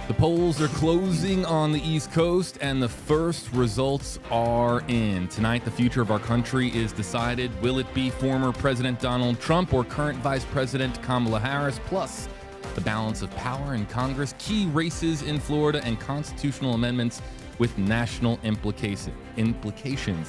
The polls are closing on the East Coast, and the first results are in. Tonight, the future of our country is decided. Will it be former President Donald Trump or current Vice President Kamala Harris? Plus, the balance of power in Congress, key races in Florida, and constitutional amendments with national implications.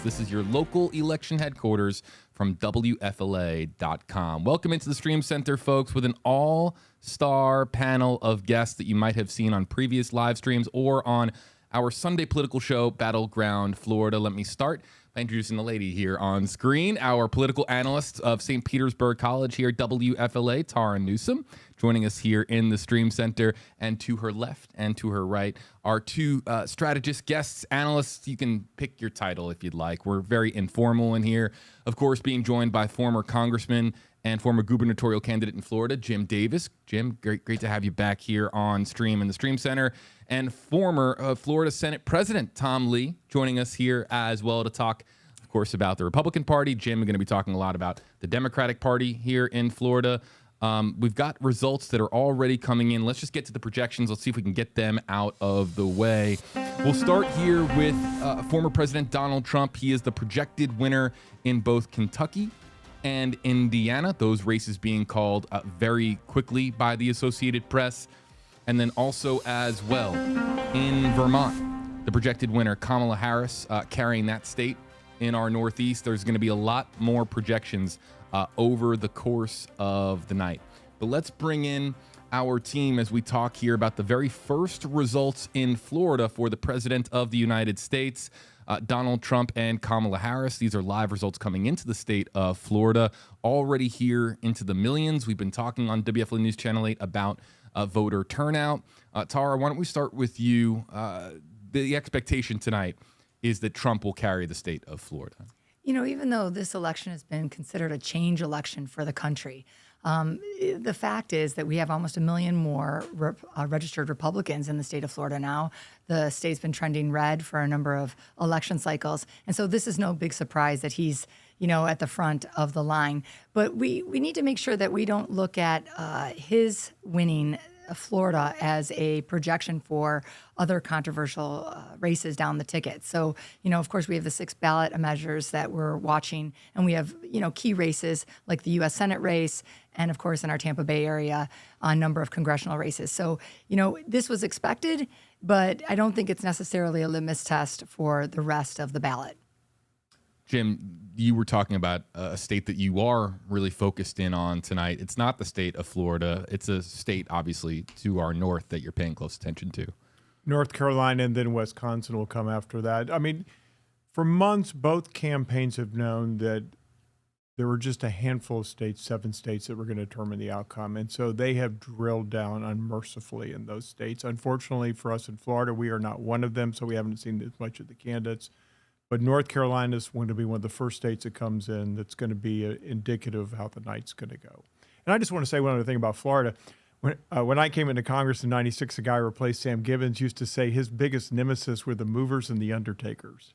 This is your local election headquarters from WFLA.com. Welcome into the Stream Center, folks, with an all-star panel of guests that you might have seen on previous live streams or on our Sunday political show, Battleground Florida. Let me start by introducing the lady here on screen, our political analyst of St. Petersburg College here at WFLA, Tara Newsom, joining us here in the Stream Center. And to her left and to her right are two strategist guests, analysts. You can pick your title if you'd like. We're very informal in here. Of course, being joined by former congressman and former gubernatorial candidate in Florida, Jim Davis. Jim, great to have you back here on stream in the Stream Center. And former Florida Senate President Tom Lee joining us here as well to talk, of course, about the Republican Party. Jim, we're going to be talking a lot about the Democratic Party here in Florida. We've got results that are already coming in. Let's just get to the projections. Let's see if we can get them out of the way. We'll start here with former President Donald Trump. He is the projected winner in both Kentucky and Indiana, those races being called very quickly by the Associated Press. And then also as well in Vermont, the projected winner, Kamala Harris, carrying that state in our Northeast. There's going to be a lot more projections over the course of the night. But let's bring in our team as we talk here about the very first results in Florida for the President of the United States, Donald Trump and Kamala Harris. These are live results coming into the state of Florida, already here into the millions. We've been talking on WFLA News Channel 8 about voter turnout. Tara, why don't we start with you? The expectation tonight is that Trump will carry the state of Florida. You know, even though this election has been considered a change election for the country, the fact is that we have almost 1 million more registered Republicans in the state of Florida now. The state's been trending red for a number of election cycles. And so this is no big surprise that he's, at the front of the line. But we need to make sure that we don't look at his winning Florida as a projection for other controversial races down the ticket. So, of course, we have the 6 ballot measures that we're watching, and we have, key races like the U.S. Senate race, and of course, in our Tampa Bay area, a number of congressional races. So, this was expected, but I don't think it's necessarily a litmus test for the rest of the ballot. Jim, you were talking about a state that you are really focused in on tonight. It's not the state of Florida. It's a state, obviously, to our north that you're paying close attention to. North Carolina and then Wisconsin will come after that. I mean, for months, both campaigns have known that there were just a handful of states, 7 states, that were going to determine the outcome. And so they have drilled down unmercifully in those states. Unfortunately for us in Florida, we are not one of them, so we haven't seen as much of the candidates. But North Carolina is going to be one of the first states that comes in that's going to be indicative of how the night's going to go. And I just want to say one other thing about Florida. When I came into Congress in '96, a guy who replaced Sam Gibbons used to say his biggest nemesis were the movers and the undertakers.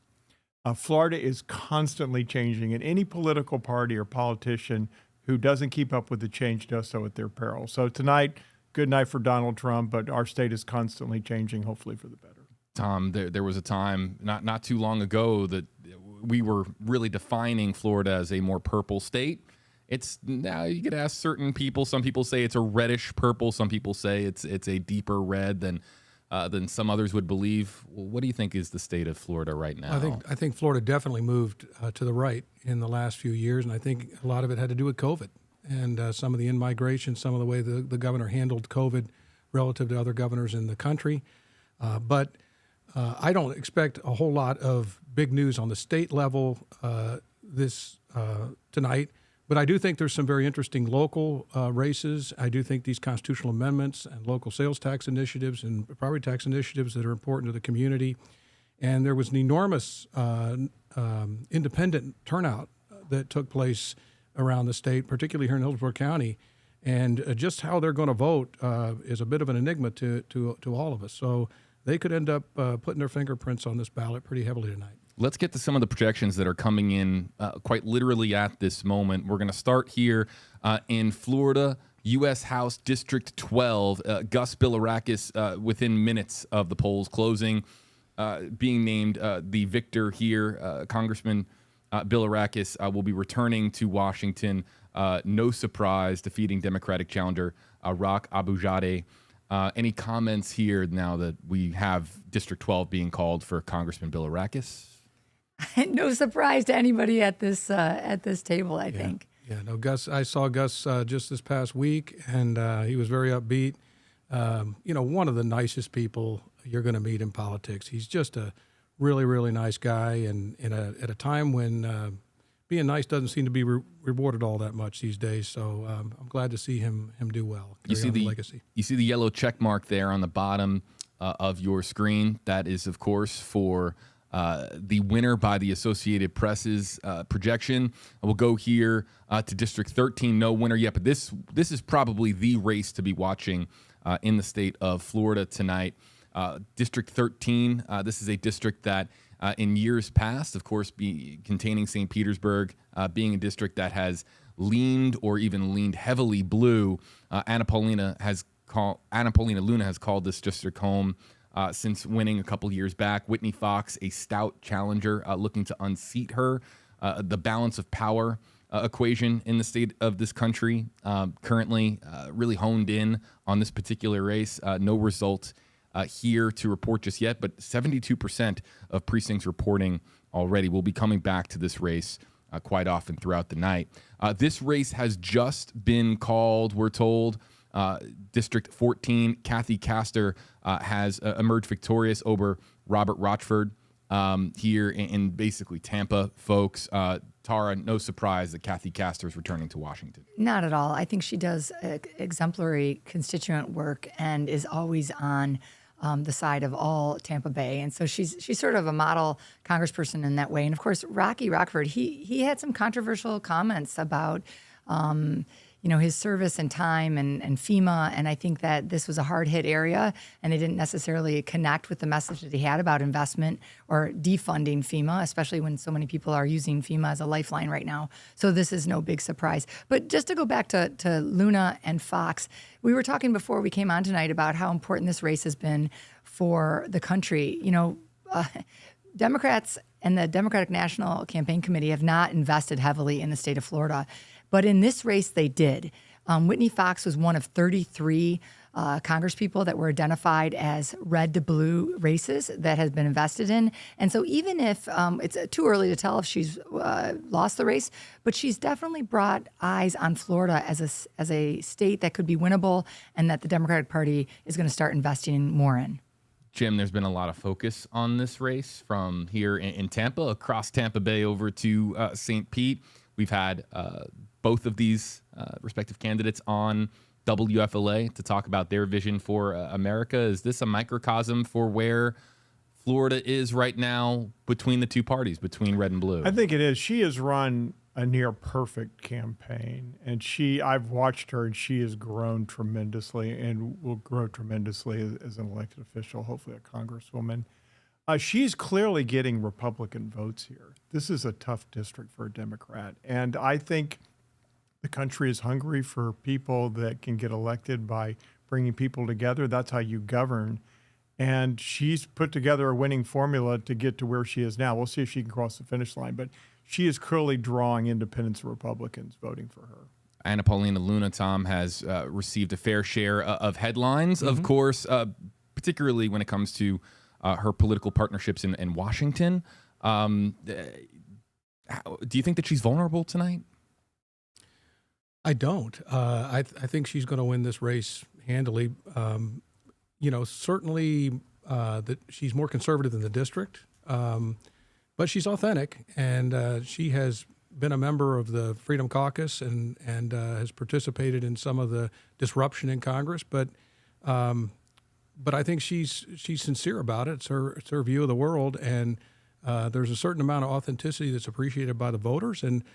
Florida is constantly changing, and any political party or politician who doesn't keep up with the change does so at their peril. So tonight, good night for Donald Trump, but our state is constantly changing, hopefully for the better. Tom, there was a time not too long ago that we were really defining Florida as a more purple state. It's now you could ask certain people. Some people say it's a reddish purple. Some people say it's a deeper red than some others would believe. Well, what do you think is the state of Florida right now? I think Florida definitely moved to the right in the last few years, and I think a lot of it had to do with COVID and some of the in-migration, some of the way the governor handled COVID relative to other governors in the country. But I don't expect a whole lot of big news on the state level tonight, but I do think there's some very interesting local races. I do think these constitutional amendments and local sales tax initiatives and property tax initiatives that are important to the community. And there was an enormous independent turnout that took place around the state, particularly here in Hillsborough County. And just how they're going to vote is a bit of an enigma to all of us. So they could end up putting their fingerprints on this ballot pretty heavily tonight. Let's get to some of the projections that are coming in quite literally at this moment. We're going to start here in Florida. U.S. House District 12, Gus Bilirakis, within minutes of the polls closing, being named the victor here. Congressman Bilirakis will be returning to Washington. No surprise, defeating Democratic challenger Roch Abujadeh. Any comments here now that we have District 12 being called for Congressman Bilirakis? No surprise to anybody at this table, I think. Yeah, no, Gus. I saw Gus just this past week, and he was very upbeat. One of the nicest people you're going to meet in politics. He's just a really, really nice guy, and at a time when being nice doesn't seem to be rewarded all that much these days. So I'm glad to see him do well. You see the legacy. You see the yellow check mark there on the bottom of your screen. That is, of course, for the winner by the Associated Press's projection. We'll go here to District 13. No winner yet, but this is probably the race to be watching in the state of Florida tonight. District 13, this is a district that in years past, of course, containing St. Petersburg, being a district that has leaned or even leaned heavily blue. Anna Paulina Luna has called this district home since winning a couple years back. Whitney Fox, a stout challenger, looking to unseat her. The balance of power equation in the state of this country currently really honed in on this particular race. No result here to report just yet, but 72% of precincts reporting already. We'll be coming back to this race quite often throughout the night. This race has just been called, we're told. District 14, Kathy Castor has emerged victorious over Robert Rochford here in basically Tampa, folks. Tara, no surprise that Kathy Castor is returning to Washington. Not at all. I think she does exemplary constituent work and is always on the side of all Tampa Bay. And so she's sort of a model congressperson in that way. And of course, Rocky Rockford, he had some controversial comments about his service and time and FEMA. And I think that this was a hard hit area, and it didn't necessarily connect with the message that he had about investment or defunding FEMA, especially when so many people are using FEMA as a lifeline right now. So this is no big surprise. But just to go back to Luna and Fox, we were talking before we came on tonight about how important this race has been for the country. Democrats and the Democratic National Campaign Committee have not invested heavily in the state of Florida. But in this race, they did. Whitney Fox was one of 33 congresspeople that were identified as red to blue races that has been invested in. And so even if it's too early to tell if she's lost the race, but she's definitely brought eyes on Florida as a state that could be winnable and that the Democratic Party is going to start investing more in. Jim, there's been a lot of focus on this race from here in Tampa, across Tampa Bay over to St. Pete. We've had both of these respective candidates on WFLA to talk about their vision for America. Is this a microcosm for where Florida is right now between the two parties, between red and blue? I think it is. She has run a near perfect campaign, and I've watched her, and she has grown tremendously and will grow tremendously as an elected official, hopefully a congresswoman. She's clearly getting Republican votes here. This is a tough district for a Democrat, and I think the country is hungry for people that can get elected by bringing people together. That's how you govern. And she's put together a winning formula to get to where she is now. We'll see if she can cross the finish line, but she is clearly drawing independents and Republicans voting for her. Anna Paulina Luna, Tom, has received a fair share of headlines, of course, particularly when it comes to her political partnerships in Washington. Do you think that she's vulnerable tonight? I don't. I think she's going to win this race handily. Certainly that she's more conservative than the district, but she's authentic, and she has been a member of the Freedom Caucus and has participated in some of the disruption in Congress. But I think she's sincere about it. It's her view of the world, and there's a certain amount of authenticity that's appreciated by the voters. And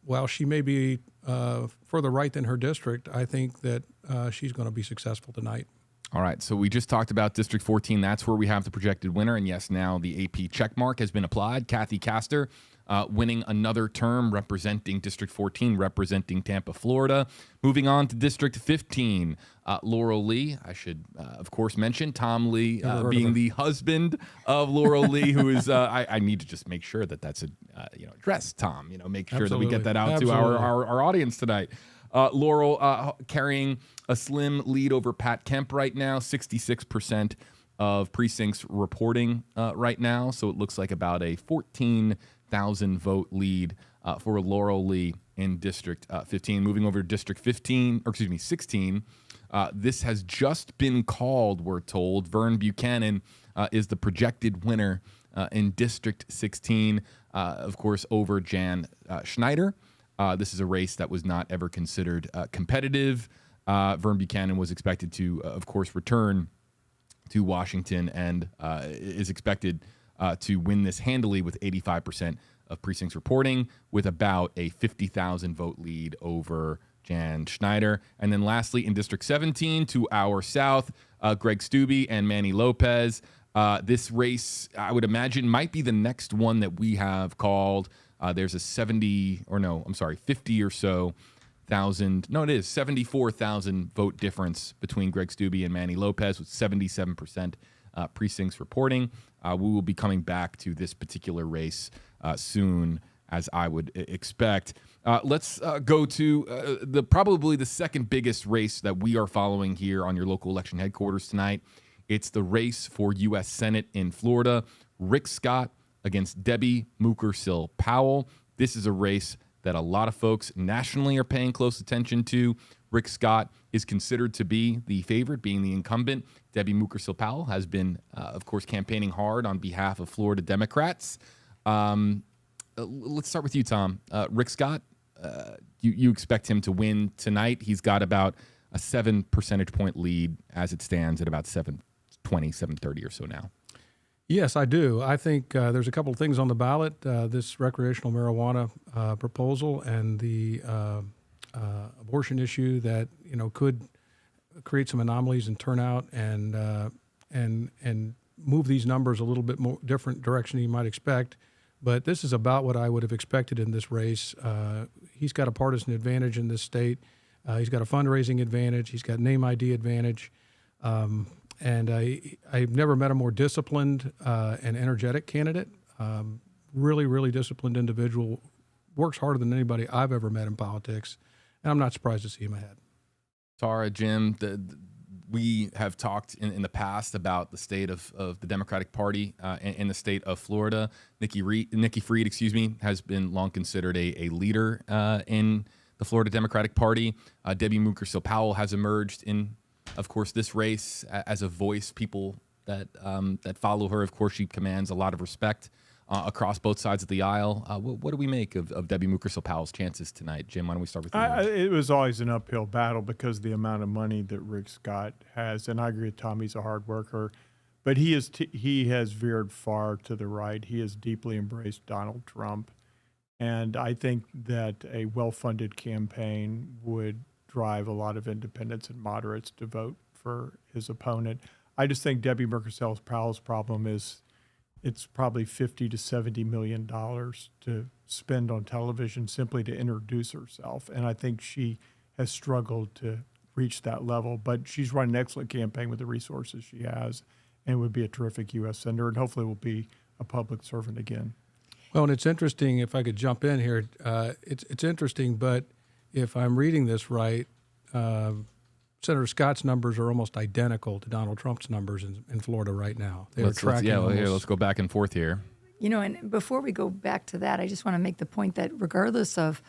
while she may be further right than her district, I think that she's going to be successful tonight. All right, so we just talked about District 14. That's where we have the projected winner. And yes, now the AP checkmark has been applied. Kathy Castor winning another term representing District 14, representing Tampa, Florida. Moving on to District 15, Laurel Lee. I should, of course, mention Tom Lee being the husband of Laurel Lee, who is, I need to just make sure that that's address Tom, make sure that we get that out to our audience tonight. Laurel carrying a slim lead over Pat Kemp right now, 66% of precincts reporting right now. So it looks like about a 14,000 vote lead for Laurel Lee in District 15. Moving over to District 16. This has just been called, we're told. Vern Buchanan is the projected winner in District 16, of course, over Jan Schneider. This is a race that was not ever considered competitive. Vern Buchanan was expected to, of course, return to Washington and is expected to win this handily with 85% of precincts reporting, with about a 50,000 vote lead over Jan Schneider. And then lastly, in District 17, to our south, Greg Steube and Manny Lopez. This race, I would imagine, might be the next one that we have called. There's a 50 or so thousand. No, it is 74,000 vote difference between Greg Steube and Manny Lopez, with 77% precincts reporting. We will be coming back to this particular race soon, as I would expect. Let's go to probably the second biggest race that we are following here on your local election headquarters tonight. It's the race for U.S. Senate in Florida. Rick Scott against Debbie Mukersel-Powell. This is a race that a lot of folks nationally are paying close attention to. Rick Scott is considered to be the favorite, being the incumbent. Debbie Mukersel-Powell has been, of course, campaigning hard on behalf of Florida Democrats. Let's start with you, Tom. Rick Scott, you expect him to win tonight. He's got about a 7 percentage point lead as it stands at about 720, 730 or so now. Yes, I do. I think there's a couple of things on the ballot, this recreational marijuana proposal and the abortion issue that could create some anomalies in turnout and move these numbers a little bit more different direction than you might expect. But this is about what I would have expected in this race. He's got a partisan advantage in this state. He's got a fundraising advantage. He's got name ID advantage. And I've never met a more disciplined and energetic candidate. Really, really disciplined individual. Works harder than anybody I've ever met in politics. And I'm not surprised to see him ahead. Tara, Jim, we have talked in the past about the state of the Democratic Party in the state of Florida. Nikki Fried, has been long considered a leader in the Florida Democratic Party. Debbie Mukersel-Powell has emerged in, of course, this race as a voice. People that follow her, of course, she commands a lot of respect across both sides of the aisle. What do we make of Debbie Mukersel-Powell's chances tonight? Jim, why don't we start with you? It was always an uphill battle because of the amount of money that Rick Scott has. And I agree with Tom, he's a hard worker. But he has veered far to the right. He has deeply embraced Donald Trump. And I think that a well-funded campaign would drive a lot of independents and moderates to vote for his opponent. I just think Debbie Mukersel-Powell's problem is it's probably $50 to $70 million to spend on television simply to introduce herself. And I think she has struggled to reach that level. But she's run an excellent campaign with the resources she has and would be a terrific U.S. senator and hopefully will be a public servant again. Well, and it's interesting, if I could jump in here, it's interesting, but if I'm reading this right, Senator Scott's numbers are almost identical to Donald Trump's numbers in Florida right now. Let's go back and forth here. And before we go back to that, I just want to make the point that regardless of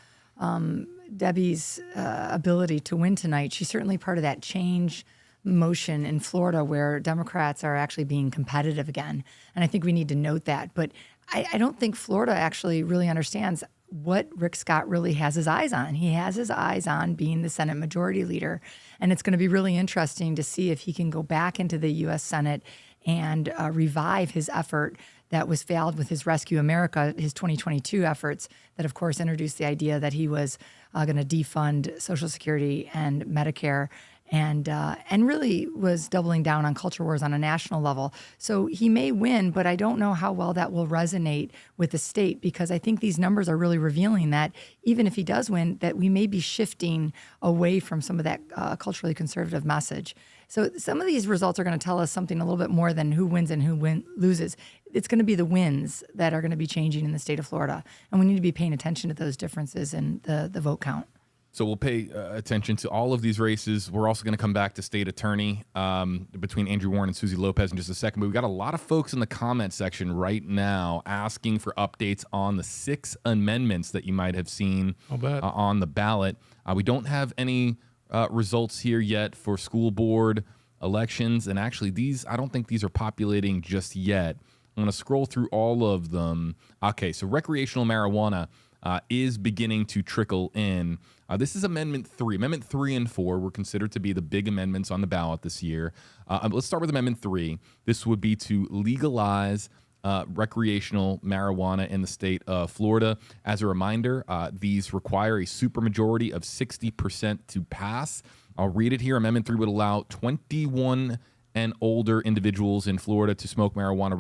Debbie's ability to win tonight, she's certainly part of that change motion in Florida where Democrats are actually being competitive again. And I think we need to note that. But I don't think Florida actually really understands what Rick Scott really has his eyes on. He has his eyes on being the Senate Majority Leader. And it's going to be really interesting to see if he can go back into the U.S. Senate and revive his effort that was failed with his Rescue America, his 2022 efforts that, of course, introduced the idea that he was going to defund Social Security and Medicare and really was doubling down on culture wars on a national level. So he may win, but I don't know how well that will resonate with the state, because I think these numbers are really revealing that even if he does win, that we may be shifting away from some of that culturally conservative message. So some of these results are going to tell us something a little bit more than who wins and who loses. It's going to be the wins that are going to be changing in the state of Florida, and we need to be paying attention to those differences in the vote count. So we'll pay attention to all of these races. We're also going to come back to state attorney between Andrew Warren and Susie Lopez in just a second. But we've got a lot of folks in the comment section right now asking for updates on the 6 amendments that you might have seen on the ballot. We don't have any results here yet for school board elections. And actually, I don't think these are populating just yet. I'm going to scroll through all of them. Okay, so recreational marijuana is beginning to trickle in. This is Amendment 3. Amendment 3 and 4 were considered to be the big amendments on the ballot this year. Let's start with Amendment 3. This would be to legalize recreational marijuana in the state of Florida. As a reminder, these require a supermajority of 60% to pass. I'll read it here. Amendment 3 would allow 21 and older individuals in Florida to smoke marijuana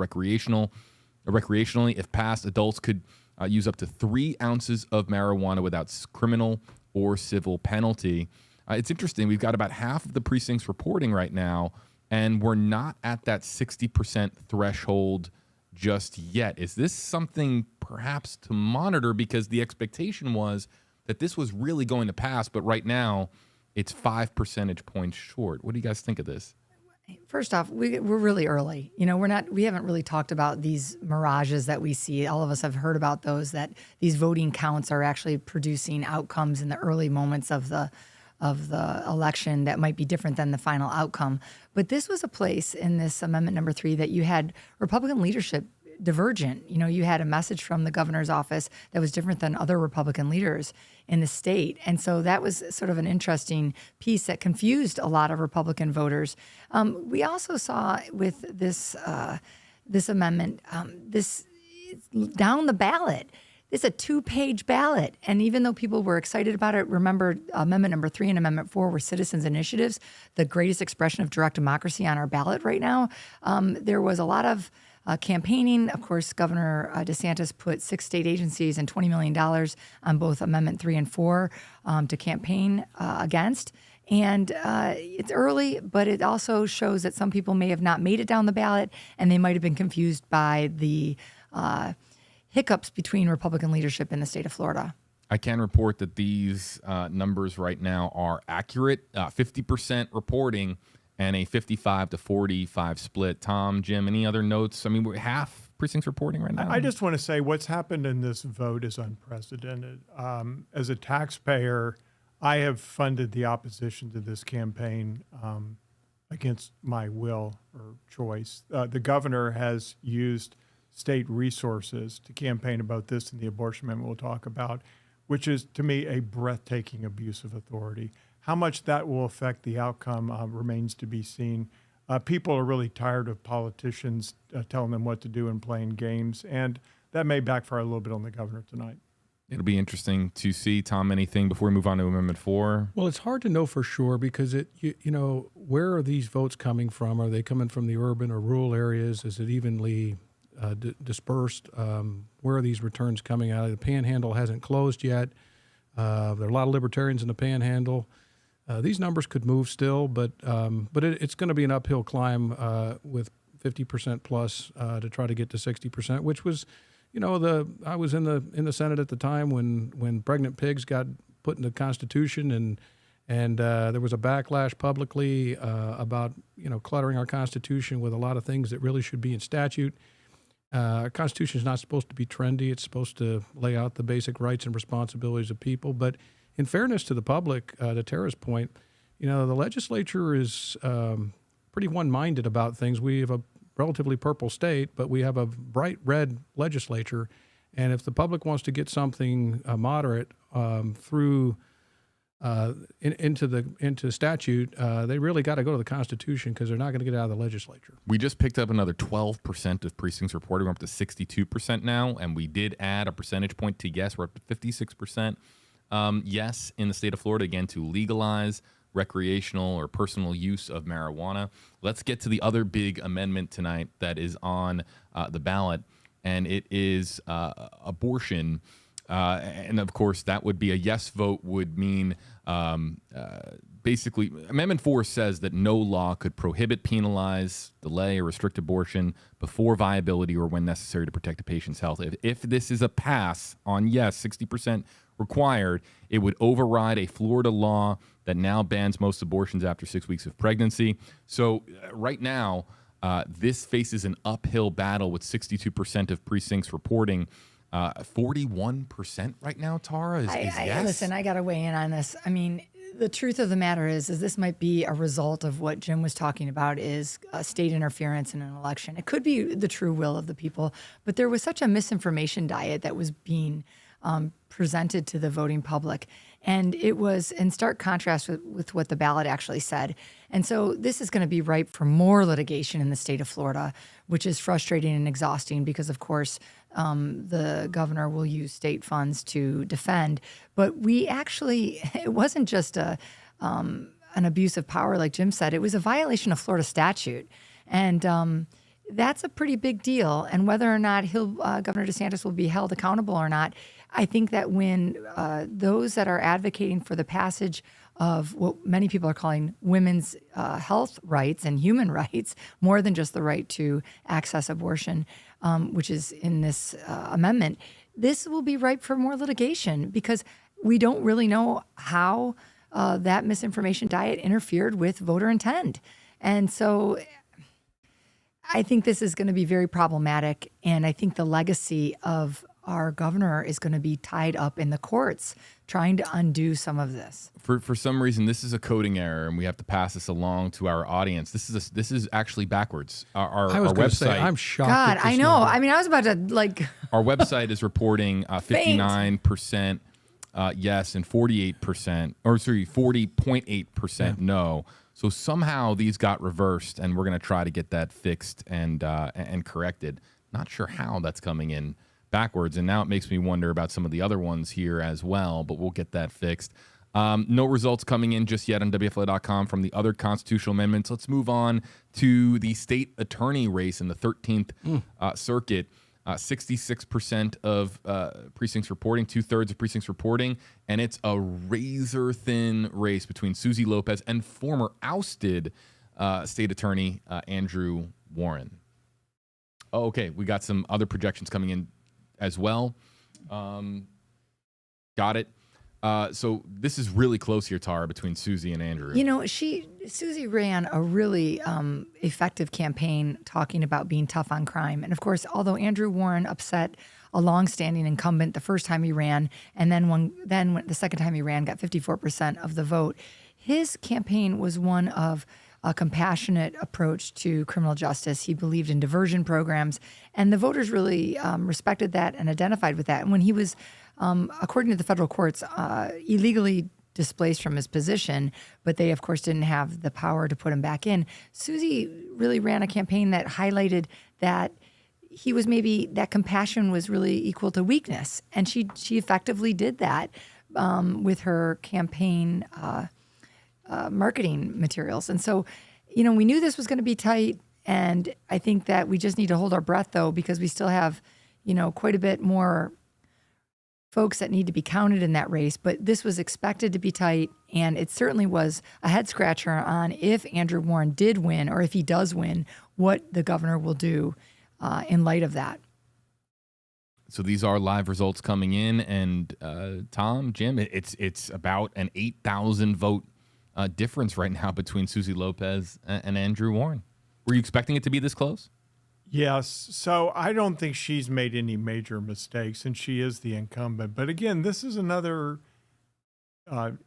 recreationally. If passed, adults could use up to 3 ounces of marijuana without criminal or civil penalty. It's interesting. We've got about half of the precincts reporting right now, and we're not at that 60% threshold just yet. Is this something perhaps to monitor? Because the expectation was that this was really going to pass, but right now it's 5 percentage points short. What do you guys think of this? First off, we're really early. We haven't really talked about these mirages that we see. All of us have heard about those, that these voting counts are actually producing outcomes in the early moments of the election that might be different than the final outcome. But this was a place in this Amendment number 3 that you had Republican leadership divergent. You had a message from the governor's office that was different than other Republican leaders in the state. And so that was sort of an interesting piece that confused a lot of Republican voters. We also saw with this amendment, this down the ballot, it's a 2-page ballot. And even though people were excited about it, remember Amendment number 3 and Amendment 4 were citizens' initiatives, the greatest expression of direct democracy on our ballot right now. There was a lot of campaigning. Of course, Governor DeSantis put 6 state agencies and $20 million on both Amendment 3 and 4 to campaign against. And it's early, but it also shows that some people may have not made it down the ballot, and they might have been confused by the hiccups between Republican leadership in the state of Florida. I can report that these numbers right now are accurate. 50% reporting and a 55 to 45 split. Tom, Jim, any other notes? I mean, we're half precincts reporting right now. I just want to say what's happened in this vote is unprecedented. As a taxpayer, I have funded the opposition to this campaign against my will or choice. The governor has used state resources to campaign about this and the abortion amendment we'll talk about, which is, to me, a breathtaking abuse of authority. How much that will affect the outcome remains to be seen. People are really tired of politicians telling them what to do and playing games, and that may backfire a little bit on the governor tonight. It'll be interesting to see. Tom, anything before we move on to Amendment 4? Well, it's hard to know for sure because where are these votes coming from? Are they coming from the urban or rural areas? Is it evenly dispersed? Where are these returns coming out of? The Panhandle hasn't closed yet. There are a lot of libertarians in the Panhandle. These numbers could move still, but it's going to be an uphill climb with 50% plus to try to get to 60%, which was, I was in the Senate at the time when pregnant pigs got put in the Constitution, and there was a backlash publicly about cluttering our Constitution with a lot of things that really should be in statute. Our Constitution is not supposed to be trendy. It's supposed to lay out the basic rights and responsibilities of people, but in fairness to the public, to Tara's point, the legislature is pretty one-minded about things. We have a relatively purple state, but we have a bright red legislature. And if the public wants to get something moderate through into statute, they really got to go to the Constitution because they're not going to get out of the legislature. We just picked up another 12% of precincts reported. We're up to 62% now, and we did add a percentage point to yes. We're up to 56%. Yes, in the state of Florida, again, to legalize recreational or personal use of marijuana. Let's get to the other big amendment tonight that is on the ballot, and it is abortion. And of course, that would be a yes vote would mean basically, Amendment 4 says that no law could prohibit, penalize, delay, or restrict abortion before viability or when necessary to protect a patient's health. If this is a pass on yes, 60% required, it would override a Florida law that now bans most abortions after 6 weeks of pregnancy. So right now, this faces an uphill battle with 62% of precincts reporting. 41% right now, Tara, is yes. Listen, I got to weigh in on this. I mean, the truth of the matter is this might be a result of what Jim was talking about is state interference in an election. It could be the true will of the people, but there was such a misinformation diet that was being presented to the voting public. And it was in stark contrast with what the ballot actually said. And so this is going to be ripe for more litigation in the state of Florida, which is frustrating and exhausting because, of course, the governor will use state funds to defend. But it wasn't just an abuse of power, like Jim said. It was a violation of Florida statute. And that's a pretty big deal. And whether or not Governor DeSantis will be held accountable or not, I think that when those that are advocating for the passage of what many people are calling women's health rights and human rights, more than just the right to access abortion, which is in this amendment, this will be ripe for more litigation because we don't really know how that misinformation diet interfered with voter intent. And so I think this is going to be very problematic. And I think the legacy of our governor is going to be tied up in the courts trying to undo some of this. For some reason, this is a coding error, and we have to pass this along to our audience. This is actually backwards. Our website. Say, I'm shocked. God, I know. Number. I mean, I was about to Our website is reporting 59% yes and 40.8% no. So somehow these got reversed, and we're going to try to get that fixed and corrected. Not sure how that's coming in backwards, and now it makes me wonder about some of the other ones here as well, but we'll get that fixed. No results coming in just yet on WFLA.com from the other constitutional amendments. Let's move on to the state attorney race in the 13th Circuit. 66% of precincts reporting, 2/3 of precincts reporting, and it's a razor-thin race between Susie Lopez and former ousted state attorney Andrew Warren. Oh, okay, we got some other projections coming in as well. Got it. So this is really close here, Tara, between Susie and Andrew. You know, Susie ran a really effective campaign talking about being tough on crime. And of course, although Andrew Warren upset a longstanding incumbent the first time he ran, and then when the second time he ran got 54% of the vote, his campaign was one of a compassionate approach to criminal justice. He believed in diversion programs, and the voters really respected that and identified with that. And when he was, according to the federal courts, illegally displaced from his position, but they, of course, didn't have the power to put him back in, Susie really ran a campaign that highlighted that that compassion was really equal to weakness. And she effectively did that with her campaign marketing materials. And so, you know, we knew this was going to be tight. And I think that we just need to hold our breath, though, because we still have, you know, quite a bit more folks that need to be counted in that race. But this was expected to be tight. And it certainly was a head scratcher on if Andrew Warren did win, or if he does win, what the governor will do in light of that. So these are live results coming in. And Tom, Jim, it's about an 8,000 vote difference right now between Susie Lopez and Andrew Warren. Were you expecting it to be this close? Yes. So I don't think she's made any major mistakes, and she is the incumbent. But again, this is another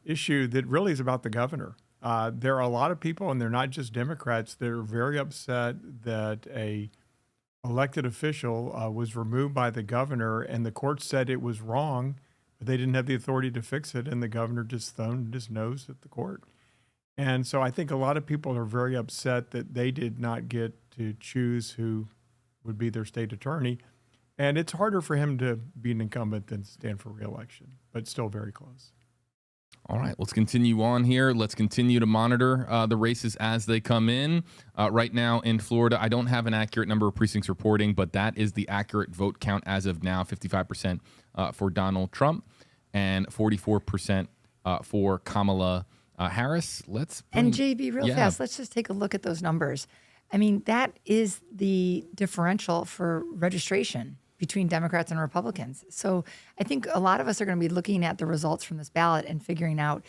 issue that really is about the governor. There are a lot of people, and they're not just Democrats, that are very upset that a elected official was removed by the governor, and the court said it was wrong, but they didn't have the authority to fix it, and the governor just thumbed his nose at the court. And so I think a lot of people are very upset that they did not get to choose who would be their state attorney. And it's harder for him to be an incumbent than stand for re-election, but still very close. All right, let's continue on here. Let's continue to monitor the races as they come in. Right now in Florida, I don't have an accurate number of precincts reporting, but that is the accurate vote count as of now, 55% for Donald Trump and 44% for Kamala Harris. And JB, real fast, let's just take a look at those numbers. I mean, that is the differential for registration between Democrats and Republicans. So I think a lot of us are going to be looking at the results from this ballot and figuring out,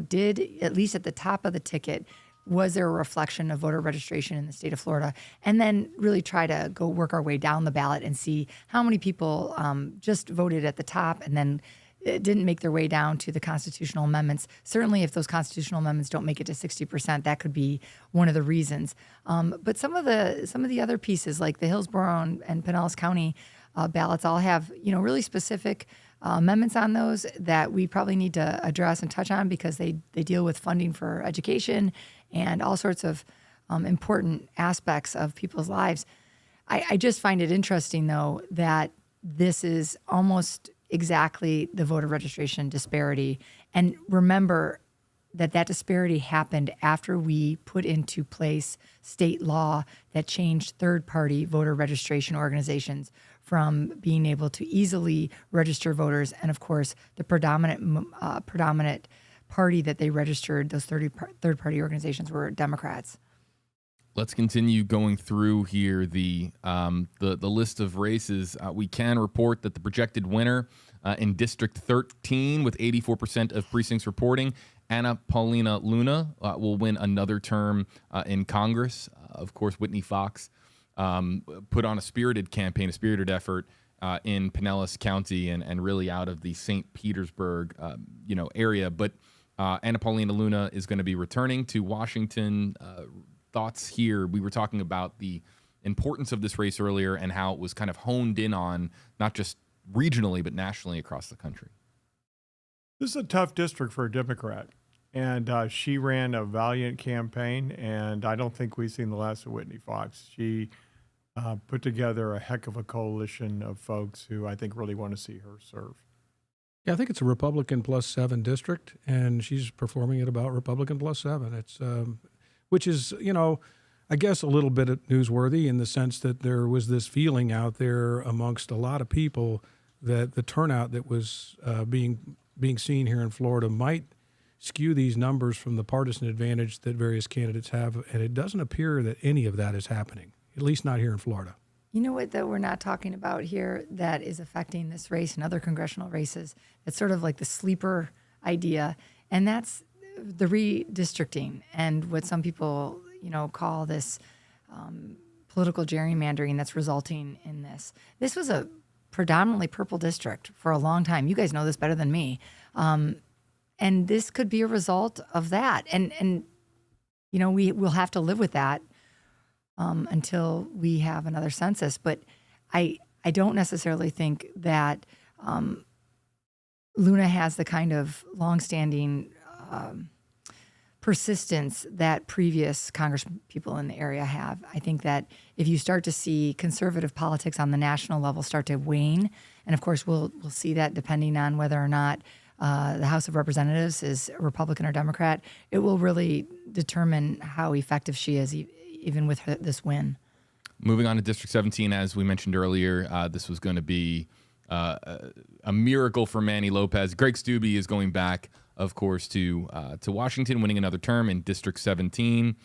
did, at least at the top of the ticket, was there a reflection of voter registration in the state of Florida? And then really try to go work our way down the ballot and see how many people just voted at the top and then it didn't make their way down to the constitutional amendments. Certainly, if those constitutional amendments don't make it to 60%, that could be one of the reasons. But some of the other pieces, like the Hillsborough and Pinellas County ballots, all have really specific amendments on those that we probably need to address and touch on because they deal with funding for education and all sorts of important aspects of people's lives. I just find it interesting, though, that this is almost exactly the voter registration disparity. And remember that disparity happened after we put into place state law that changed third-party voter registration organizations from being able to easily register voters. And of course, the predominant party that they registered, those third-party organizations, were Democrats. Let's continue going through here the list of races. We can report that the projected winner in District 13 with 84% of precincts reporting, Anna Paulina Luna, will win another term in Congress. Of course, Whitney Fox put on a spirited campaign, a spirited effort in Pinellas County and really out of the St. Petersburg area. But Anna Paulina Luna is going to be returning to Washington. Thoughts here? We were talking about the importance of this race earlier and how it was kind of honed in on not just regionally but nationally across the country. This is a tough district for a Democrat, and she ran a valiant campaign, and I don't think we've seen the last of Whitney Fox. She put together a heck of a coalition of folks who I think really want to see her serve. Yeah, I think it's a Republican +7 district, and she's performing at about Republican +7. It's which is, I guess a little bit newsworthy in the sense that there was this feeling out there amongst a lot of people that the turnout that was being seen here in Florida might skew these numbers from the partisan advantage that various candidates have, and it doesn't appear that any of that is happening, at least not here in Florida. You know what, that we're not talking about here that is affecting this race and other congressional races? It's sort of like the sleeper idea, and that's the redistricting and what some people, call this political gerrymandering that's resulting in this. This was a predominantly purple district for a long time. You guys know this better than me. And this could be a result of that. And we will have to live with that until we have another census. But I don't necessarily think that Luna has the kind of longstanding persistence that previous congresspeople in the area have. I think that if you start to see conservative politics on the national level start to wane, and of course we'll see that depending on whether or not the House of Representatives is Republican or Democrat, it will really determine how effective she is even with this win. Moving on to District 17, as we mentioned earlier, this was going to be a miracle for Manny Lopez. Greg Steube is going back, of course, to Washington, winning another term in District 17.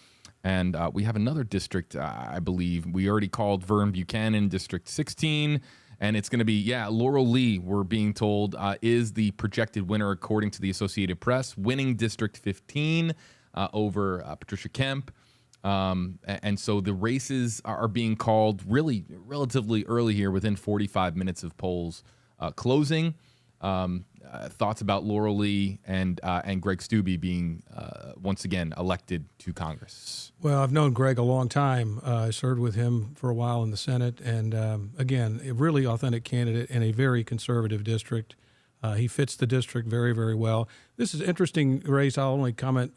And we have another district, I believe. We already called Vern Buchanan District 16. And it's going to be, Laurel Lee, we're being told, is the projected winner according to the Associated Press, winning District 15 over Patricia Kemp. And so the races are being called really relatively early here, within 45 minutes of polls closing. Thoughts about Laurel Lee and Greg Steube being once again elected to Congress? Well, I've known Greg a long time. I served with him for a while in the Senate, and again, a really authentic candidate in a very conservative district. He fits the district very, very well. This is an interesting race. I'll only comment,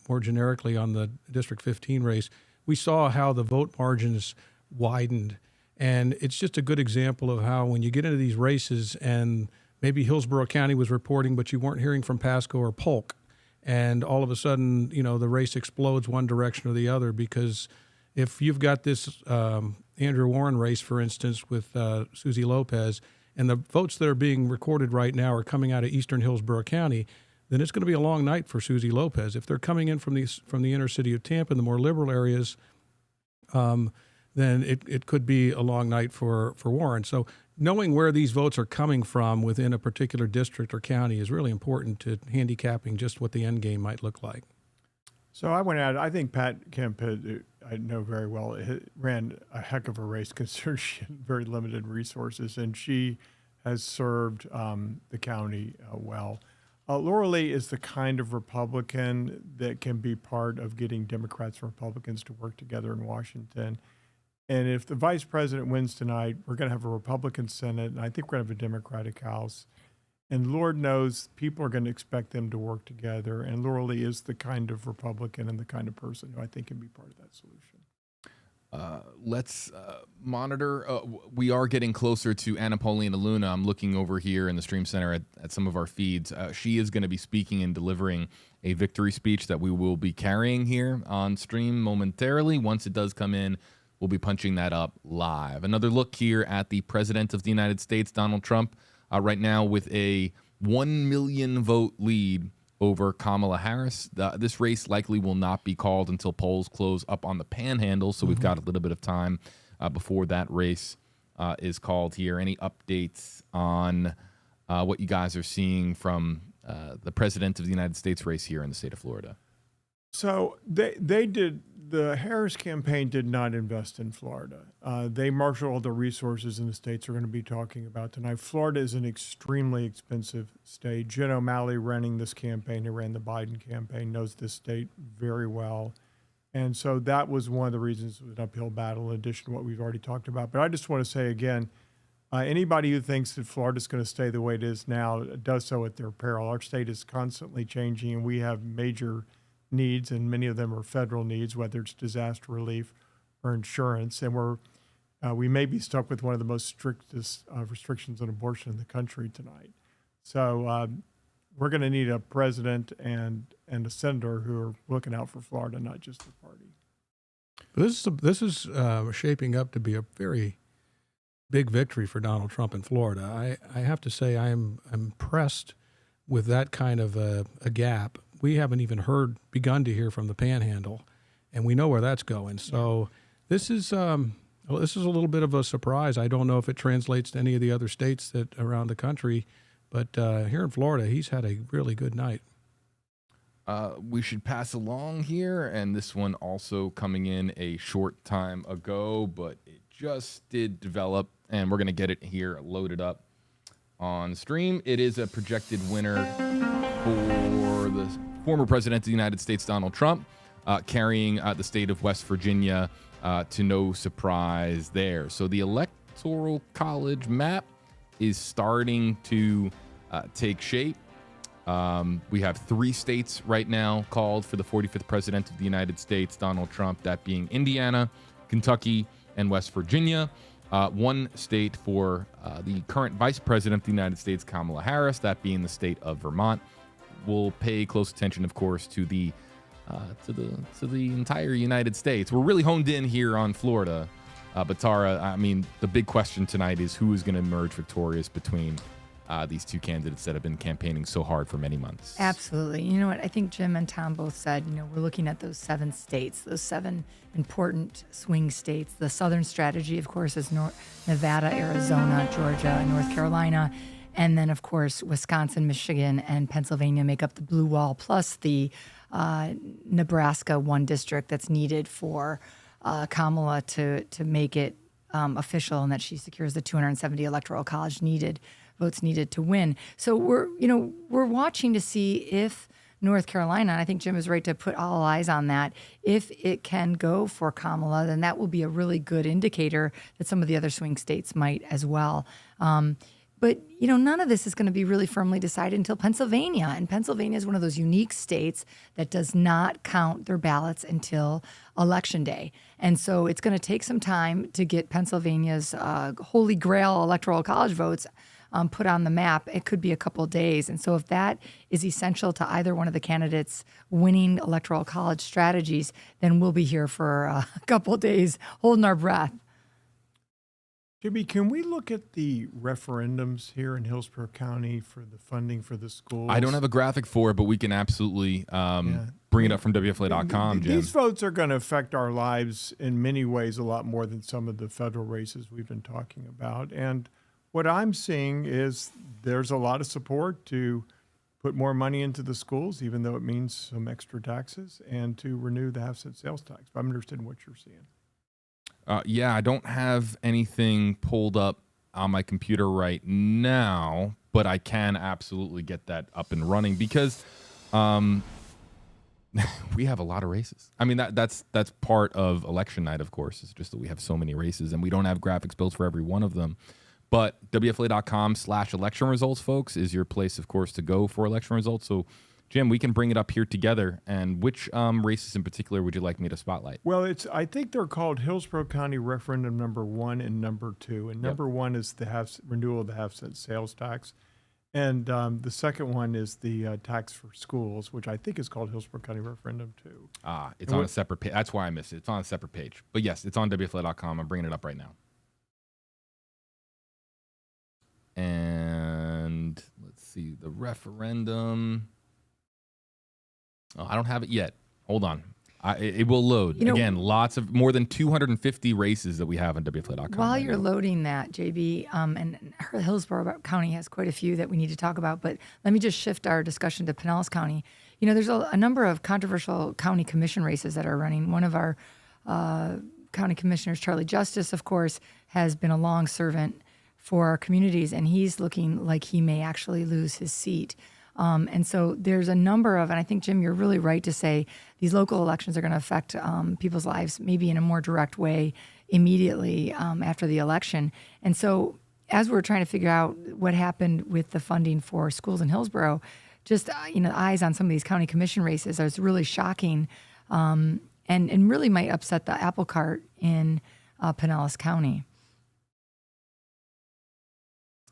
more generically on the District 15 race. We saw how the vote margins widened, and it's just a good example of how when you get into these races and maybe Hillsborough County was reporting, but you weren't hearing from Pasco or Polk. And all of a sudden, the race explodes one direction or the other, because if you've got this Andrew Warren race, for instance, with Susie Lopez, and the votes that are being recorded right now are coming out of eastern Hillsborough County, then it's going to be a long night for Susie Lopez. If they're coming in from the inner city of Tampa and the more liberal areas, then it could be a long night for Warren. So knowing where these votes are coming from within a particular district or county is really important to handicapping just what the end game might look like. So I went out. I think Pat Kemp, I know very well, ran a heck of a race considering she had very limited resources, and she has served the county well. Laura Lee is the kind of Republican that can be part of getting Democrats and Republicans to work together in Washington. And if the vice president wins tonight, we're going to have a Republican Senate, and I think we're going to have a Democratic House. And Lord knows people are going to expect them to work together. And Laura Lee is the kind of Republican and the kind of person who I think can be part of that solution. Let's monitor. We are getting closer to Anna Paulina Luna. I'm looking over here in the Stream Center at some of our feeds. She is going to be speaking and delivering a victory speech that we will be carrying here on stream momentarily. Once it does come in, we'll be punching that up live. Another look here at the President of the United States, Donald Trump, right now with a 1 million vote lead over Kamala Harris. This race likely will not be called until polls close up on the Panhandle, so we've got a little bit of time before that race is called here. Any updates on what you guys are seeing from the President of the United States race here in the state of Florida? So the Harris campaign did not invest in Florida. They marshaled all the resources in the states we're going to be talking about tonight. Florida is an extremely expensive state. Jen O'Malley running this campaign, who ran the Biden campaign, knows this state very well. And so that was one of the reasons it was an uphill battle, in addition to what we've already talked about. But I just want to say again, anybody who thinks that Florida is going to stay the way it is now does so at their peril. Our state is constantly changing, and we have major needs, and many of them are federal needs, whether it's disaster relief or insurance. And we may be stuck with one of the most strictest restrictions on abortion in the country tonight. So we're going to need a president and a senator who are looking out for Florida, not just the party. This is shaping up to be a very big victory for Donald Trump in Florida. I have to say I'm impressed with that kind of a gap. We haven't even begun to hear from the Panhandle, and we know where that's going. So this is a little bit of a surprise. I don't know if it translates to any of the other states that around the country, but here in Florida, he's had a really good night. We should pass along here, and this one also coming in a short time ago, but it just did develop, and we're going to get it here loaded up on stream. It is a projected winner for the former President of the United States, Donald Trump, carrying the state of West Virginia to no surprise there. So the Electoral College map is starting to take shape. We have 3 states right now called for the 45th President of the United States, Donald Trump, that being Indiana, Kentucky, and West Virginia. 1 state for the current Vice President of the United States, Kamala Harris, that being the state of Vermont. We'll pay close attention, of course, to the entire United States. We're really honed in here on Florida, but Tara, I mean, the big question tonight is who is going to emerge victorious between these two candidates that have been campaigning so hard for many months. Absolutely. You know what? I think Jim and Tom both said, we're looking at those 7 states, those 7 important swing states. The Southern strategy, of course, is Nevada, Arizona, Georgia, North Carolina. And then, of course, Wisconsin, Michigan, and Pennsylvania make up the blue wall, plus the Nebraska 1 district that's needed for Kamala to make it official, and that she secures the 270 Electoral College votes needed to win. So we're watching to see if North Carolina, and I think Jim is right to put all eyes on that, if it can go for Kamala, then that will be a really good indicator that some of the other swing states might as well. But, none of this is going to be really firmly decided until Pennsylvania. And Pennsylvania is one of those unique states that does not count their ballots until Election Day. And so it's going to take some time to get Pennsylvania's holy grail Electoral College votes put on the map, it could be a couple of days. And so if that is essential to either one of the candidates winning Electoral College strategies, then we'll be here for a couple of days holding our breath. Jimmy, can we look at the referendums here in Hillsborough County for the funding for the schools? I don't have a graphic for it, but we can absolutely bring it up from WFLA.com, Jim. These votes are going to affect our lives in many ways a lot more than some of the federal races we've been talking about. And what I'm seeing is there's a lot of support to put more money into the schools, even though it means some extra taxes, and to renew the half-cent sales tax. I'm interested in what you're seeing. Yeah, I don't have anything pulled up on my computer right now, but I can absolutely get that up and running because we have a lot of races. I mean, that's part of election night, of course. It's just that we have so many races, and we don't have graphics built for every one of them. But WFLA.com/election results, folks, is your place, of course, to go for election results. So, Jim, we can bring it up here together. And which races in particular would you like me to spotlight? Well, I think they're called Hillsborough County Referendum number 1 and number 2. And number 1 is the renewal of the half-cent sales tax. And the second one is the tax for schools, which I think is called Hillsborough County Referendum 2. It's on a separate page. That's why I missed it. It's on a separate page. But yes, it's on WFLA.com. I'm bringing it up right now. And let's see, the referendum. Oh, I don't have it yet. Hold on. It will load. Again, more than 250 races that we have on WFLA.com. While you're loading that, JB, and Hillsborough County has quite a few that we need to talk about, but let me just shift our discussion to Pinellas County. There's a number of controversial county commission races that are running. One of our county commissioners, Charlie Justice, of course, has been a long servant for our communities, and he's looking like he may actually lose his seat. And so there's a number of, and I think, Jim, you're really right to say these local elections are going to affect people's lives maybe in a more direct way immediately after the election. And so as we're trying to figure out what happened with the funding for schools in Hillsborough, just, eyes on some of these county commission races is really shocking and really might upset the apple cart in Pinellas County.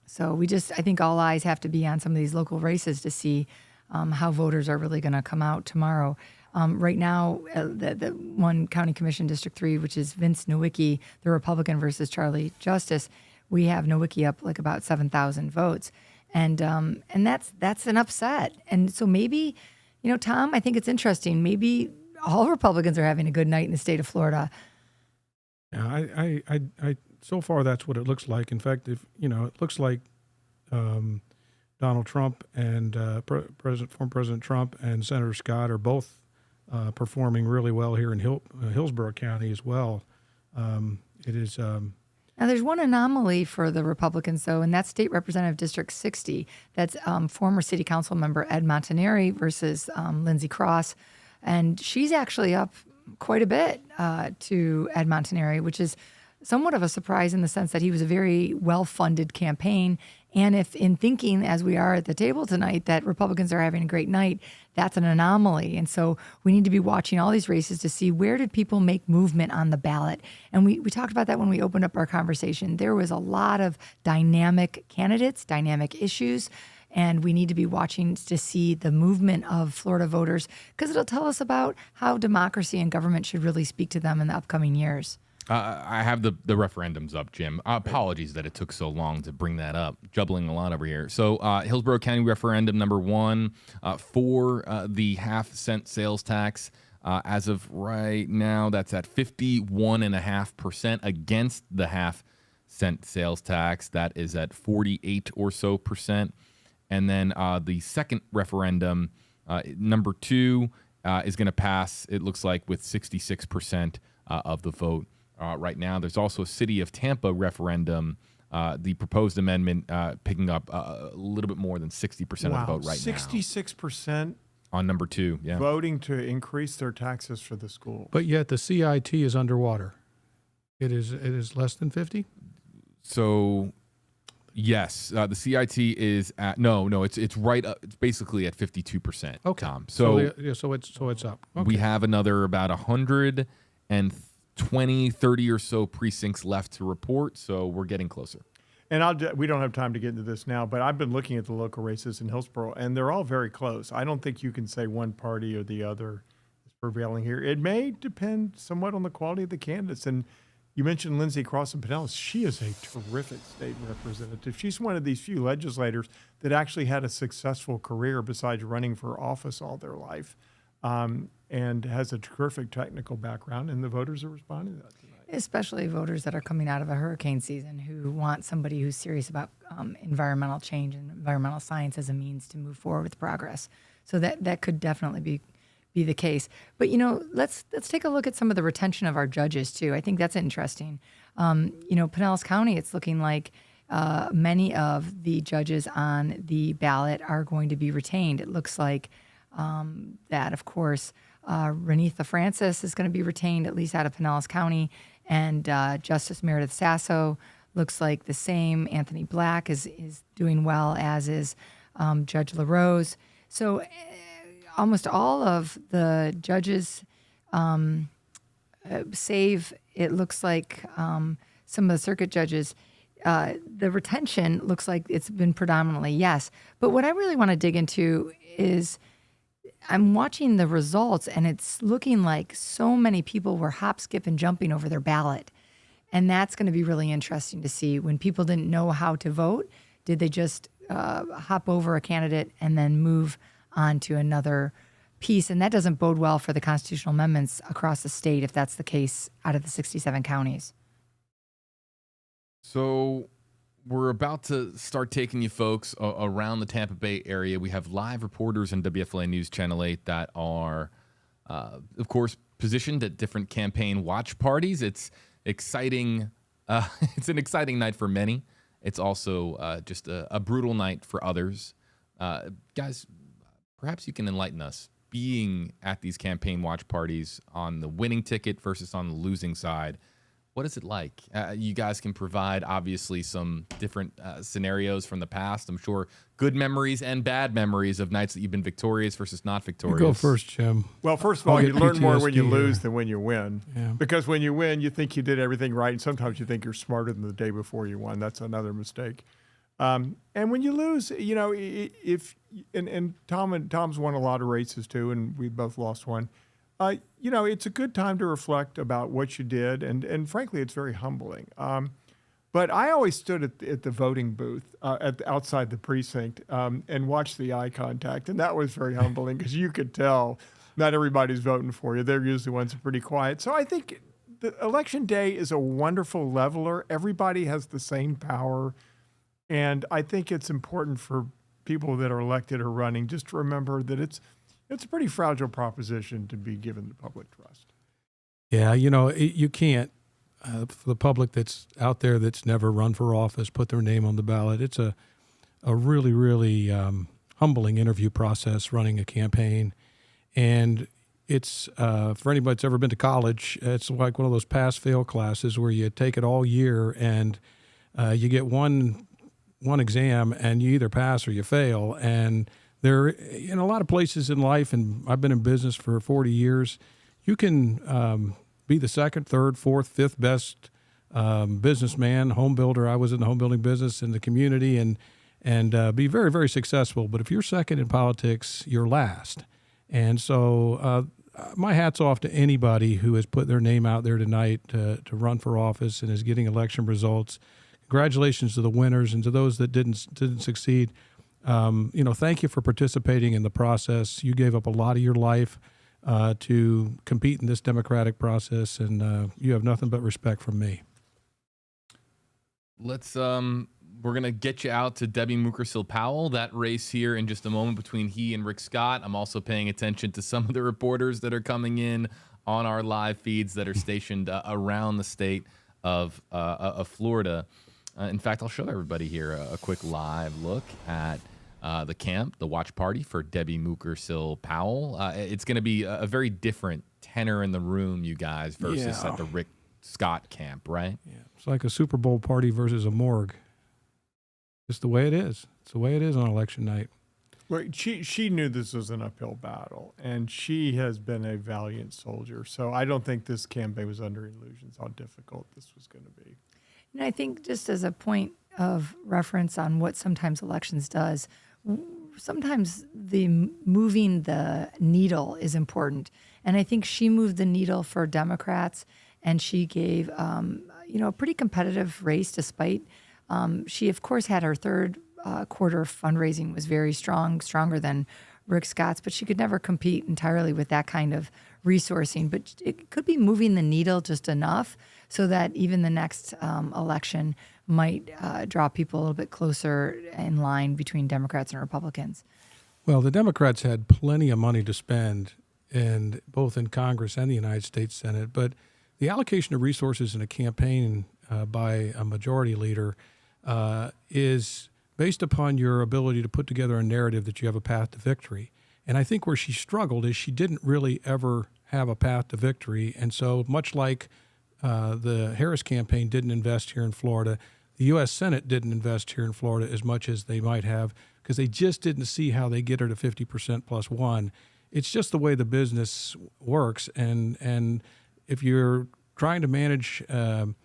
So I think all eyes have to be on some of these local races to see how voters are really going to come out tomorrow. Right now, the one county commission, District 3, which is Vince Nowicki, the Republican versus Charlie Justice, we have Nowicki up like about 7,000 votes. And that's an upset. And so maybe, Tom, I think it's interesting. Maybe all Republicans are having a good night in the state of Florida. Yeah, I so far that's what it looks like. In fact, it looks like Donald Trump and former President Trump and Senator Scott are both performing really well here in Hillsborough County as well. It is. Now, there's one anomaly for the Republicans, though, and that's State Representative District 60. That's former City Council member Ed Montanari versus Lindsey Cross. And she's actually up quite a bit to Ed Montanari, which is somewhat of a surprise in the sense that he was a very well-funded campaign. And if in thinking, as we are at the table tonight, that Republicans are having a great night, that's an anomaly. And so we need to be watching all these races to see where did people make movement on the ballot. And we talked about that when we opened up our conversation. There was a lot of dynamic candidates, dynamic issues, and we need to be watching to see the movement of Florida voters because it'll tell us about how democracy and government should really speak to them in the upcoming years. I have the referendums up, Jim. Apologies that it took so long to bring that up. Jubbling a lot over here. So Hillsborough County referendum number 1 for the half-cent sales tax. As of right now, that's at 51.5% against the half-cent sales tax. That is at 48 or so percent. And then the second referendum, number 2, is going to pass, it looks like, with 66% of the vote. Right now, there's also a City of Tampa referendum, the proposed amendment picking up a little bit more than 60% of the vote right 66% now. On number 2, yeah. Voting to increase their taxes for the school. But yet the CIT is underwater. It is less than 50? So, yes, the CIT is at, no, it's right up, it's basically at 52%, okay. Tom. So it's up. Okay. We have another about 120, 30 or so precincts left to report, so we're getting closer. And we don't have time to get into this now, but I've been looking at the local races in Hillsborough, and they're all very close. I don't think you can say one party or the other is prevailing here. It may depend somewhat on the quality of the candidates. And you mentioned Lindsey Crossan-Pinellas. She is a terrific state representative. She's one of these few legislators that actually had a successful career besides running for office all their life, and has a terrific technical background, and the voters are responding to that tonight. Especially voters that are coming out of a hurricane season who want somebody who's serious about environmental change and environmental science as a means to move forward with progress. So that could definitely be the case. But, let's take a look at some of the retention of our judges, too. I think that's interesting. Pinellas County, it's looking like many of the judges on the ballot are going to be retained. It looks like that, of course, Renetha Francis is going to be retained, at least out of Pinellas County, and Justice Meredith Sasso looks like the same. Anthony Black is doing well, as is Judge LaRose. So almost all of the judges, save it looks like some of the circuit judges, the retention looks like it's been predominantly yes. But what I really want to dig into is I'm watching the results, and it's looking like so many people were hop, skip, and jumping over their ballot. And that's going to be really interesting to see. When people didn't know how to vote, did they just hop over a candidate and then move on to another piece? And that doesn't bode well for the constitutional amendments across the state if that's the case out of the 67 counties. So we're about to start taking you folks around the Tampa Bay area. We have live reporters in WFLA News Channel 8 that are, of course, positioned at different campaign watch parties. It's exciting. It's an exciting night for many. It's also just a brutal night for others. Guys, perhaps you can enlighten us. Being at these campaign watch parties on the winning ticket versus on the losing side, what is it like? You guys can provide, obviously, some different scenarios from the past. I'm sure good memories and bad memories of nights that you've been victorious versus not victorious. You go first, Jim. Well, first of all, you learn more when you PTSD lose here. than when you win. Yeah. Because when you win, you think you did everything right, and sometimes you think you're smarter than the day before you won. That's another mistake. And when you lose, Tom's won a lot of races too, and we both lost one. It's a good time to reflect about what you did, and frankly, it's very humbling. But I always stood at the voting booth outside the precinct and watched the eye contact, and that was very humbling because you could tell not everybody's voting for you. They're usually ones who are pretty quiet. So I think the election day is a wonderful leveler. Everybody has the same power, and I think it's important for people that are elected or running just to remember that it's a pretty fragile proposition to be given the public trust. Yeah, you can't, for the public that's out there that's never run for office, put their name on the ballot. It's a really, really humbling interview process running a campaign. And it's, for anybody that's ever been to college, it's like one of those pass-fail classes where you take it all year and you get one exam and you either pass or you fail. And there, in a lot of places in life, and I've been in business for 40 years, you can be the second, third, fourth, fifth best businessman, home builder. I was in the home building business in the community and be very, very successful. But if you're second in politics, you're last. And so my hat's off to anybody who has put their name out there tonight to run for office and is getting election results. Congratulations to the winners, and to those that didn't succeed. Thank you for participating in the process. You gave up a lot of your life to compete in this democratic process, and you have nothing but respect from me. We're going to get you out to Debbie Mukersel-Powell, that race here in just a moment between he and Rick Scott. I'm also paying attention to some of the reporters that are coming in on our live feeds that are stationed around the state of Florida. In fact, I'll show everybody here a quick live look at the camp, the watch party for Debbie Mukersel-Powell. It's going to be a very different tenor in the room, you guys, versus at the Rick Scott camp, right? Yeah, it's like a Super Bowl party versus a morgue. Just the way it is. It's the way it is on election night. Well, she knew this was an uphill battle, and she has been a valiant soldier. So I don't think this campaign was under illusions how difficult this was going to be. And I think just as a point of reference on what sometimes elections does, sometimes the moving the needle is important. And I think she moved the needle for Democrats, and she gave, a pretty competitive race despite she, of course, had her third quarter fundraising was very strong, stronger than Rick Scott's, but she could never compete entirely with that kind of resourcing. But it could be moving the needle just enough so that even the next election might draw people a little bit closer in line between Democrats and Republicans. Well, the Democrats had plenty of money to spend, and both in Congress and the United States Senate. But the allocation of resources in a campaign by a majority leader is based upon your ability to put together a narrative that you have a path to victory. And I think where she struggled is she didn't really ever have a path to victory. And so much like the Harris campaign didn't invest here in Florida, the U.S. Senate didn't invest here in Florida as much as they might have because they just didn't see how they get her to 50% plus one. It's just the way the business works. And if you're trying to manage a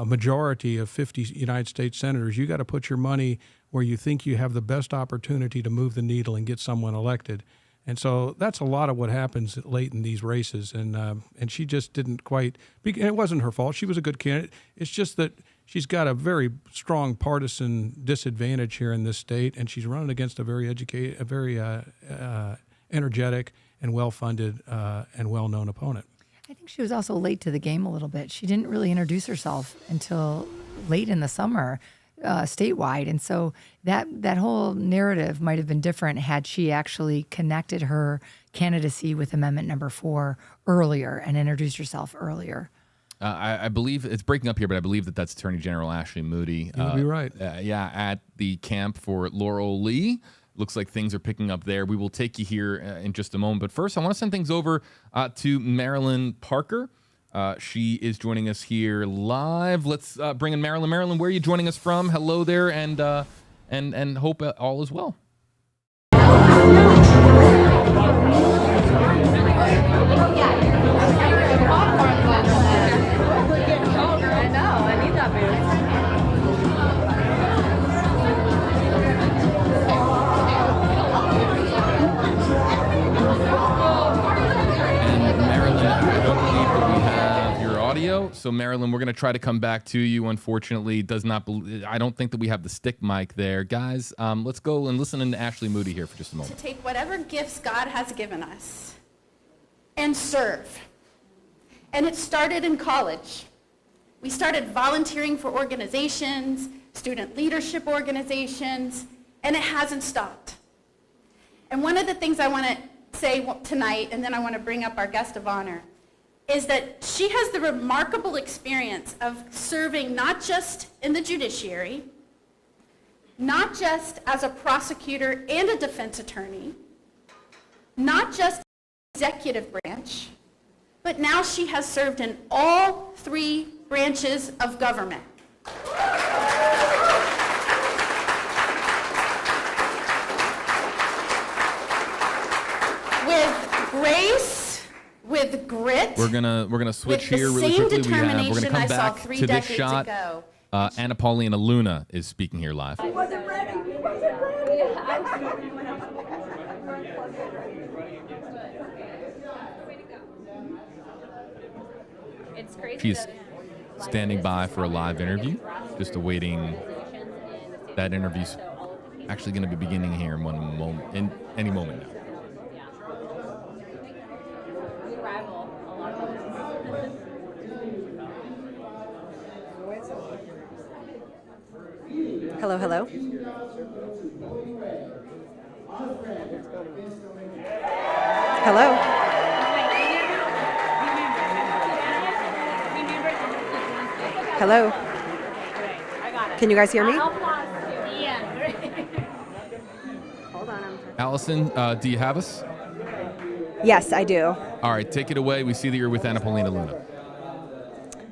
majority of 50 United States senators, you got to put your money where you think you have the best opportunity to move the needle and get someone elected. And so that's a lot of what happens late in these races. And she just didn't quite, and it wasn't her fault. She was a good candidate. It's just that she's got a very strong partisan disadvantage here in this state, and she's running against a very educated, a very energetic and well-funded and well-known opponent. I think she was also late to the game a little bit. She didn't really introduce herself until late in the summer statewide. And so that whole narrative might have been different had she actually connected her candidacy with Amendment number 4 earlier and introduced herself earlier. I believe it's breaking up here, but I believe that's Attorney General Ashley Moody. You'll be right. At the camp for Laurel Lee. Looks like things are picking up there. We will take you here in just a moment. But first, I want to send things over to Marilyn Parker. She is joining us here live. Let's bring in Marilyn. Marilyn, where are you joining us from? Hello there, and hope all is well. So Marilyn, we're going to try to come back to you. Unfortunately, I don't think that we have the stick mic there. Guys, let's go and listen to Ashley Moody here for just a moment. To take whatever gifts God has given us and serve. And it started in college. We started volunteering for organizations, student leadership organizations, and it hasn't stopped. And one of the things I want to say tonight, and then I want to bring up our guest of honor, is that she has the remarkable experience of serving not just in the judiciary, not just as a prosecutor and a defense attorney, not just in the executive branch, but now she has served in all 3 branches of government. With grace, with grit, we're gonna switch here really quickly. We're gonna come back to this shot. Anna Paulina Luna is speaking here live. I wasn't ready. It's crazy. She's standing by for a live interview, just awaiting. That interview's actually going to be beginning here in any moment now. Hello, hello. Hello. Hello. Can you guys hear me? Hold on. Allison, do you have us? Yes, I do. All right, take it away. We see that you're with Anna Paulina Luna.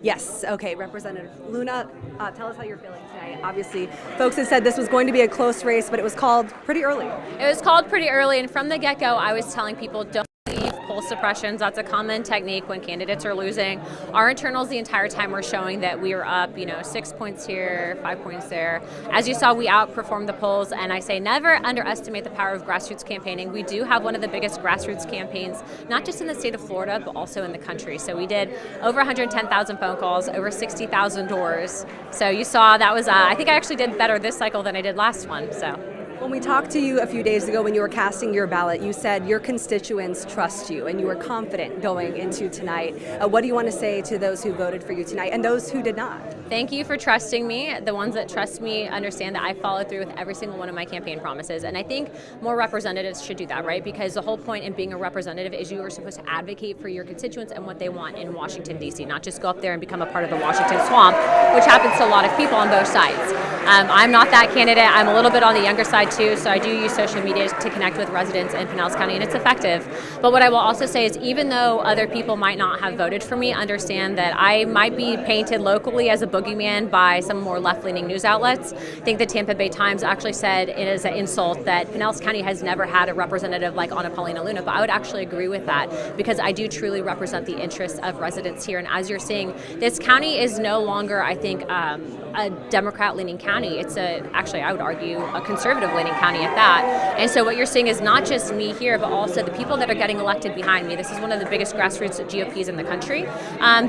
Yes. Okay, Representative Luna, tell us how you're feeling today. Obviously, folks had said this was going to be a close race, but it was called pretty early. It was called pretty early, and from the get-go, I was telling people, don't leave polls poll suppressions. That's a common technique when candidates are losing. Our internals the entire time were showing that we were up, 6 points here, 5 points there. As you saw, we outperformed the polls, and I say never underestimate the power of grassroots campaigning. We do have one of the biggest grassroots campaigns, not just in the state of Florida, but also in the country. So we did over 110,000 phone calls, over 60,000 doors. So you saw that was, I think I actually did better this cycle than I did last one. So. When we talked to you a few days ago when you were casting your ballot, you said your constituents trust you and you were confident going into tonight. What do you want to say to those who voted for you tonight and those who did not? Thank you for trusting me. The ones that trust me understand that I followed through with every single one of my campaign promises. And I think more representatives should do that, right? Because the whole point in being a representative is you are supposed to advocate for your constituents and what they want in Washington, D.C., not just go up there and become a part of the Washington swamp, which happens to a lot of people on both sides. I'm not that candidate. I'm a little bit on the younger side too, so I do use social media to connect with residents in Pinellas County, and it's effective. But what I will also say is even though other people might not have voted for me, understand that I might be painted locally as a boogeyman by some more left-leaning news outlets. I think the Tampa Bay Times actually said it is an insult that Pinellas County has never had a representative like Anna Paulina Luna, but I would actually agree with that because I do truly represent the interests of residents here. And as you're seeing, this county is no longer, I think, a Democrat-leaning county. It's actually, I would argue, a conservative-leaning county at that. And so what you're seeing is not just me here, but also the people that are getting elected behind me. This is one of the biggest grassroots GOPs in the country.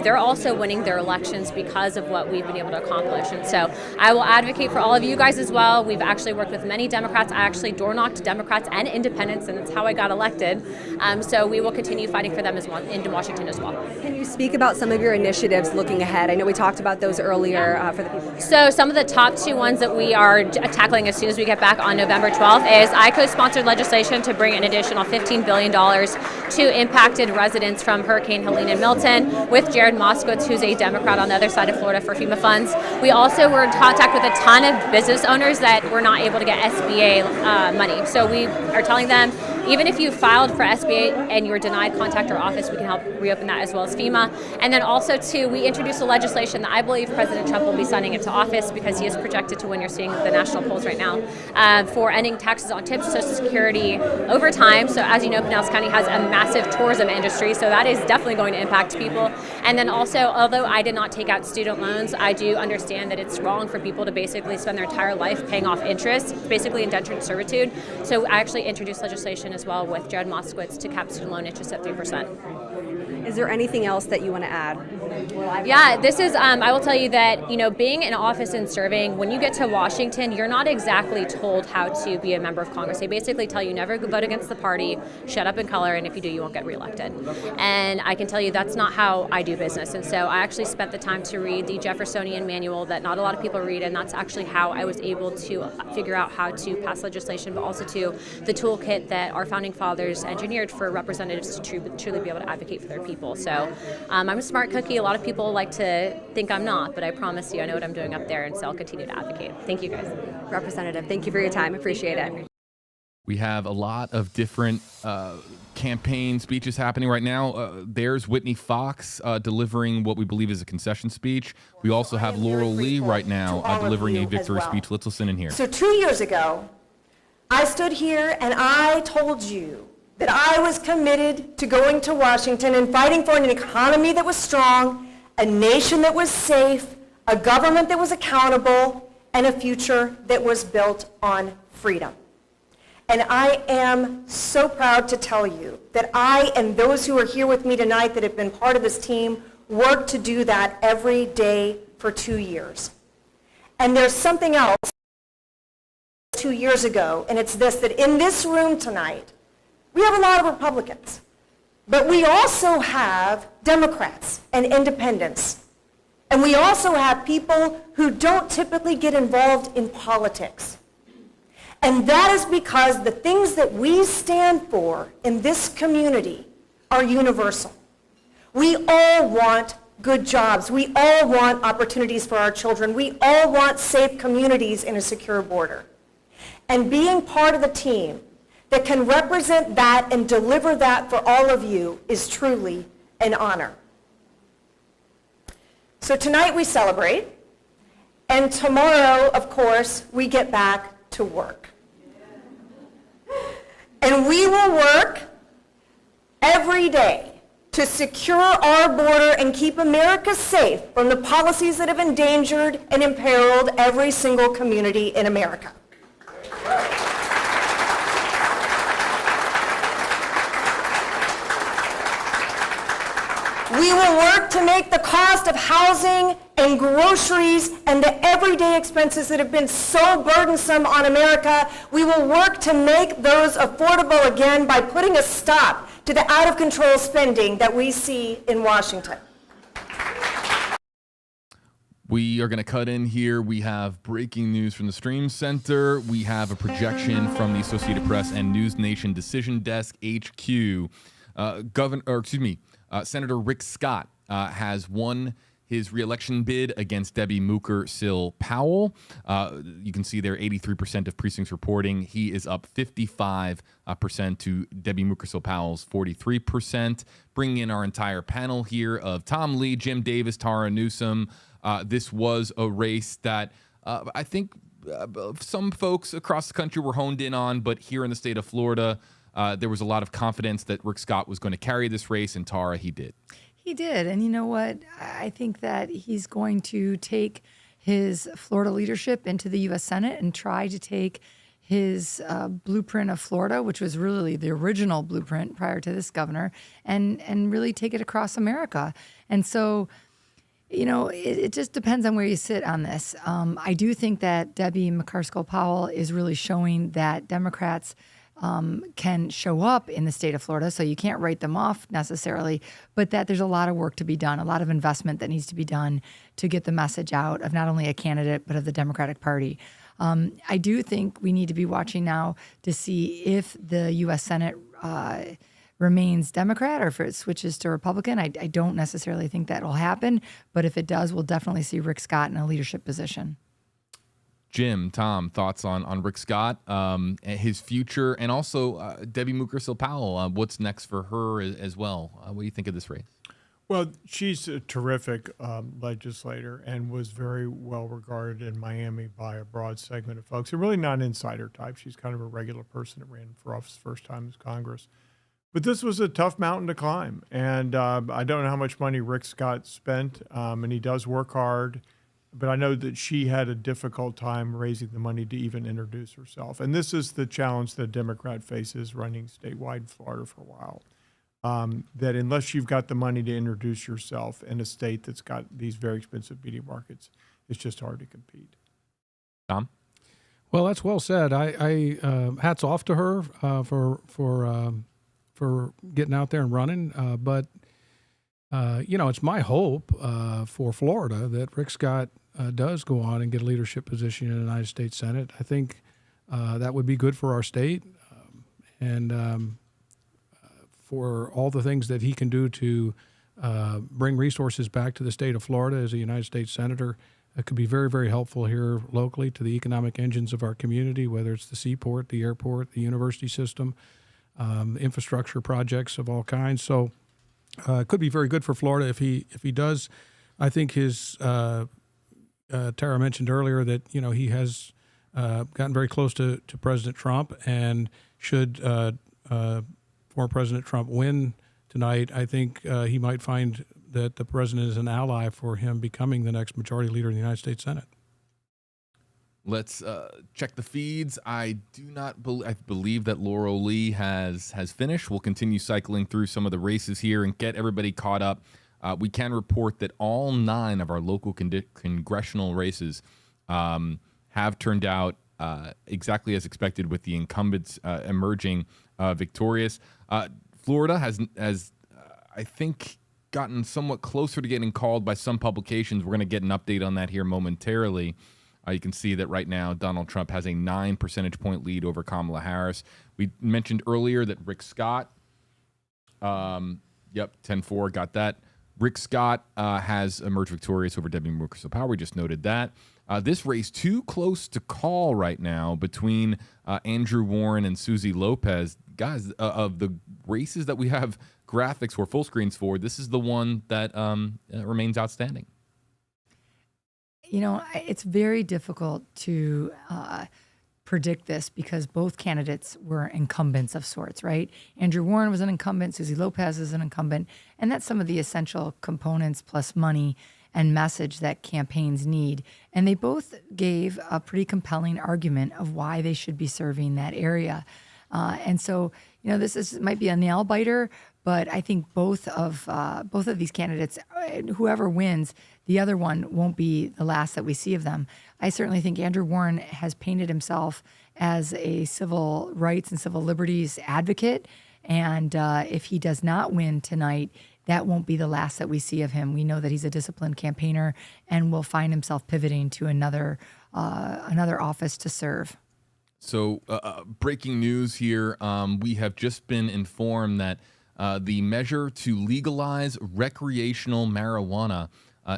They're also winning their elections because of what we've been able to accomplish. And so I will advocate for all of you guys as well. We've actually worked with many Democrats. I actually door-knocked Democrats and independents, and that's how I got elected. So we will continue fighting for them as well in Washington as well. Can you speak about some of your initiatives looking ahead? I know we talked about those earlier for the people here. So some of the top two ones that we are tackling as soon as we get back on November 12th is I co-sponsored legislation to bring an additional $15 billion to impacted residents from Hurricane Helene and Milton with Jared Moskowitz, who's a Democrat on the other side of Florida for FEMA funds. We also were in contact with a ton of business owners that were not able to get SBA money. So we are telling them, even if you filed for SBA and you were denied, contact our office. We can help reopen that as well as FEMA. And then also, too, we introduced a legislation that I believe President Trump will be signing into office because he is projected to win. You're seeing the national polls right now for ending taxes on tips, Social Security over time. So as you know, Pinellas County has a massive tourism industry, so that is definitely going to impact people. And then also, although I did not take out student loans, I do understand that it's wrong for people to basically spend their entire life paying off interest, basically indentured servitude. So I actually introduced legislation as well with Jared Moskowitz to cap student loan interest at 3%. Is there anything else that you want to add? Yeah, this is, I will tell you that, being in office and serving, when you get to Washington, you're not exactly told how to be a member of Congress. They basically tell you never vote against the party, shut up and color, and if you do, you won't get reelected. And I can tell you that's not how I do business. And so I actually spent the time to read the Jeffersonian manual that not a lot of people read, and that's actually how I was able to figure out how to pass legislation, but also to the toolkit that our founding fathers engineered for representatives to truly be able to advocate for their people. So I'm a smart cookie. A lot of people like to think I'm not, but I promise you I know what I'm doing up there, and so I'll continue to advocate. Thank you, guys. Representative, thank you for your time. Appreciate it. We have a lot of different campaign speeches happening right now. There's Whitney Fox delivering what we believe is a concession speech. We also have Laurel Lee right now delivering a victory speech. Let's listen in here. So 2 years ago, I stood here and I told you that I was committed to going to Washington and fighting for an economy that was strong, a nation that was safe, a government that was accountable, and a future that was built on freedom. And I am so proud to tell you that I and those who are here with me tonight that have been part of this team worked to do that every day for 2 years. And there's something else 2 years ago, and it's this, that in this room tonight, we have a lot of Republicans, but we also have Democrats and independents. And we also have people who don't typically get involved in politics. And that is because the things that we stand for in this community are universal. We all want good jobs. We all want opportunities for our children. We all want safe communities and a secure border. And being part of the team that can represent that and deliver that for all of you is truly an honor. So tonight we celebrate, and tomorrow, of course, we get back to work. And we will work every day to secure our border and keep America safe from the policies that have endangered and imperiled every single community in America. We will work to make the cost of housing and groceries and the everyday expenses that have been so burdensome on America, we will work to make those affordable again by putting a stop to the out-of-control spending that we see in Washington. We are going to cut in here. We have breaking news from the Stream Center. We have a projection from the Associated Press and News Nation Decision Desk HQ. Senator Rick Scott has won his reelection bid against Debbie Mooker-Sill-Powell. You can see there 83% of precincts reporting. He is up 55% to Debbie Mooker-Sill-Powell's 43%. Bringing in our entire panel here of Tom Lee, Jim Davis, Tara Newsom. This was a race that I think some folks across the country were honed in on, but here in the state of Florida, there was a lot of confidence that Rick Scott was going to carry this race, and Tara, he did. He did. And you know what? I think that he's going to take his Florida leadership into the U.S. Senate and try to take his blueprint of Florida, which was really the original blueprint prior to this governor, and really take it across America. And so, you know, it just depends on where you sit on this. I do think that Debbie Mooker-Sill-Powell is really showing that Democrats can show up in the state of Florida, so you can't write them off necessarily, but that there's a lot of work to be done, a lot of investment that needs to be done to get the message out of not only a candidate, but of the Democratic Party. I do think we need to be watching now to see if the U.S. Senate remains Democrat or if it switches to Republican. I don't necessarily think that will happen, but if it does, we'll definitely see Rick Scott in a leadership position. Jim, Tom, thoughts on Rick Scott, his future, and also Debbie Mooker-Sill-Powell. What's next for her as well? What do you think of this race? Well, she's a terrific legislator and was very well regarded in Miami by a broad segment of folks. And really not an insider type. She's kind of a regular person that ran for office first time as Congress. But this was a tough mountain to climb. And I don't know how much money Rick Scott spent, and he does work hard. But I know that she had a difficult time raising the money to even introduce herself. And this is the challenge that a Democrat faces running statewide in Florida for a while. That unless you've got the money to introduce yourself in a state that's got these very expensive media markets, it's just hard to compete. Tom? Well, that's well said. I hats off to her for getting out there and running. But it's my hope for Florida that Rick Scott does go on and get a leadership position in the United States Senate. I think that would be good for our state and for all the things that he can do to bring resources back to the state of Florida as a United States Senator. It could be very, very helpful here locally to the economic engines of our community, whether it's the seaport, the airport, the university system, infrastructure projects of all kinds. So it could be very good for Florida if he does. I think his Tara mentioned earlier that he has gotten very close to President Trump, and should former President Trump win tonight, I think he might find that the president is an ally for him becoming the next majority leader in the United States Senate. Let's check the feeds. I believe that Laurel Lee has finished. We'll continue cycling through some of the races here and get everybody caught up. We can report that all 9 of our local congressional races have turned out exactly as expected, with the incumbents emerging victorious. Florida has I think, gotten somewhat closer to getting called by some publications. We're going to get an update on that here momentarily. You can see that right now Donald Trump has a 9 percentage point lead over Kamala Harris. We mentioned earlier that Rick Scott, 10-4, got that. Rick Scott has emerged victorious over Debbie Mooker-Sill-Powell. We just noted that. This race too close to call right now between Andrew Warren and Susie Lopez. Guys, of the races that we have graphics or full screens for, this is the one that remains outstanding. It's very difficult to predict this because both candidates were incumbents of sorts, right? Andrew Warren was an incumbent, Susie Lopez is an incumbent, and that's some of the essential components plus money and message that campaigns need. And they both gave a pretty compelling argument of why they should be serving that area. And so, this might be a nail biter, but I think both of these candidates, whoever wins, the other one won't be the last that we see of them. I certainly think Andrew Warren has painted himself as a civil rights and civil liberties advocate. And if he does not win tonight, that won't be the last that we see of him. We know that he's a disciplined campaigner and will find himself pivoting to another office to serve. So breaking news here, we have just been informed that the measure to legalize recreational marijuana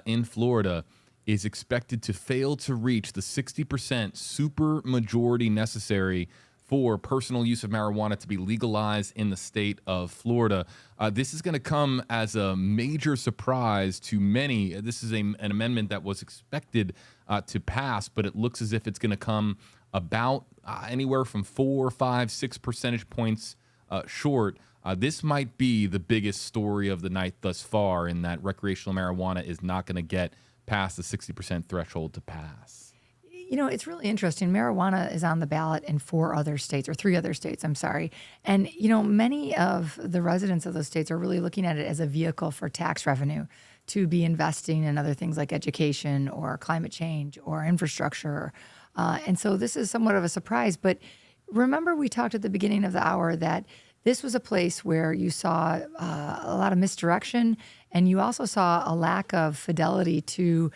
in Florida is expected to fail to reach the 60% supermajority necessary for personal use of marijuana to be legalized in the state of Florida. This is going to come as a major surprise to many. This is an amendment that was expected to pass, but it looks as if it's going to come about anywhere from 4, 5, 6 percentage points short. This might be the biggest story of the night thus far, in that recreational marijuana is not going to get past the 60% threshold to pass. It's really interesting. Marijuana is on the ballot in 3 other states, I'm sorry. And, many of the residents of those states are really looking at it as a vehicle for tax revenue to be investing in other things like education or climate change or infrastructure. And so this is somewhat of a surprise. But remember, we talked at the beginning of the hour that this was a place where you saw a lot of misdirection, and you also saw a lack of fidelity to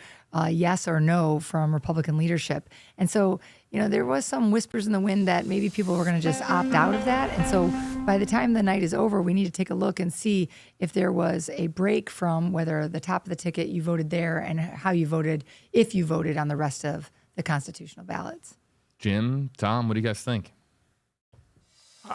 yes or no from Republican leadership. And so, there was some whispers in the wind that maybe people were going to just opt out of that. And so by the time the night is over, we need to take a look and see if there was a break from whether the top of the ticket you voted there and how you voted, if you voted on the rest of the constitutional ballots. Jim, Tom, what do you guys think?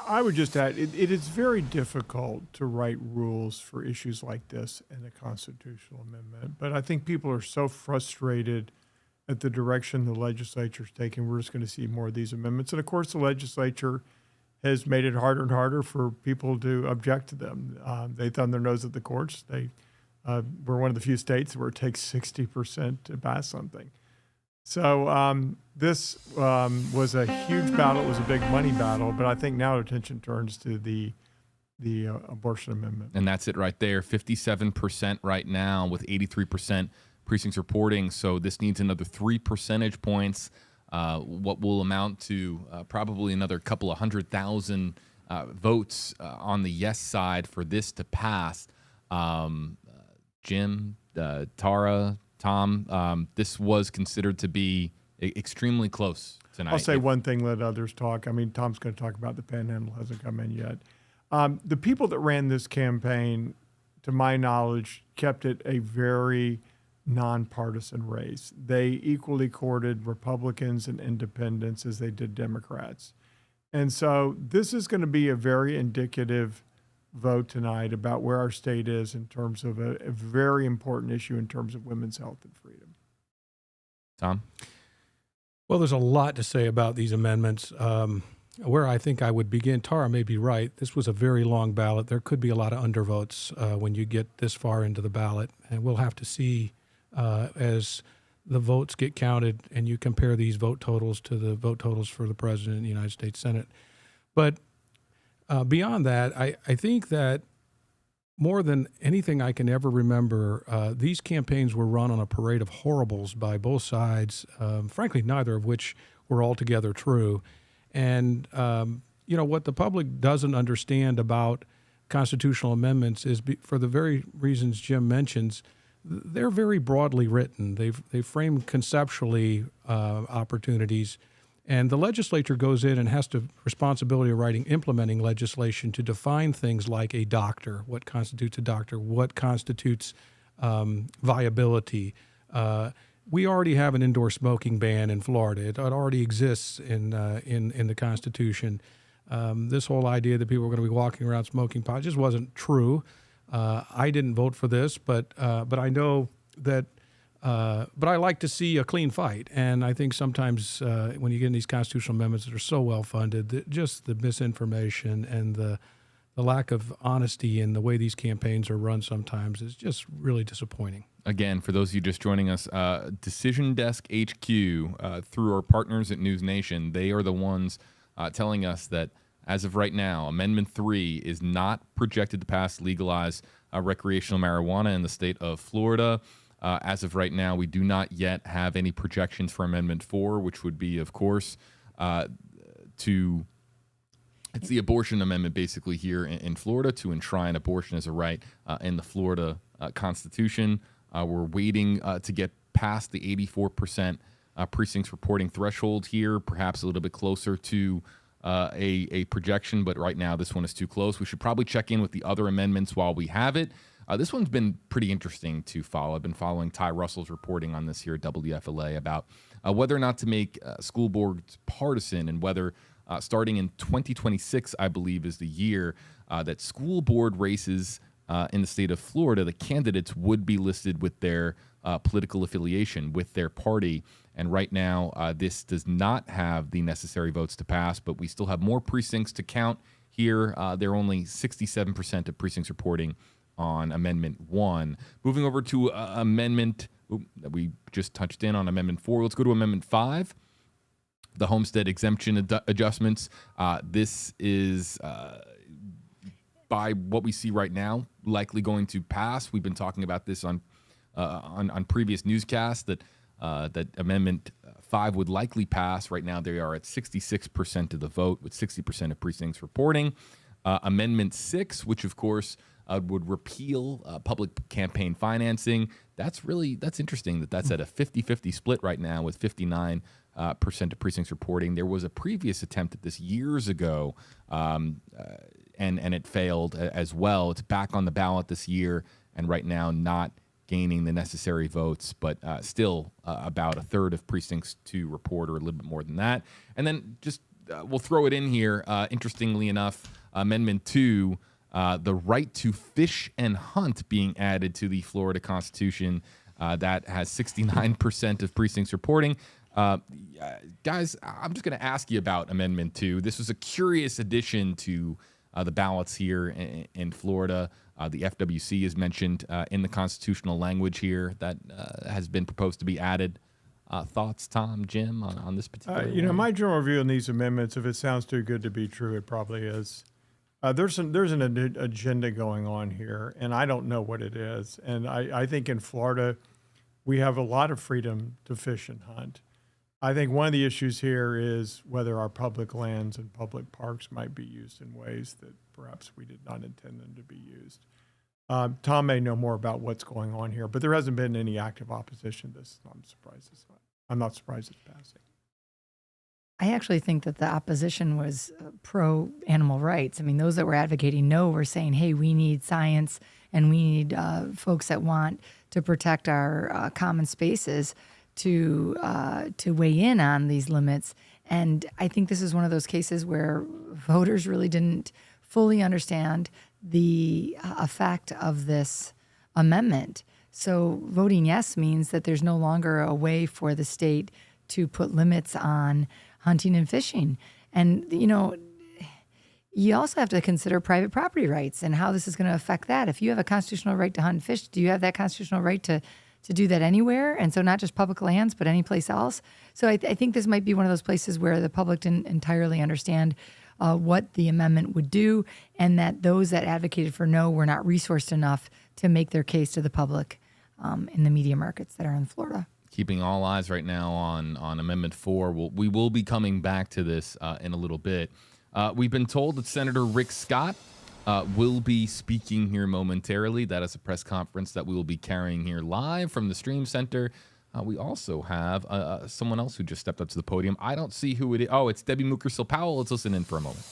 I would just add, it is very difficult to write rules for issues like this in a constitutional amendment. But I think people are so frustrated at the direction the legislature is taking. We're just going to see more of these amendments. And of course, the legislature has made it harder and harder for people to object to them. They thumb their nose at the courts. We're one of the few states where it takes 60% to pass something. So this was a huge battle. It was a big money battle, but I think now attention turns to the abortion amendment. And that's it right there, 57% right now with 83% precincts reporting. So this needs another 3 percentage points, what will amount to probably another couple of 100,000 votes on the yes side for this to pass. Jim, Tara, Tom, this was considered to be extremely close tonight. I'll say one thing, let others talk. I mean, Tom's going to talk about the panhandle, hasn't come in yet. The people that ran this campaign, to my knowledge, kept it a very nonpartisan race. They equally courted Republicans and independents as they did Democrats. And so this is going to be a very indicative vote tonight about where our state is in terms of a very important issue in terms of women's health and freedom. Tom? Well, there's a lot to say about these amendments. Where I think I would begin, Tara may be right. This was a very long ballot. There could be a lot of undervotes when you get this far into the ballot. And we'll have to see as the votes get counted and you compare these vote totals to the vote totals for the president and the United States Senate. But beyond that, I think that more than anything I can ever remember, these campaigns were run on a parade of horribles by both sides, frankly, neither of which were altogether true. And, what the public doesn't understand about constitutional amendments is for the very reasons Jim mentions, they're very broadly written. They frame conceptually opportunities. And the legislature goes in and has the responsibility of implementing legislation to define things like a doctor, what constitutes a doctor, what constitutes viability. We already have an indoor smoking ban in Florida. It already exists in the Constitution. This whole idea that people were going to be walking around smoking pot just wasn't true. I didn't vote for this, but I know that But I like to see a clean fight, and I think sometimes when you get in these constitutional amendments that are so well funded, just the misinformation and the lack of honesty in the way these campaigns are run sometimes is just really disappointing. Again, for those of you just joining us, Decision Desk HQ, through our partners at News Nation, they are the ones telling us that as of right now, Amendment 3 is not projected to pass legalize recreational marijuana in the state of Florida. As of right now, we do not yet have any projections for Amendment 4, which would be, of course, it's the abortion amendment basically here in Florida to enshrine abortion as a right in the Florida Constitution. We're waiting to get past the 84% precincts reporting threshold here, perhaps a little bit closer to a projection, but right now this one is too close. We should probably check in with the other amendments while we have it. This one's been pretty interesting to follow. I've been following Ty Russell's reporting on this here at WFLA about whether or not to make school boards partisan and whether starting in 2026, I believe, is the year that school board races in the state of Florida, the candidates would be listed with their political affiliation, with their party. And right now, this does not have the necessary votes to pass, but we still have more precincts to count here. There are only 67% of precincts reporting on Amendment 1. Moving over to Amendment that we just touched in on, Amendment 4. Let's go to Amendment 5. The homestead exemption adjustments. This is, by what we see right now, likely going to pass. We've been talking about this on previous newscasts that Amendment 5 would likely pass. Right now, they are at 66% of the vote, with 60% of precincts reporting. Amendment 6, which of course would repeal public campaign financing. That's interesting that's at a 50-50 split right now, with 59% of precincts reporting. There was a previous attempt at this years ago, and it failed as well. It's back on the ballot this year, and right now not gaining the necessary votes, but still about a third of precincts to report, or a little bit more than that. And then just we'll throw it in here. Interestingly enough, Amendment 2, the right to fish and hunt being added to the Florida Constitution. That has 69% of precincts reporting. Guys, I'm just going to ask you about Amendment 2. This was a curious addition to the ballots here in Florida. The FWC is mentioned in the constitutional language here that has been proposed to be added. Thoughts, Tom, Jim, on this particular my general view on these amendments, if it sounds too good to be true, it probably is. There's an agenda going on here, and I don't know what it is. And I think in Florida, we have a lot of freedom to fish and hunt. I think one of the issues here is whether our public lands and public parks might be used in ways that perhaps we did not intend them to be used. Tom may know more about what's going on here, but there hasn't been any active opposition to this. I'm not surprised it's passing. I actually think that the opposition was pro-animal rights. I mean, those that were advocating no were saying, hey, we need science and we need folks that want to protect our common spaces to weigh in on these limits. And I think this is one of those cases where voters really didn't fully understand the effect of this amendment. So voting yes means that there's no longer a way for the state to put limits on hunting and fishing. And, you also have to consider private property rights and how this is going to affect that. If you have a constitutional right to hunt and fish, do you have that constitutional right to do that anywhere? And so not just public lands, but any place else. So I think this might be one of those places where the public didn't entirely understand what the amendment would do, and that those that advocated for no were not resourced enough to make their case to the public in the media markets that are in Florida. Keeping all eyes right now on Amendment 4. We will be coming back to this in a little bit. We've been told that Senator Rick Scott will be speaking here momentarily. That is a press conference that we will be carrying here live from the Stream Center. We also have someone else who just stepped up to the podium. I don't see who it is. Oh, it's Debbie Mukersel-Powell. Let's listen in for a moment.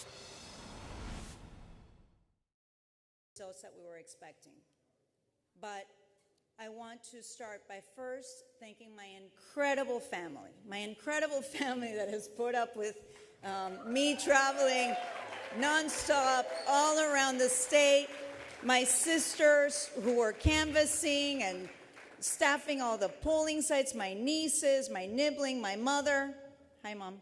Results that we were expecting. But I want to start by first thanking my incredible family that has put up with me traveling nonstop all around the state, my sisters who were canvassing and staffing all the polling sites, my nieces, my nibbling, my mother. Hi, Mom.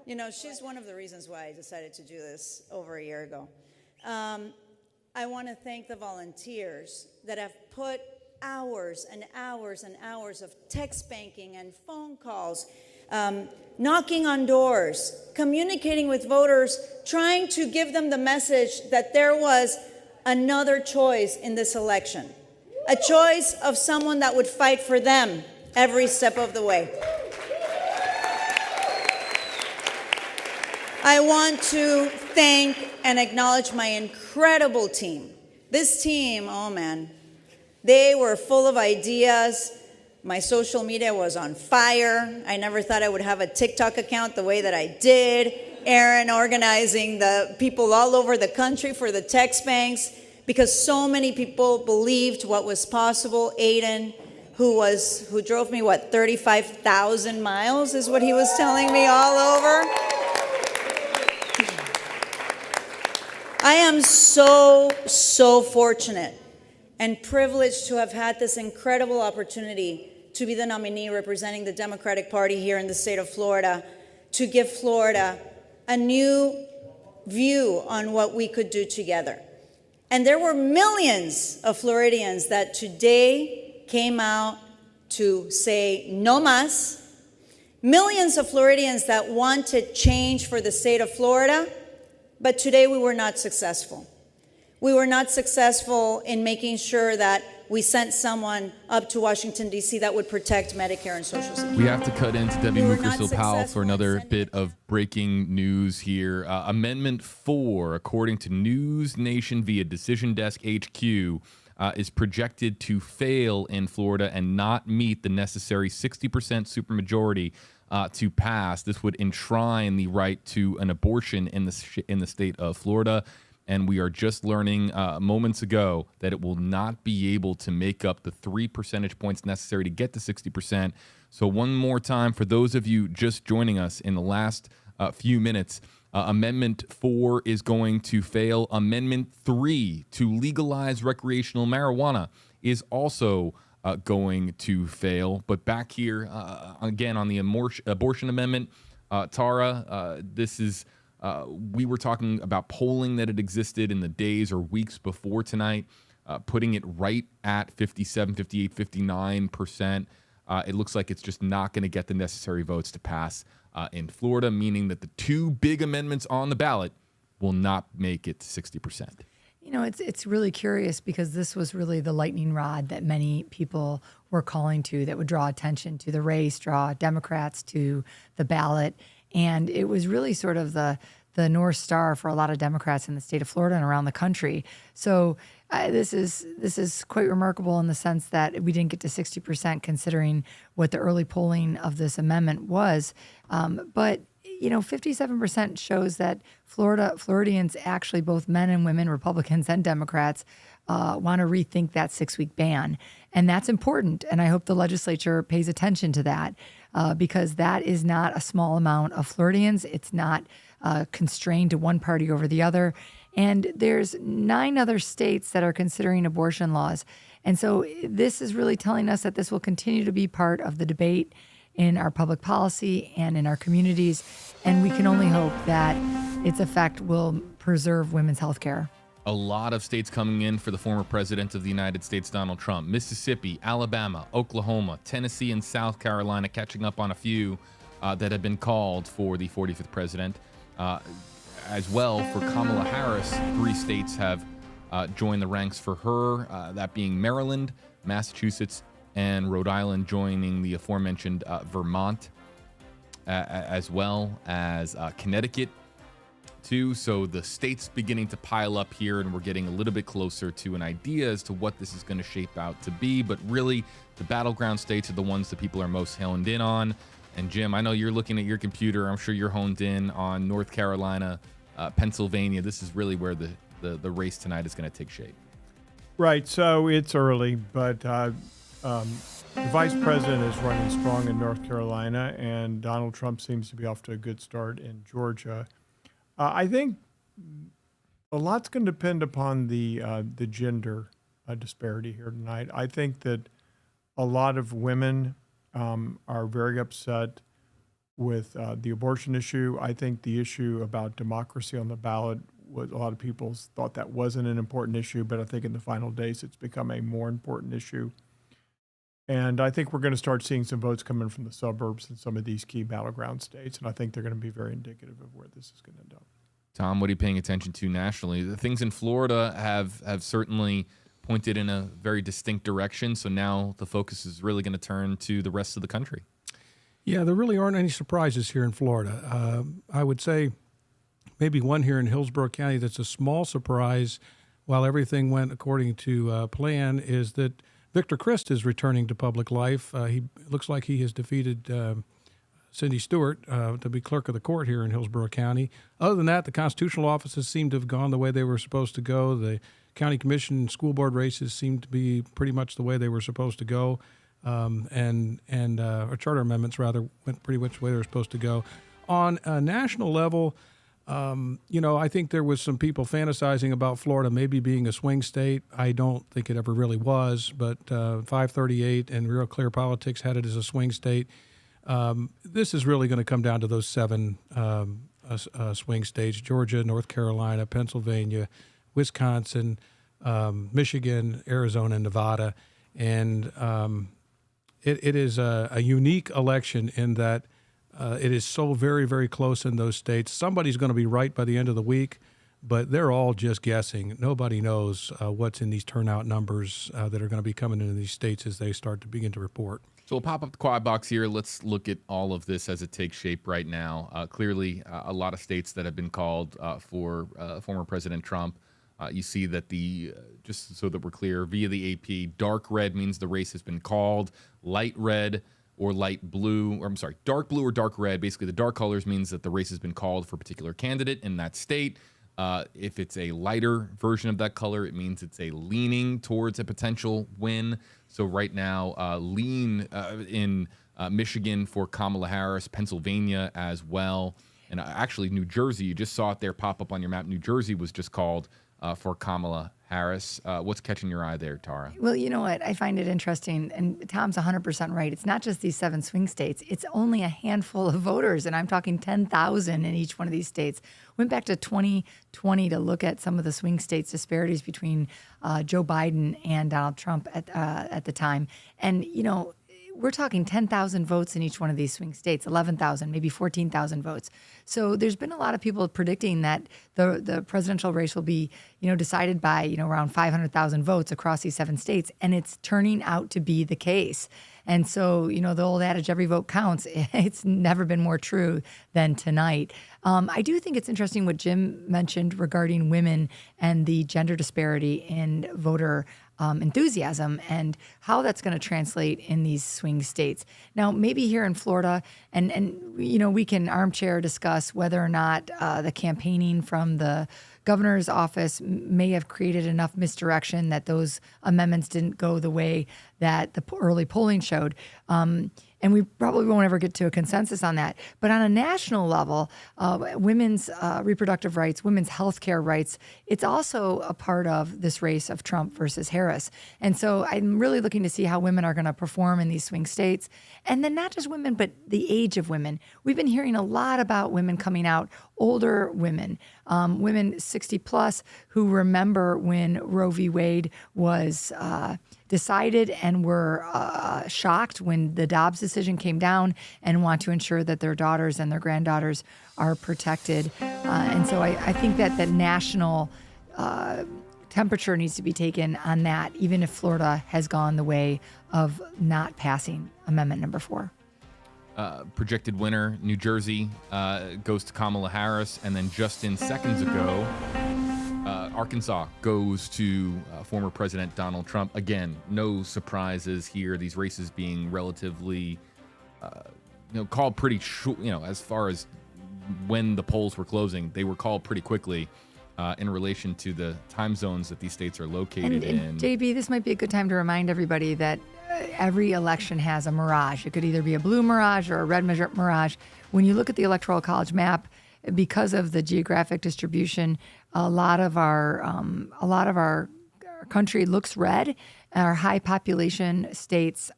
You know, she's one of the reasons why I decided to do this over a year ago. I want to thank the volunteers that have put hours and hours and hours of text banking and phone calls, knocking on doors, communicating with voters, trying to give them the message that there was another choice in this election, a choice of someone that would fight for them every step of the way. I want to thank and acknowledge my incredible team. This team, oh man, they were full of ideas. My social media was on fire. I never thought I would have a TikTok account the way that I did. Aaron organizing the people all over the country for the text banks because so many people believed what was possible. Aiden, who drove me, 35,000 miles is what he was telling me all over. I am so fortunate and privileged to have had this incredible opportunity to be the nominee representing the Democratic Party here in the state of Florida, to give Florida a new view on what we could do together. And there were millions of Floridians that today came out to say no más. Millions of Floridians that wanted change for the state of Florida, but today we were not successful. We were not successful in making sure that we sent someone up to Washington, D.C. that would protect Medicare and Social Security. We have to cut into Debbie We were Mukersville-Powell not for another bit of breaking news here. Amendment 4, according to News Nation via Decision Desk HQ, is projected to fail in Florida and not meet the necessary 60% supermajority to pass. This would enshrine the right to an abortion in the state of Florida. And we are just learning moments ago that it will not be able to make up the 3 percentage points necessary to get to 60%. So one more time, for those of you just joining us in the last few minutes, Amendment 4 is going to fail. Amendment 3 to legalize recreational marijuana is also going to fail. But back here, again, on the abortion amendment, Tara, this is... we were talking about polling that had existed in the days or weeks before tonight, putting it right at 57, 58, 59%. It looks like it's just not going to get the necessary votes to pass in Florida, meaning that the two big amendments on the ballot will not make it to 60%. You know, it's really curious because this was really the lightning rod that many people were calling to that would draw attention to the race, draw Democrats to the ballot. And it was really sort of the North Star for a lot of Democrats in the state of Florida and around the country. So this is quite remarkable in the sense that we didn't get to 60% considering what the early polling of this amendment was. But, you know, 57% shows that Floridians, actually both men and women, Republicans and Democrats, want to rethink that 6-week ban. And that's important. And I hope the legislature pays attention to that. Because that is not a small amount of Floridians. It's not constrained to one party over the other. And there's 9 other states that are considering abortion laws. And so this is really telling us that this will continue to be part of the debate in our public policy and in our communities. And we can only hope that its effect will preserve women's health care. A lot of states coming in for the former president of the United States, Donald Trump. Mississippi, Alabama, Oklahoma, Tennessee, and South Carolina, catching up on a few that have been called for the 45th president. As well, for Kamala Harris, 3 states have joined the ranks for her, that being Maryland, Massachusetts, and Rhode Island, joining the aforementioned Vermont, as well as Connecticut. Too. So the state's beginning to pile up here, and we're getting a little bit closer to an idea as to what this is going to shape out to be. But really, the battleground states are the ones that people are most honed in on. And Jim, I know you're looking at your computer. I'm sure you're honed in on North Carolina, Pennsylvania. This is really where the race tonight is going to take shape. Right. So it's early, but the vice president is running strong in North Carolina, and Donald Trump seems to be off to a good start in Georgia. I think a lot's going to depend upon the gender disparity here tonight. I think that a lot of women are very upset with the abortion issue. I think the issue about democracy on the ballot, a lot of people thought that wasn't an important issue, but I think in the final days it's become a more important issue. And I think we're going to start seeing some votes coming from the suburbs in some of these key battleground states, and I think they're going to be very indicative of where this is going to end up. Tom, what are you paying attention to nationally? The things in Florida have certainly pointed in a very distinct direction, so now the focus is really going to turn to the rest of the country. Yeah, there really aren't any surprises here in Florida. I would say maybe one here in Hillsborough County that's a small surprise, while everything went according to plan, is that Victor Crist is returning to public life. He looks like he has defeated Cindy Stewart to be clerk of the court here in Hillsborough County. Other than that, the constitutional offices seem to have gone the way they were supposed to go. The county commission and school board races seem to be pretty much the way they were supposed to go. Or charter amendments, rather, went pretty much the way they were supposed to go. On a national level, I think there was some people fantasizing about Florida maybe being a swing state. I don't think it ever really was, but 538 and Real Clear Politics had it as a swing state. This is really going to come down to those 7 swing states: Georgia, North Carolina, Pennsylvania, Wisconsin, Michigan, Arizona, and Nevada. And it is a unique election in that it is so very, very close in those states. Somebody's going to be right by the end of the week, but they're all just guessing. Nobody knows what's in these turnout numbers that are going to be coming into these states as they start to begin to report. So we'll pop up the quad box here. Let's look at all of this as it takes shape right now. Clearly, a lot of states that have been called for former President Trump. You see that just so that we're clear, via the AP, dark red means the race has been called. Light red or light blue, or I'm sorry, dark blue or dark red. Basically, the dark colors means that the race has been called for a particular candidate in that state. If it's a lighter version of that color, it means it's a leaning towards a potential win. So right now, lean in Michigan for Kamala Harris, Pennsylvania as well. And actually, New Jersey, you just saw it there pop up on your map. New Jersey was just called for Kamala Harris. What's catching your eye there, Tara? Well, you know what? I find it interesting, and Tom's 100% right. It's not just these 7 swing states. It's only a handful of voters, and I'm talking 10,000 in each one of these states. Went back to 2020 to look at some of the swing states disparities between Joe Biden and Donald Trump at the time. And, we're talking 10,000 votes in each one of these swing states, 11,000, maybe 14,000 votes. So there's been a lot of people predicting that the presidential race will be, decided by, around 500,000 votes across these 7 states. And it's turning out to be the case. And so, the old adage, every vote counts, it's never been more true than tonight. I do think it's interesting what Jim mentioned regarding women and the gender disparity in voter enthusiasm and how that's going to translate in these swing states. Now, maybe here in Florida, and we can armchair discuss whether or not the campaigning from the governor's office may have created enough misdirection that those amendments didn't go the way that the early polling showed. And we probably won't ever get to a consensus on that. But on a national level, women's reproductive rights, women's health care rights, it's also a part of this race of Trump versus Harris. And so I'm really looking to see how women are going to perform in these swing states. And then not just women, but the age of women. We've been hearing a lot about women coming out, older women, women 60 plus who remember when Roe v. Wade was decided and were shocked when the Dobbs decision came down and want to ensure that their daughters and their granddaughters are protected. And so I think that the national temperature needs to be taken on that, even if Florida has gone the way of not passing Amendment number 4. Projected winner, New Jersey, goes to Kamala Harris. And then just in seconds ago, Arkansas goes to former President Donald Trump. Again, no surprises here. These races being relatively, called pretty short, as far as when the polls were closing, they were called pretty quickly in relation to the time zones that these states are located in. And JB, this might be a good time to remind everybody that every election has a mirage. It could either be a blue mirage or a red mirage. When you look at the Electoral College map, because of the geographic distribution, a lot of our country looks red. Our high population states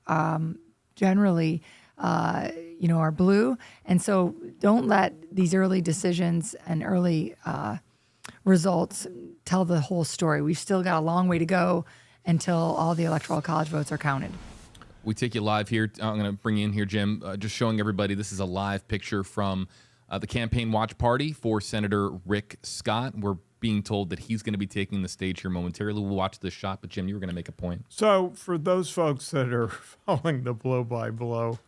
generally, are blue. And so don't let these early decisions and early results tell the whole story. We've still got a long way to go until all the Electoral College votes are counted. We take you live here. I'm going to bring you in here, Jim, just showing everybody this is a live picture from the campaign watch party for Senator Rick Scott. We're being told that he's going to be taking the stage here momentarily. We'll watch this shot, but Jim, you were going to make a point. So for those folks that are following the blow-by-blow,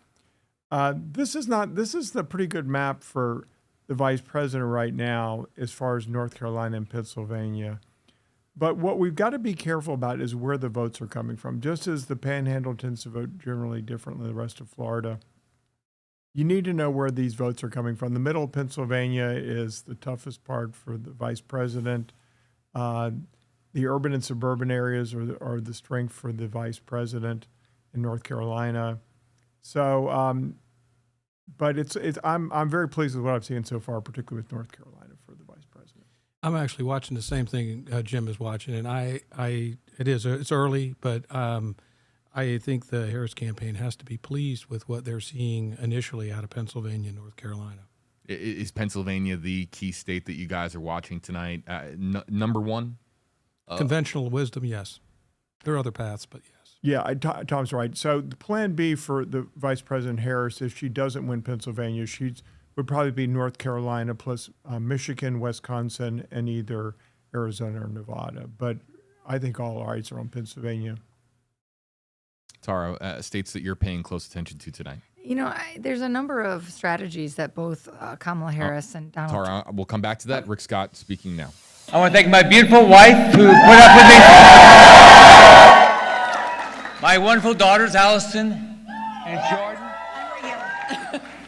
this is the pretty good map for the vice president right now as far as North Carolina and Pennsylvania. But what we've got to be careful about is where the votes are coming from. Just as the Panhandle tends to vote generally differently than the rest of Florida, you need to know where these votes are coming from. The middle of Pennsylvania is the toughest part for the vice president. The urban and suburban areas are the strength for the vice president in North Carolina. So, but I'm very pleased with what I've seen so far, particularly with North Carolina for the vice president. I'm actually watching the same thing Jim is watching, and it's early, but I think the Harris campaign has to be pleased with what they're seeing initially out of Pennsylvania and North Carolina. Is Pennsylvania the key state that you guys are watching tonight? Number one? Conventional wisdom, yes. There are other paths, but yes. Yeah, Tom's right. So the plan B for the Vice President Harris, if she doesn't win Pennsylvania, would probably be North Carolina plus Michigan, Wisconsin, and either Arizona or Nevada. But I think all eyes are on Pennsylvania. Tara, states that you're paying close attention to tonight. There's a number of strategies that both Kamala Harris and Donald Tara, we'll come back to that. Rick Scott speaking now. I want to thank my beautiful wife who put up with me. My wonderful daughters, Allison and Jordan.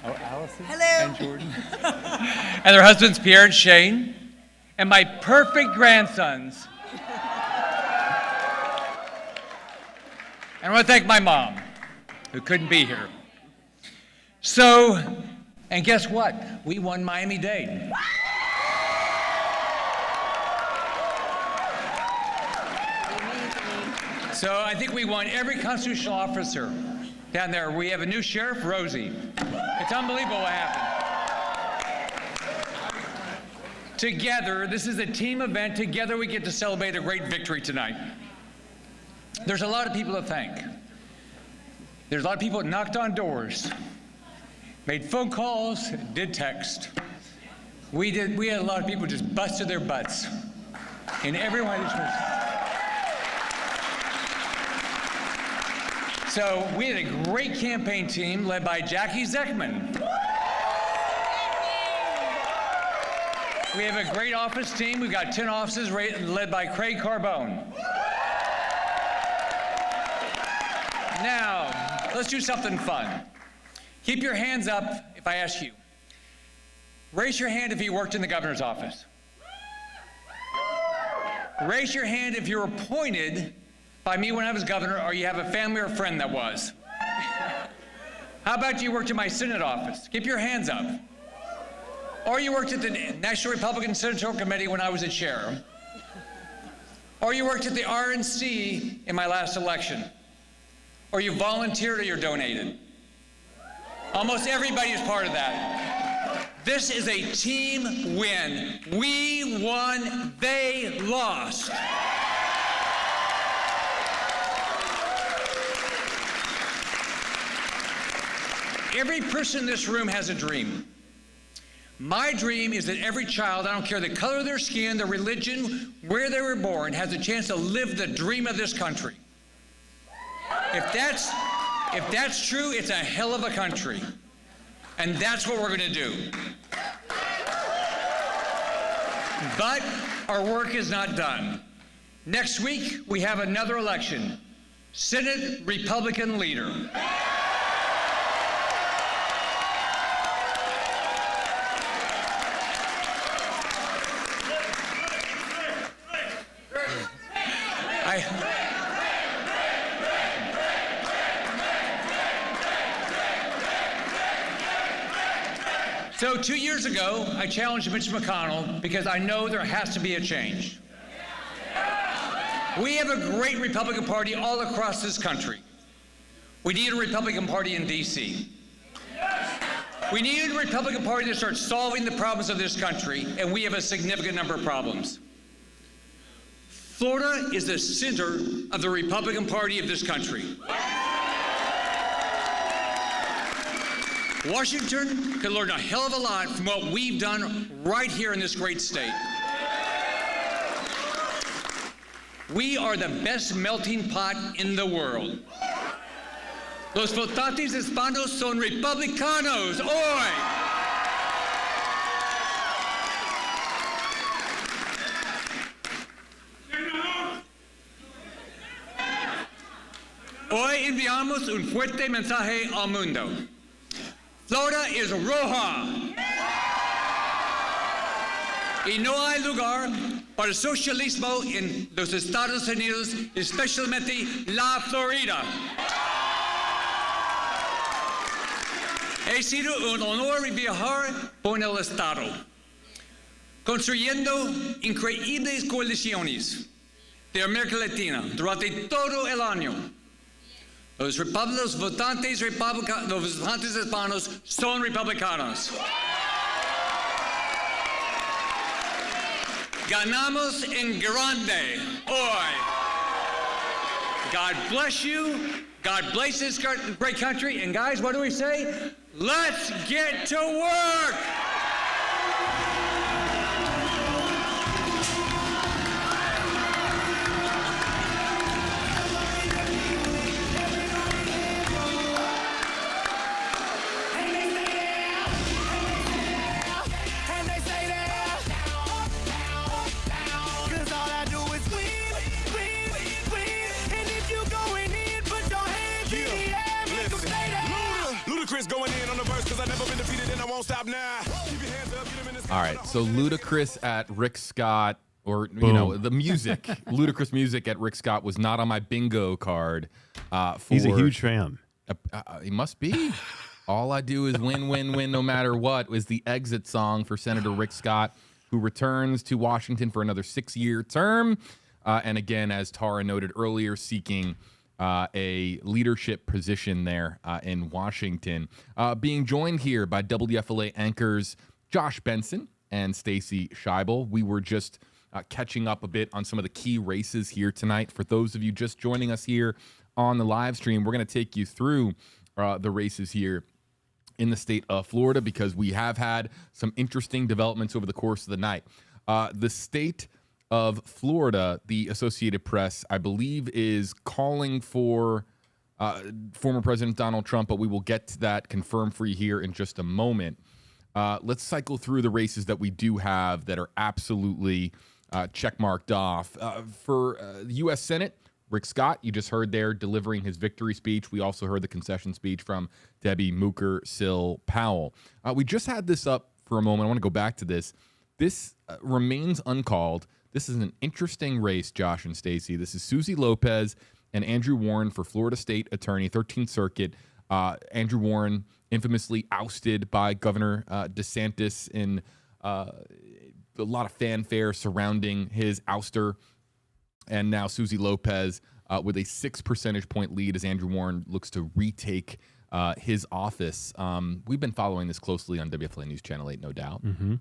Allison and Jordan. And their husbands, Pierre and Shane. And my perfect grandsons. And I want to thank my mom, who couldn't be here. So, and guess what? We won Miami-Dade. So I think we won every constitutional officer down there. We have a new sheriff, Rosie. It's unbelievable what happened. Together, this is a team event. Together we get to celebrate a great victory tonight. There's a lot of people to thank. There's a lot of people that knocked on doors, made phone calls, did text. We had a lot of people just busted their butts in every one of these places. So we had a great campaign team led by Jackie Zeckman. We have a great office team. We've got 10 offices led by Craig Carbone. Now, let's do something fun. Keep your hands up if I ask you. Raise your hand if you worked in the governor's office. Raise your hand if you were appointed by me when I was governor, or you have a family or friend that was. How about you worked in my Senate office? Keep your hands up. Or you worked at the National Republican Senatorial Committee when I was a chair. Or you worked at the RNC in my last election. Or you volunteered or you're donated. Almost everybody is part of that. This is a team win. We won, they lost. Every person in this room has a dream. My dream is that every child, I don't care the color of their skin, their religion, where they were born, has a chance to live the dream of this country. If that's true, it's a hell of a country. And that's what we're going to do. But our work is not done. Next week, we have another election. Senate Republican leader. So 2 years ago, I challenged Mitch McConnell because I know there has to be a change. We have a great Republican Party all across this country. We need a Republican Party in D.C. We need a Republican Party to start solving the problems of this country, and we have a significant number of problems. Florida is the center of the Republican Party of this country. Washington can learn a hell of a lot from what we've done right here in this great state. We are the best melting pot in the world. Los votantes hispanos son republicanos hoy. Hoy enviamos un fuerte mensaje al mundo. Florida is roja. Y no hay lugar para el socialismo en los Estados Unidos, especialmente la Florida. Ha sido un honor viajar por el Estado, construyendo increíbles coaliciones de América Latina durante todo el año. Los votantes hispanos son republicanos. Ganamos en grande hoy. God bless you. God bless this great country. And guys, what do we say? Let's get to work. Going in on the verse because I've never been defeated and I won't stop now. Keep your hands up, get 'em in this. All right, so Ludacris at Rick Scott, or you know, the music, Ludacris music at Rick Scott was not on my bingo card. He's a huge fan. He must be. All I do is win, win, win, no matter what. Was the exit song for Senator Rick Scott, who returns to Washington for another 6-year term, and again, as Tara noted earlier, seeking a leadership position there in Washington. Being joined here by WFLA anchors Josh Benson and Stacey Scheibel. We were just catching up a bit on some of the key races here tonight. For those of you just joining us here on the live stream, we're going to take you through the races here in the state of Florida because we have had some interesting developments over the course of the night. The state of Florida, the Associated Press, I believe, is calling for former President Donald Trump, but we will get to that confirmed for you here in just a moment. Let's cycle through the races that we do have that are absolutely checkmarked off. For the U.S. Senate, Rick Scott, you just heard there delivering his victory speech. We also heard the concession speech from Debbie Mooker-Sill-Powell. We just had this up for a moment. I want to go back to this. This remains uncalled. This is an interesting race, Josh and Stacey. This is Susie Lopez and Andrew Warren for Florida State Attorney, 13th Circuit. Andrew Warren, infamously ousted by Governor DeSantis in a lot of fanfare surrounding his ouster. And now Susie Lopez with a 6 percentage point lead as Andrew Warren looks to retake his office. We've been following this closely on WFLA News Channel 8, no doubt. Mm-hmm.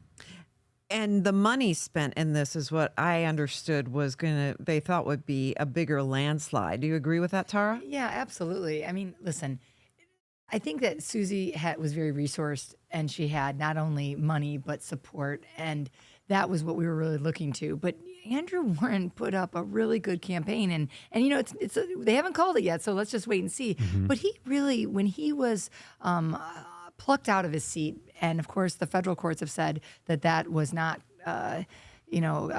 And the money spent in this is what I understood was they thought would be a bigger landslide. Do you agree with that, Tara? Yeah, absolutely. I mean, listen, I think that Susie was very resourced and she had not only money, but support. And that was what we were really looking to. But Andrew Warren put up a really good campaign. And you know, they haven't called it yet, so let's just wait and see. Mm-hmm. But he really, when he was plucked out of his seat, and of course the federal courts have said that that was not, a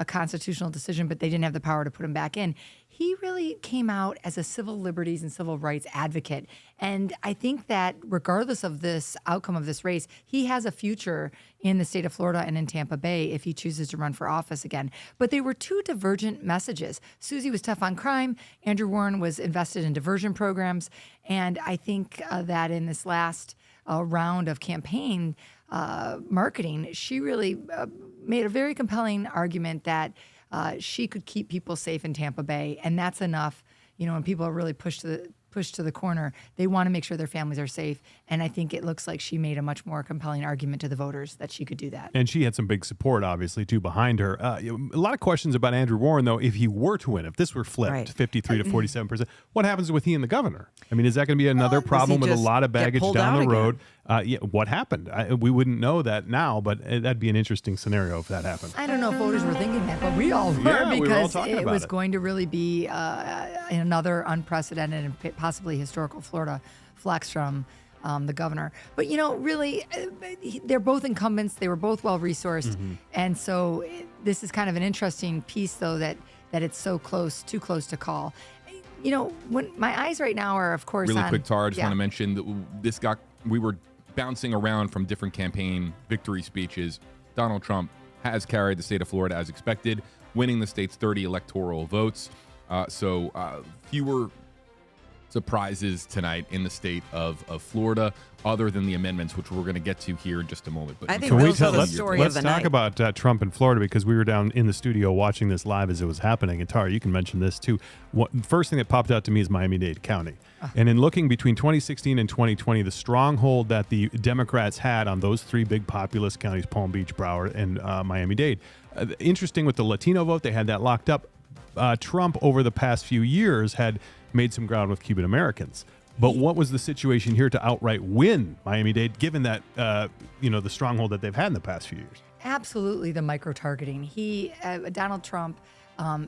constitutional decision, but they didn't have the power to put him back in. He really came out as a civil liberties and civil rights advocate. And I think that regardless of this outcome of this race, he has a future in the state of Florida and in Tampa Bay if he chooses to run for office again. But they were two divergent messages. Susie was tough on crime. Andrew Warren was invested in diversion programs. And I think that in this last round of campaign marketing, she really made a very compelling argument that she could keep people safe in Tampa Bay, and that's enough. When people are really pushed to the corner, they want to make sure their families are safe. And I think it looks like she made a much more compelling argument to the voters that she could do that. And she had some big support, obviously, too, behind her. A lot of questions about Andrew Warren, though. If he were to win, if this were flipped, 53 to 47%, what happens with he and the governor? I mean, is that going to be another problem with a lot of baggage down the road? What happened? We wouldn't know that now, but that'd be an interesting scenario if that happened. I don't know if voters were thinking that, but we all were, because it was going to really be another unprecedented and possibly historical Florida flex from the governor. But, really, they're both incumbents. They were both well-resourced. And so this is kind of an interesting piece, though, that it's so close, too close to call. When my eyes right now are, of course, really on, quick, Tara, I just want to mention that we were bouncing around from different campaign victory speeches. Donald Trump has carried the state of Florida as expected, winning the state's 30 electoral votes. So fewer surprises tonight in the state of Florida, other than the amendments, which we're going to get to here in just a moment. But I think those are the story of the night. Let's talk about Trump in Florida, because we were down in the studio watching this live as it was happening. And Tara, you can mention this too. First thing that popped out to me is Miami-Dade County. And in looking between 2016 and 2020, the stronghold that the Democrats had on those three big populous counties, Palm Beach, Broward, and Miami-Dade. Interesting with the Latino vote, they had that locked up. Trump, over the past few years, had made some ground with Cuban Americans. But what was the situation here to outright win Miami-Dade, given that, the stronghold that they've had in the past few years? Absolutely, the micro-targeting. Donald Trump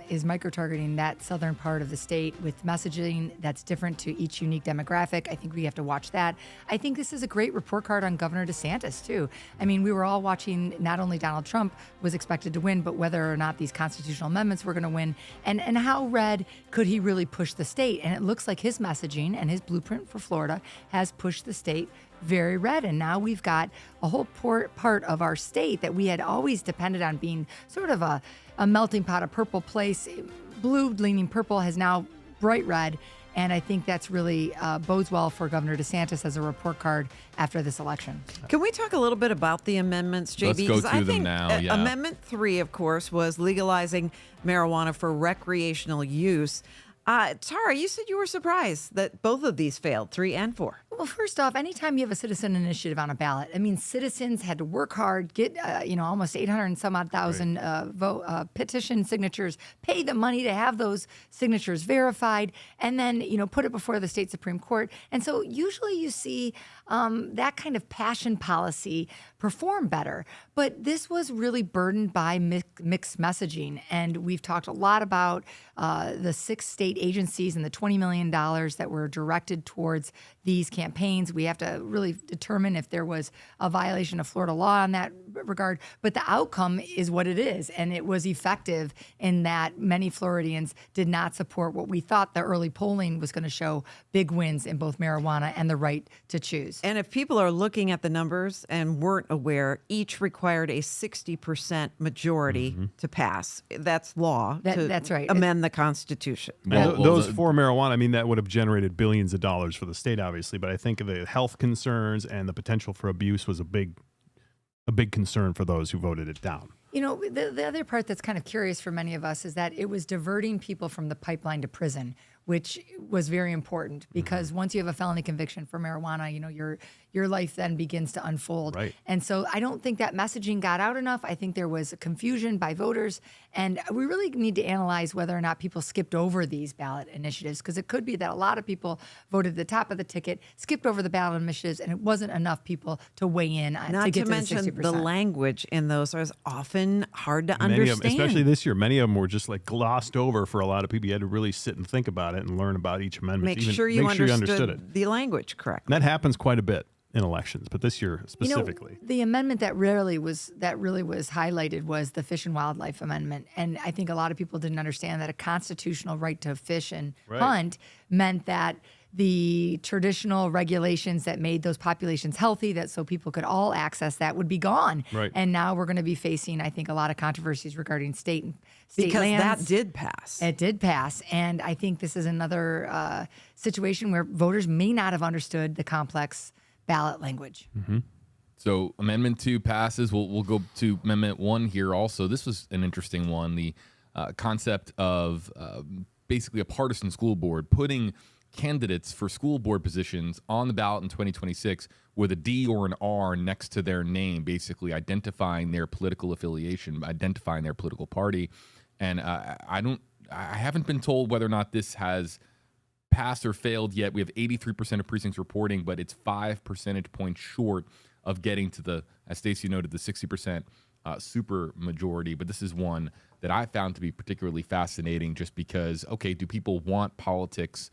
is micro-targeting that southern part of the state with messaging that's different to each unique demographic. I think we have to watch that. I think this is a great report card on Governor DeSantis, too. I mean, we were all watching not only Donald Trump was expected to win, but whether or not these constitutional amendments were going to win, and how red could he really push the state. And it looks like his messaging and his blueprint for Florida has pushed the state very red. And now we've got a whole part of our state that we had always depended on being sort of a melting pot, a purple place. Blue leaning purple has now bright red. And I think that's really bodes well for Governor DeSantis as a report card after this election. Can we talk a little bit about the amendments, JB? Let's go through them now. Amendment 3, of course, was legalizing marijuana for recreational use. Tara, you said you were surprised that both of these failed, 3 and 4. Well, first off, anytime you have a citizen initiative on a ballot, I mean, citizens had to work hard, get almost 800 and some odd thousand petition signatures, pay the money to have those signatures verified, and then put it before the state Supreme Court. And so usually you see that kind of passion policy perform better. But this was really burdened by mixed messaging, and we've talked a lot about the 6 state agencies and the $20 million that were directed towards these campaigns. We have to really determine if there was a violation of Florida law in that regard. But the outcome is what it is, and it was effective in that many Floridians did not support what we thought the early polling was going to show big wins in both marijuana and the right to choose. And if people are looking at the numbers and weren't aware, each required a 60% majority to pass. That's law. That's right. Amend the Constitution. Those for marijuana, I mean, that would have generated billions of dollars for the state, obviously. But I think the health concerns and the potential for abuse was a big concern for those who voted it down. The other part that's kind of curious for many of us is that it was diverting people from the pipeline to prison, which was very important because once you have a felony conviction for marijuana, your life then begins to unfold. Right. And so I don't think that messaging got out enough. I think there was confusion by voters, and we really need to analyze whether or not people skipped over these ballot initiatives, because it could be that a lot of people voted the top of the ticket, skipped over the ballot initiatives, and it wasn't enough people to weigh in to get to mention the 60%. The language in those is often hard to understand. Especially this year, many of them were just like glossed over for a lot of people. You had to really sit and think about it and learn about each amendment. Make sure you understood it. the language correctly. And that happens quite a bit in elections, but this year specifically. The amendment that really was highlighted was the Fish and Wildlife Amendment. And I think a lot of people didn't understand that a constitutional right to fish and hunt meant that the traditional regulations that made those populations healthy, that so people could all access that, would be gone. Right. And now we're going to be facing, I think, a lot of controversies regarding state lands. That did pass. It did pass. And I think this is another situation where voters may not have understood the complex ballot language. So Amendment 2 passes. We'll go to Amendment 1 here also. This was an interesting one. The concept of basically a partisan school board, putting candidates for school board positions on the ballot in 2026 with a D or an R next to their name, basically identifying their political affiliation, identifying their political party. And I haven't been told whether or not this has passed or failed yet. We have 83% of precincts reporting, but it's 5 percentage points short of getting to the, as Stacey noted, the 60% super majority. But this is one that I found to be particularly fascinating just because, okay, do people want politics,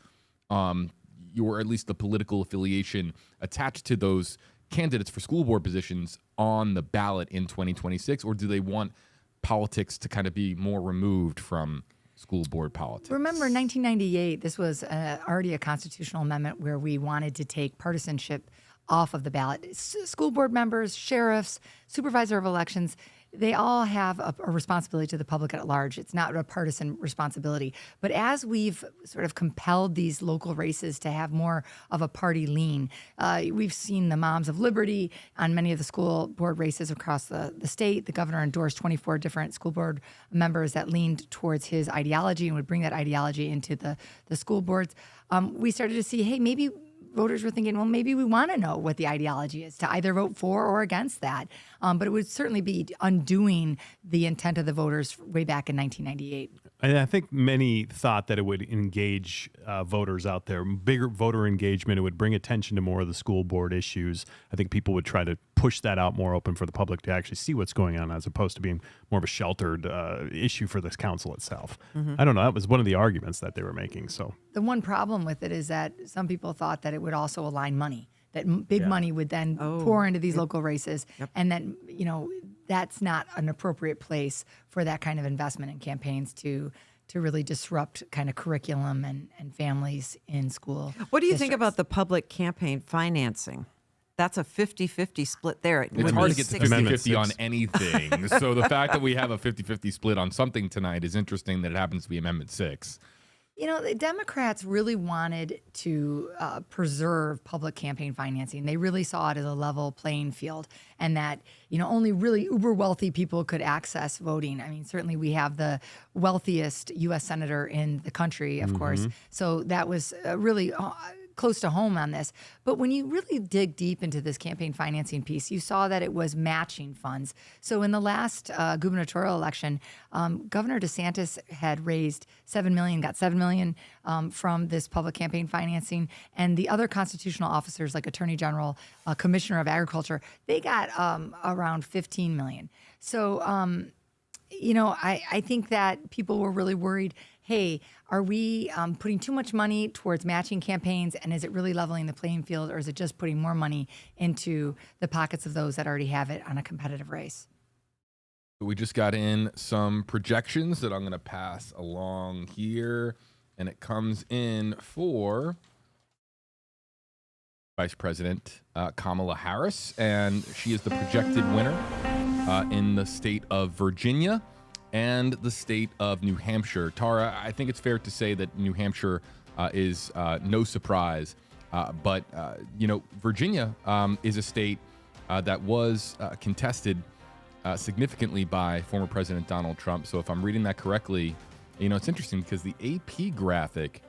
or at least the political affiliation attached to those candidates for school board positions on the ballot in 2026, or do they want politics to kind of be more removed from school board politics? Remember, 1998, this was already a constitutional amendment where we wanted to take partisanship off of the ballot. School board members, sheriffs, supervisor of elections, they all have a responsibility to the public at large. It's not a partisan responsibility. But as we've sort of compelled these local races to have more of a party lean, we've seen the Moms of Liberty on many of the school board races across the state. The governor endorsed 24 different school board members that leaned towards his ideology and would bring that ideology into the school boards. We started to see, hey, maybe voters were thinking, well, maybe we want to know what the ideology is to either vote for or against that. But it would certainly be undoing the intent of the voters way back in 1998. And I think many thought that it would engage voters out there, bigger voter engagement. It would bring attention to more of the school board issues. I think people would try to push that out more open for the public to actually see what's going on, as opposed to being more of a sheltered issue for this council itself. Mm-hmm. I don't know. That was one of the arguments that they were making. So the one problem with it is that some people thought that it would also align money, that big money would then pour into these local races, and that, that's not an appropriate place for that kind of investment in campaigns to really disrupt kind of curriculum and families in school. What do you districts. think about the public campaign financing? That's a 50-50 split there. It's hard to get to 50-50 on anything. So the fact that we have a 50-50 split on something tonight is interesting, that it happens to be Amendment 6. The Democrats really wanted to preserve public campaign financing. They really saw it as a level playing field, and that, only really uber wealthy people could access voting. I mean, certainly we have the wealthiest U.S. senator in the country, of course. So that was really close to home on this. But when you really dig deep into this campaign financing piece, you saw that it was matching funds. So in the last gubernatorial election, Governor DeSantis had raised $7 million, got $7 million from this public campaign financing. And the other constitutional officers, like Attorney General, Commissioner of Agriculture, they got around $15 million. So, I think that people were really worried, hey, are we putting too much money towards matching campaigns, and is it really leveling the playing field, or is it just putting more money into the pockets of those that already have it on a competitive race? We just got in some projections that I'm going to pass along here, and it comes in for Vice President Kamala Harris, and she is the projected winner in the state of Virginia and the state of New Hampshire. Tara, I think it's fair to say that New Hampshire is no surprise, but Virginia is a state that was contested significantly by former President Donald Trump. So if I'm reading that correctly, it's interesting because the AP graphic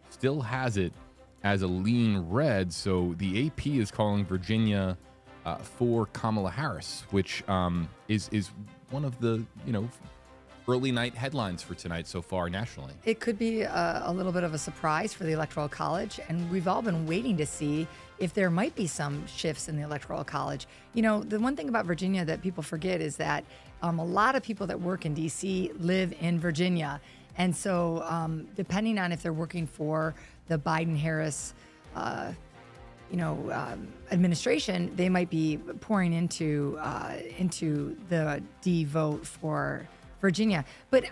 still has it as a lean red. So the AP is calling Virginia for Kamala Harris, which is one of the, early night headlines for tonight so far nationally. It could be a little bit of a surprise for the Electoral College, and we've all been waiting to see if there might be some shifts in the Electoral College. The one thing about Virginia that people forget is that a lot of people that work in D.C. live in Virginia. And so depending on if they're working for the Biden-Harris administration, they might be pouring into the D vote for Virginia. But,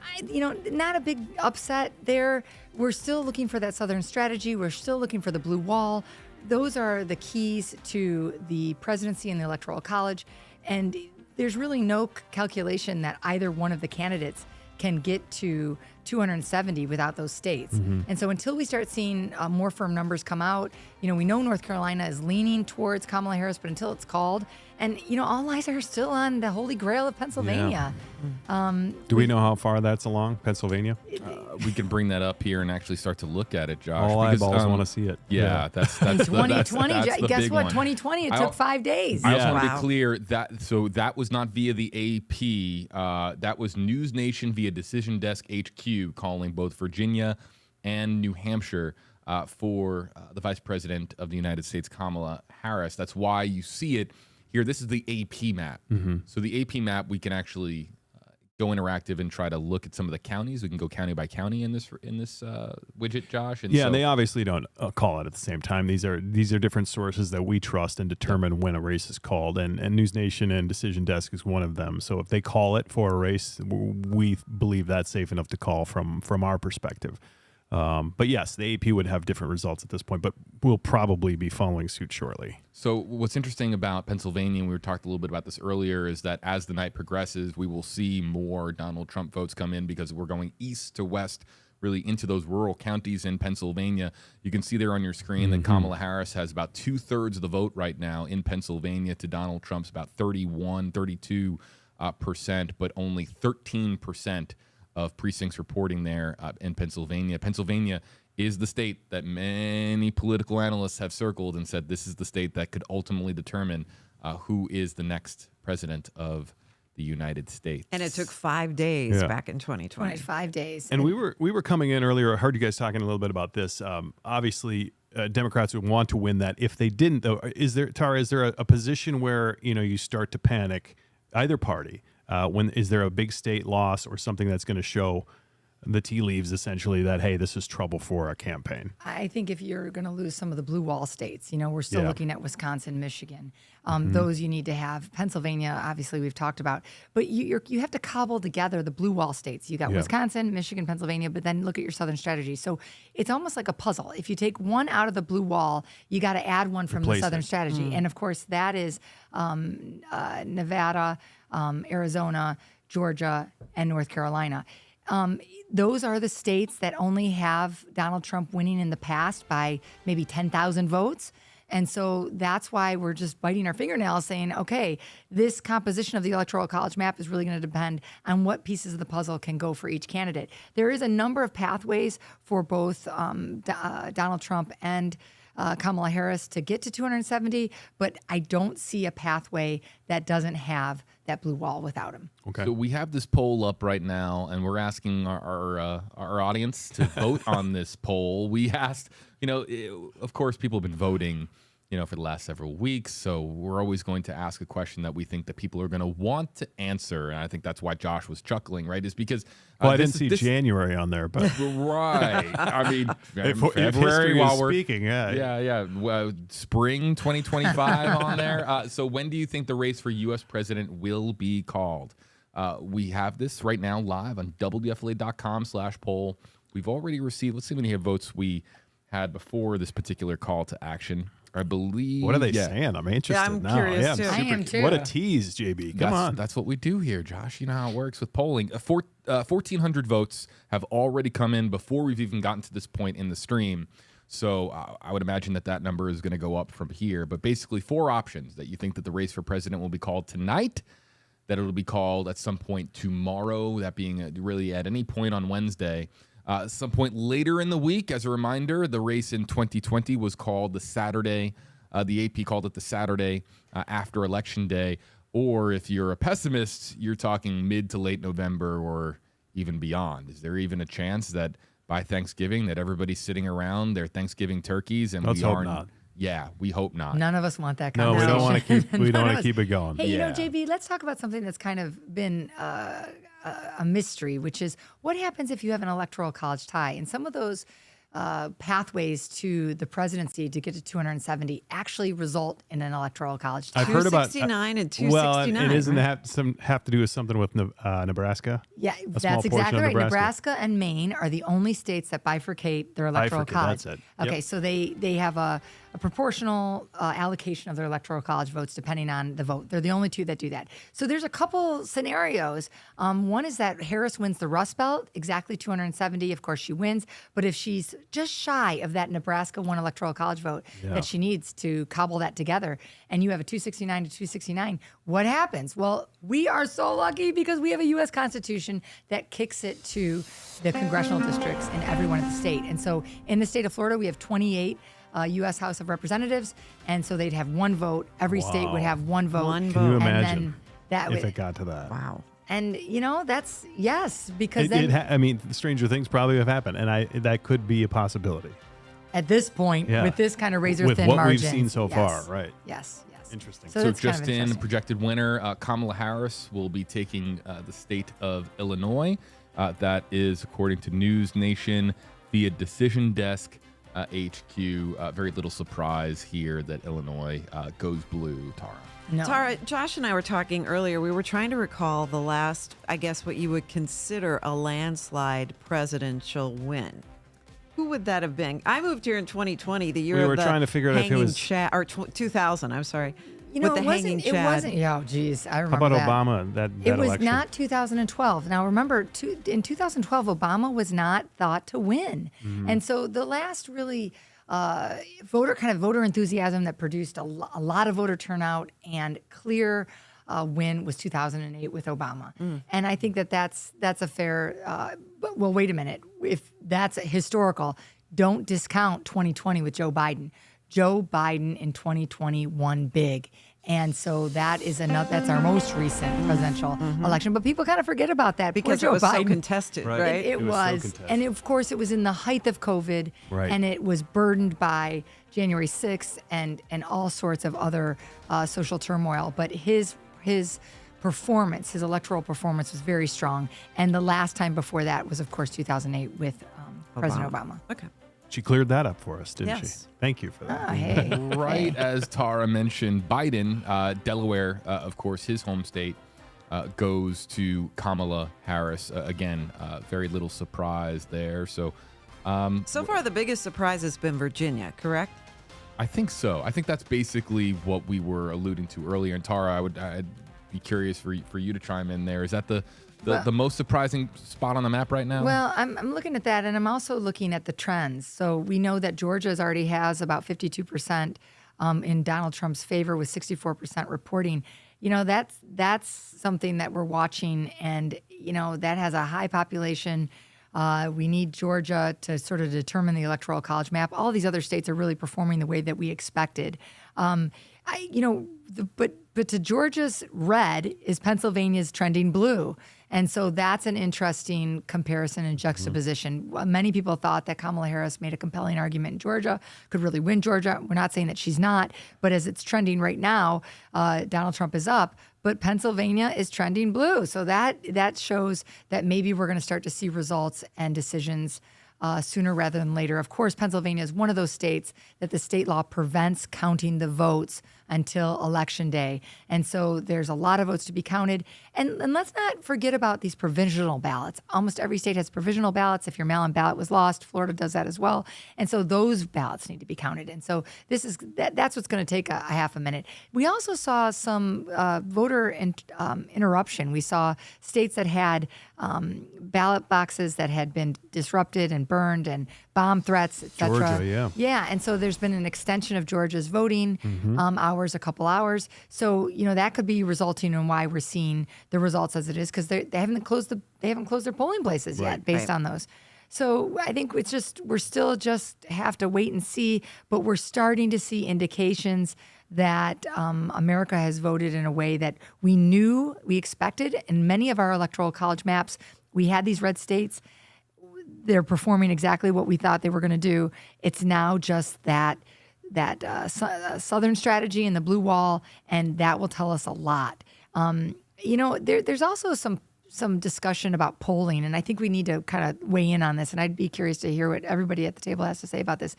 not a big upset there. We're still looking for that Southern strategy. We're still looking for the blue wall. Those are the keys to the presidency and the Electoral College. And there's really no calculation that either one of the candidates can get to 270 without those states. Mm-hmm. And so until we start seeing more firm numbers come out, we know North Carolina is leaning towards Kamala Harris, but until it's called, and all eyes are still on the holy grail of Pennsylvania. Do we know how far that's along, Pennsylvania? We can bring that up here and actually start to look at it, Josh. All because, eyeballs want to see it. Yeah, that's 2020. that's the Guess big what? one. 2020. It took 5 days. I also want to Wow. be clear that was not via the AP. That was News Nation via Decision Desk HQ calling both Virginia and New Hampshire for the Vice President of the United States, Kamala Harris. That's why you see it here. This is the AP map. So the AP map, we can actually go interactive and try to look at some of the counties. We can go county by county in this widget, Josh. And they obviously don't call it at the same time. These are different sources that we trust and determine when a race is called, and News Nation and Decision Desk is one of them. So if they call it for a race, we believe that's safe enough to call from our perspective. But yes, the AP would have different results at this point, but we'll probably be following suit shortly. So what's interesting about Pennsylvania, and we talked a little bit about this earlier, is that as the night progresses, we will see more Donald Trump votes come in because we're going east to west, really into those rural counties in Pennsylvania. You can see there on your screen that Kamala Harris has about 2/3 of the vote right now in Pennsylvania to Donald Trump's about 32%, but only 13% of precincts reporting there in Pennsylvania. Pennsylvania is the state that many political analysts have circled and said this is the state that could ultimately determine who is the next president of the United States. And it took 5 days back in 2020. 5 days. And we were coming in earlier. I heard you guys talking a little bit about this. Obviously, Democrats would want to win that. If they didn't, though, is there a position where you start to panic, either party? When is there a big state loss or something that's going to show the tea leaves essentially that, hey, this is trouble for a campaign? I think if you're going to lose some of the blue wall states, we're still looking at Wisconsin, Michigan. Those you need to have. Pennsylvania, obviously, we've talked about. But you have to cobble together the blue wall states. You got Wisconsin, Michigan, Pennsylvania, but then look at your southern strategy. So it's almost like a puzzle. If you take one out of the blue wall, you got to add one from the southern strategy. And, of course, that is Nevada, Arizona, Georgia, and North Carolina. Those are the states that only have Donald Trump winning in the past by maybe 10,000 votes. And so that's why we're just biting our fingernails saying, okay, this composition of the Electoral College map is really going to depend on what pieces of the puzzle can go for each candidate. There is a number of pathways for both Donald Trump and Kamala Harris to get to 270, but I don't see a pathway that doesn't have that blue wall without him. Okay. So we have this poll up right now, and we're asking our audience to vote on this poll. We asked, of course, people have been voting, for the last several weeks. So we're always going to ask a question that we think that people are going to want to answer. And I think that's why Josh was chuckling, right? Is because I didn't see January on there, but right. I mean, February while we're speaking, spring 2025 on there. So when do you think the race for U.S. president will be called? We have this right now live on WFLA.com/poll. We've already received. Let's see how many votes we had before this particular call to action. I believe. What are they saying? I'm interested I'm now. curious too. I am too. What a tease, JB. Come on. That's what we do here, Josh. You know how it works with polling. 1,400 votes have already come in before we've even gotten to this point in the stream. So I would imagine that number is going to go up from here. But basically 4 options that you think that the race for president will be called tonight, that it'll be called at some point tomorrow, that being really at any point on Wednesday. Some point later in the week, as a reminder, the race in 2020 was called the Saturday. The AP called it the Saturday after Election Day. Or if you're a pessimist, you're talking mid to late November or even beyond. Is there even a chance that by Thanksgiving that everybody's sitting around their Thanksgiving turkeys and Let's we hope aren't? not. Yeah, we hope not. None of us want that No, we conversation. don't want to keep. We don't want to keep it going. Hey, Yeah. JB, let's talk about something that's kind of been a mystery, which is what happens if you have an electoral college tie? And some of those pathways to the presidency to get to 270 actually result in an electoral college tie. I've heard about 269 and 269. Well, it isn't right? have to do with something with Nebraska. Yeah, small that's portion exactly of right. Nebraska. Nebraska and Maine are the only states that bifurcate their electoral college. That's it. Okay, Yep. so they have a a proportional allocation of their electoral college votes depending on the vote. They're the only two that do that. So there's a couple scenarios. One is that Harris wins the Rust Belt, exactly 270. Of course, she wins. But if she's just shy of that Nebraska 1 electoral college vote that she needs to cobble that together, and you have a 269 to 269, what happens? Well, we are so lucky because we have a U.S. Constitution that kicks it to the congressional districts in every one of the state. And so in the state of Florida, we have 28 U.S. House of Representatives, and so they'd have one vote. Every state would have one vote. Can you imagine and then that if would, it got to that? Wow. and that's yes, because then I mean, stranger things probably have happened, and that could be a possibility. at this point, with this kind of razor thin with what margins, we've seen so far, right? Yes. Interesting. So So that's kind of just in, interesting. projected winner, Kamala Harris will be taking the state of Illinois. That is according to News Nation via Decision Desk HQ. Very little surprise here that Illinois goes blue, Tara. No. Tara, Josh and I were talking earlier. We were trying to recall the last, I guess, what you would consider a landslide presidential win. Who would that have been? I moved here in 2020, the year We of were the trying to figure out if it hanging was- Chad, or 2000. I'm sorry, You know, with the hanging it Chad. wasn't. Yeah, geez, I How remember about that. Obama? That It was election? not 2012. Now remember, in 2012, Obama was not thought to win, and so the last really voter enthusiasm that produced a lot of voter turnout and clear win was 2008 with Obama. And I think that's a fair. But, well, wait a minute. If that's historical, don't discount 2020 with Joe Biden. Joe Biden in 2020 won big. And so that's our most recent presidential election. But people kind of forget about that Because Poor it was Joe so Biden. contested, right? It was so was. contested. And of course, it was in the height of COVID. Right. And it was burdened by January 6th and all sorts of other social turmoil. But his performance, his electoral performance was very strong. And the last time before that was, of course, 2008 with President Obama. Okay. She cleared that up for us, didn't Yes. she? Thank you for that. Hey. Right as Tara mentioned, Biden, Delaware, of course, his home state, goes to Kamala Harris. Again, very little surprise there. So So far, the biggest surprise has been Virginia, correct? I think so. I think that's basically what we were alluding to earlier. And Tara, I'd be curious for you to chime in there. Is that the most surprising spot on the map right now? Well, I'm looking at that, and I'm also looking at the trends. So we know that Georgia's already has about 52% in Donald Trump's favor, with 64% reporting. You know, that's something that we're watching, and you know that has a high population. We need Georgia to sort of determine the electoral college map. All these other states are really performing the way that we expected. But to Georgia's red is Pennsylvania's trending blue. And so that's an interesting comparison and juxtaposition. Many people thought that Kamala Harris made a compelling argument in Georgia, could really win Georgia. We're not saying that she's not, but as it's trending right now, Donald Trump is up, but Pennsylvania is trending blue. So that shows that maybe we're going to start to see results and decisions sooner rather than later. Of course, Pennsylvania is one of those states that the state law prevents counting the votes until Election Day. And so there's a lot of votes to be counted. And let's not forget about these provisional ballots. Almost every state has provisional ballots. If your mail-in ballot was lost, Florida does that as well. And so those ballots need to be counted. And so that's what's going to take a half a minute. We also saw some voter interruption. We saw states that had ballot boxes that had been disrupted and burned, and bomb threats, et cetera. Georgia, yeah. Yeah, and so there's been an extension of Georgia's voting hours, a couple hours. So that could be resulting in why we're seeing the results as it is, because they haven't closed their polling places yet based on those. So I think we're still just have to wait and see, but we're starting to see indications that America has voted in a way that we expected. In many of our electoral college maps, we had these red states. They're performing exactly what we thought they were going to do. It's now just that southern strategy and the blue wall, and that will tell us a lot. There's also some discussion about polling, and I think we need to kind of weigh in on this, and I'd be curious to hear what everybody at the table has to say about this.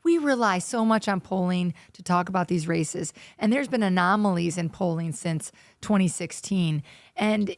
We rely so much on polling to talk about these races, and there's been anomalies in polling since 2016. And,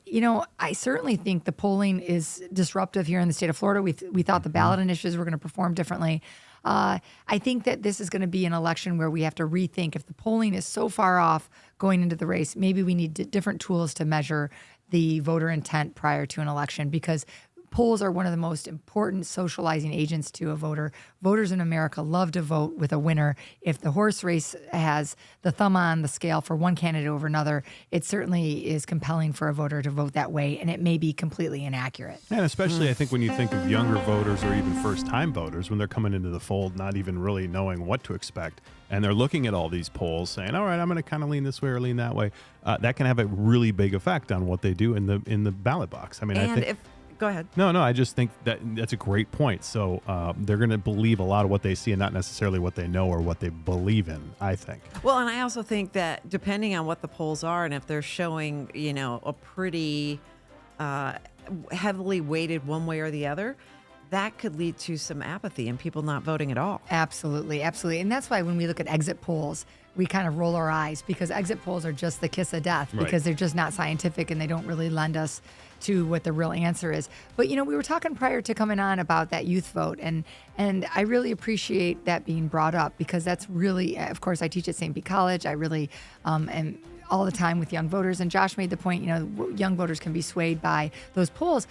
I certainly think the polling is disruptive here in the state of Florida. We thought the ballot initiatives were going to perform differently. I think that this is going to be an election where we have to rethink if the polling is so far off going into the race, maybe we need different tools to measure the voter intent prior to an election, because polls are one of the most important socializing agents to a voter. Voters in America love to vote with a winner. If the horse race has the thumb on the scale for one candidate over another, it certainly is compelling for a voter to vote that way, and it may be completely inaccurate. And especially, I think, when you think of younger voters or even first-time voters, when they're coming into the fold, not even really knowing what to expect, and they're looking at all these polls saying, all right, I'm going to kind of lean this way or lean that way, that can have a really big effect on what they do in the ballot box. I mean, I think... Go ahead. No, I just think that's a great point. So they're going to believe a lot of what they see and not necessarily what they know or what they believe in, I think. Well, and I also think that depending on what the polls are and if they're showing, a pretty heavily weighted one way or the other, that could lead to some apathy and people not voting at all. Absolutely, absolutely. And that's why when we look at exit polls, we kind of roll our eyes, because exit polls are just the kiss of death, because they're just not scientific and they don't really lend us to what the real answer is. But, we were talking prior to coming on about that youth vote, and I really appreciate that being brought up, because that's really, of course, I teach at St. Pete College. I really am all the time with young voters, and Josh made the point, young voters can be swayed by those polls.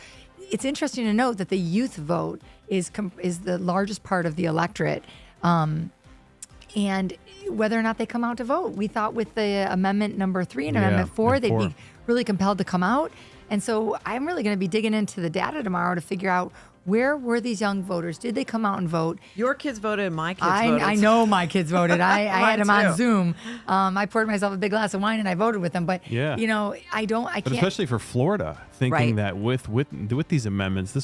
It's interesting to note that the youth vote is the largest part of the electorate, and whether or not they come out to vote. We thought with the amendment number 3 and amendment 4, they'd be really compelled to come out. And so I'm really going to be digging into the data tomorrow to figure out, where were these young voters? Did they come out and vote? Your kids voted and my kids voted. I know my kids voted. I had them on Zoom. I poured myself a big glass of wine and I voted with them. But, I can't. But especially for Florida, thinking that with these amendments,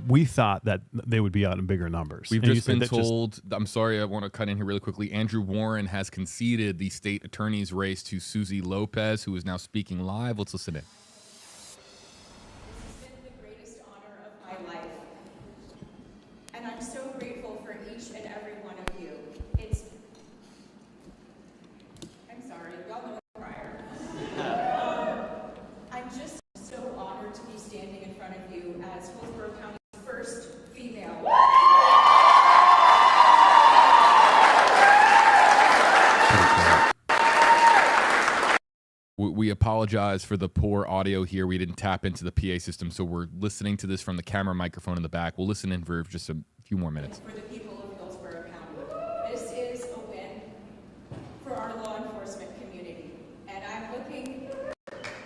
we thought that they would be out in bigger numbers. We've just been told, I'm sorry, I want to cut in here really quickly. Andrew Warren has conceded the state attorney's race to Susie Lopez, who is now speaking live. Let's listen in. I'm so grateful for each and every one of you. I'm sorry, y'all know prior. I'm just so honored to be standing in front of you as Hillsborough County's first female. We apologize for the poor audio here. We didn't tap into the PA system, so we're listening to this from the camera microphone in the back. We'll listen in for just a few more minutes. For the people of Hillsborough County. This is a win for our law enforcement community. And I'm looking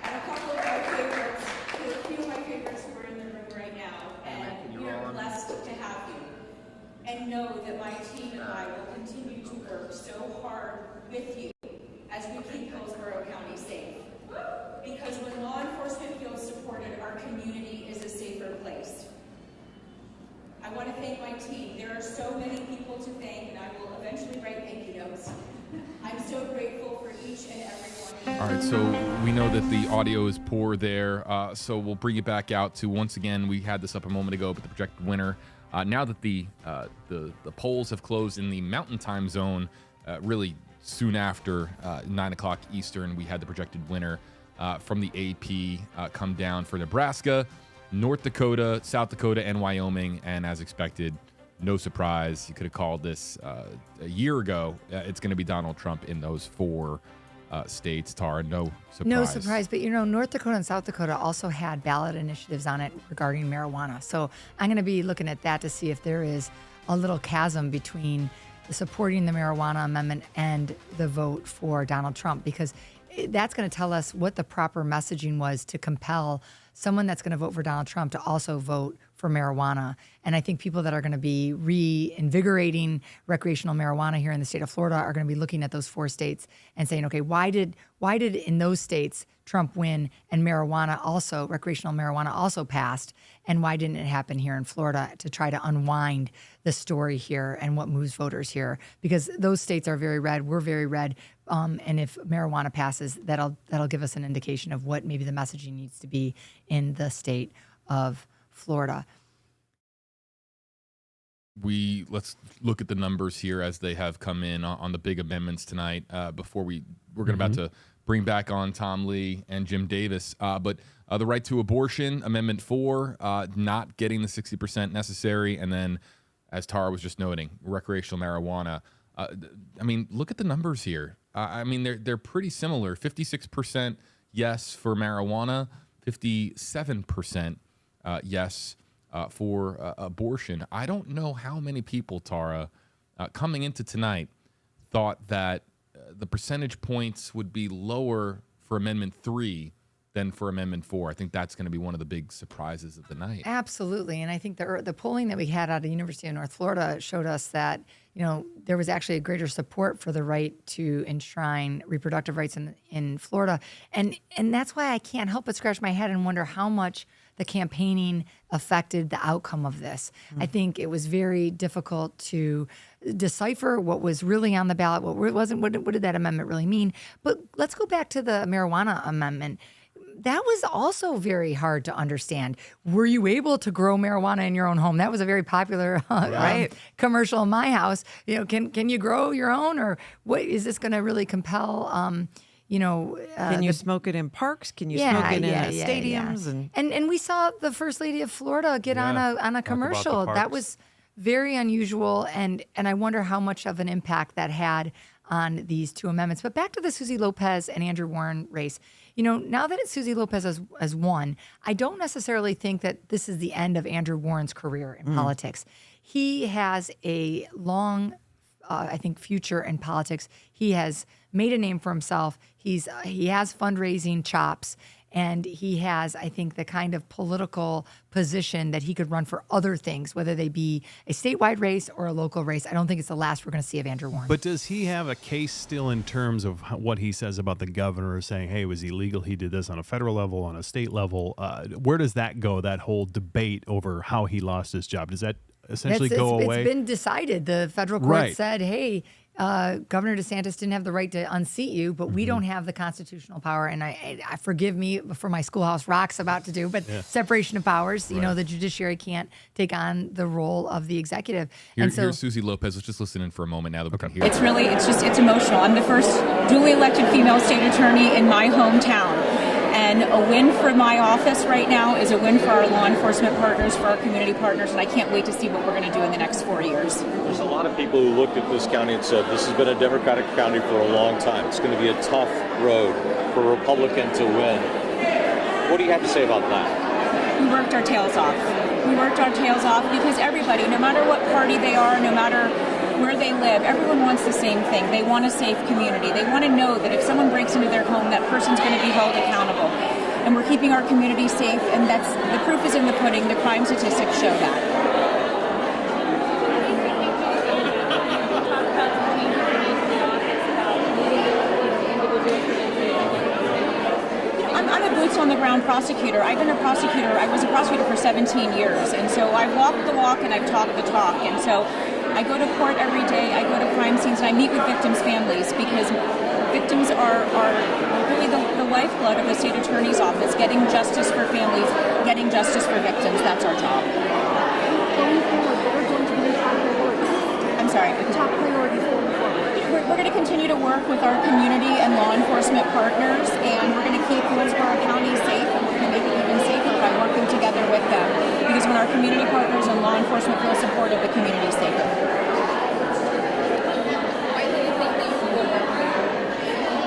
at a couple of my favorites, a few of my favorites who are in the room right now. And we are blessed to have you. And know that my team and I will continue to work so hard with you as we keep Hillsborough County safe. Because when law enforcement feels supported, our community is a safer place. I want to thank my team. There are so many people to thank, and I will eventually write thank you notes. I'm so grateful for each and every one. All right, so we know that the audio is poor there, so we'll bring it back out to, once again, we had this up a moment ago, but the projected winner. Now that the polls have closed in the Mountain Time Zone, really soon after 9 o'clock Eastern, we had the projected winner from the AP come down for Nebraska, North Dakota, South Dakota, and Wyoming. And as expected, no surprise. You could have called this a year ago. It's going to be Donald Trump in those 4 states. Tara, no surprise. No surprise. But, North Dakota and South Dakota also had ballot initiatives on it regarding marijuana. So I'm going to be looking at that to see if there is a little chasm between supporting the marijuana amendment and the vote for Donald Trump, because that's going to tell us what the proper messaging was to compel someone that's going to vote for Donald Trump to also vote for marijuana. And I think people that are going to be reinvigorating recreational marijuana here in the state of Florida are going to be looking at those 4 states and saying, okay, why did in those states Trump win and recreational marijuana also passed, and why didn't it happen here in Florida, to try to unwind the story here and what moves voters here? Because those states are very red, we're very red, and if marijuana passes, that'll give us an indication of what maybe the messaging needs to be in the state of Florida. Let's look at the numbers here as they have come in on the big amendments tonight. Before we're about to bring back on Tom Lee and Jim Davis, but the right to abortion, Amendment 4, not getting the 60% necessary, and then as Tara was just noting, recreational marijuana. I mean, look at the numbers here. I mean, they're pretty similar. 56% yes for marijuana, 57% yes for abortion. I don't know how many people, Tara, coming into tonight thought that the percentage points would be lower for Amendment 3 than for Amendment 4. I think that's going to be one of the big surprises of the night. Absolutely. And I think the polling that we had out of the University of North Florida showed us that, there was actually a greater support for the right to enshrine reproductive rights in Florida. And that's why I can't help but scratch my head and wonder how much the campaigning affected the outcome of this. I think it was very difficult to decipher what was really on the ballot, what wasn't, what did that amendment really mean. But let's go back to the marijuana amendment. That was also very hard to understand. Were you able to grow marijuana in your own home? That was a very popular commercial in my house. Can you grow your own, or what is this going to really compel? Can you smoke it in parks? Can you smoke it in stadiums? And we saw the First Lady of Florida get on a commercial. That was very unusual, and I wonder how much of an impact that had on these two amendments. But back to the Susie Lopez and Andrew Warren race. Now that it's Susie Lopez has won, I don't necessarily think that this is the end of Andrew Warren's career in politics. He has a long, I think, future in politics. He has made a name for himself. He has fundraising chops, and he has, I think, the kind of political position that he could run for other things, whether they be a statewide race or a local race. I don't think it's the last we're going to see of Andrew Warren. But does he have a case still in terms of what he says about the governor saying, hey, it was illegal, he did this on a federal level, on a state level? Where does that go, that whole debate over how he lost his job? Does that essentially go away? It's been decided. The federal court said, hey, Governor DeSantis didn't have the right to unseat you, but we don't have the constitutional power. And I forgive me for my Schoolhouse Rock's about to do, but separation of powers, the judiciary can't take on the role of the executive. Here's Susie Lopez. Let's just listen in for a moment now that we can hear It's emotional. I'm the first duly elected female state attorney in my hometown. And a win for my office right now is a win for our law enforcement partners, for our community partners, and I can't wait to see what we're going to do in the next 4 years. There's a lot of people who looked at this county and said, this has been a Democratic county for a long time. It's going to be a tough road for a Republican to win. What do you have to say about that? We worked our tails off. We worked our tails off because everybody, no matter what party they are, no matter where they live, everyone wants the same thing. They want a safe community. They want to know that if someone breaks into their home, that person's going to be held accountable. And we're keeping our community safe, and the proof is in the pudding. The crime statistics show that. I'm a boots-on-the-ground prosecutor. I was a prosecutor for 17 years, and so I've walked the walk and I've talked the talk. And so I go to court every day, I go to crime scenes, and I meet with victims' families because victims are really the lifeblood of the state attorney's office, getting justice for families, getting justice for victims. That's our job. Going forward, what are going to be the top priorities? I'm sorry. Top priorities going forward. We're going to continue to work with our community and law enforcement partners, and we're going to keep Hillsborough County safe, and we're going to make it even safer by working together with them. Because when our community partners and law enforcement feel supported, the community is safer.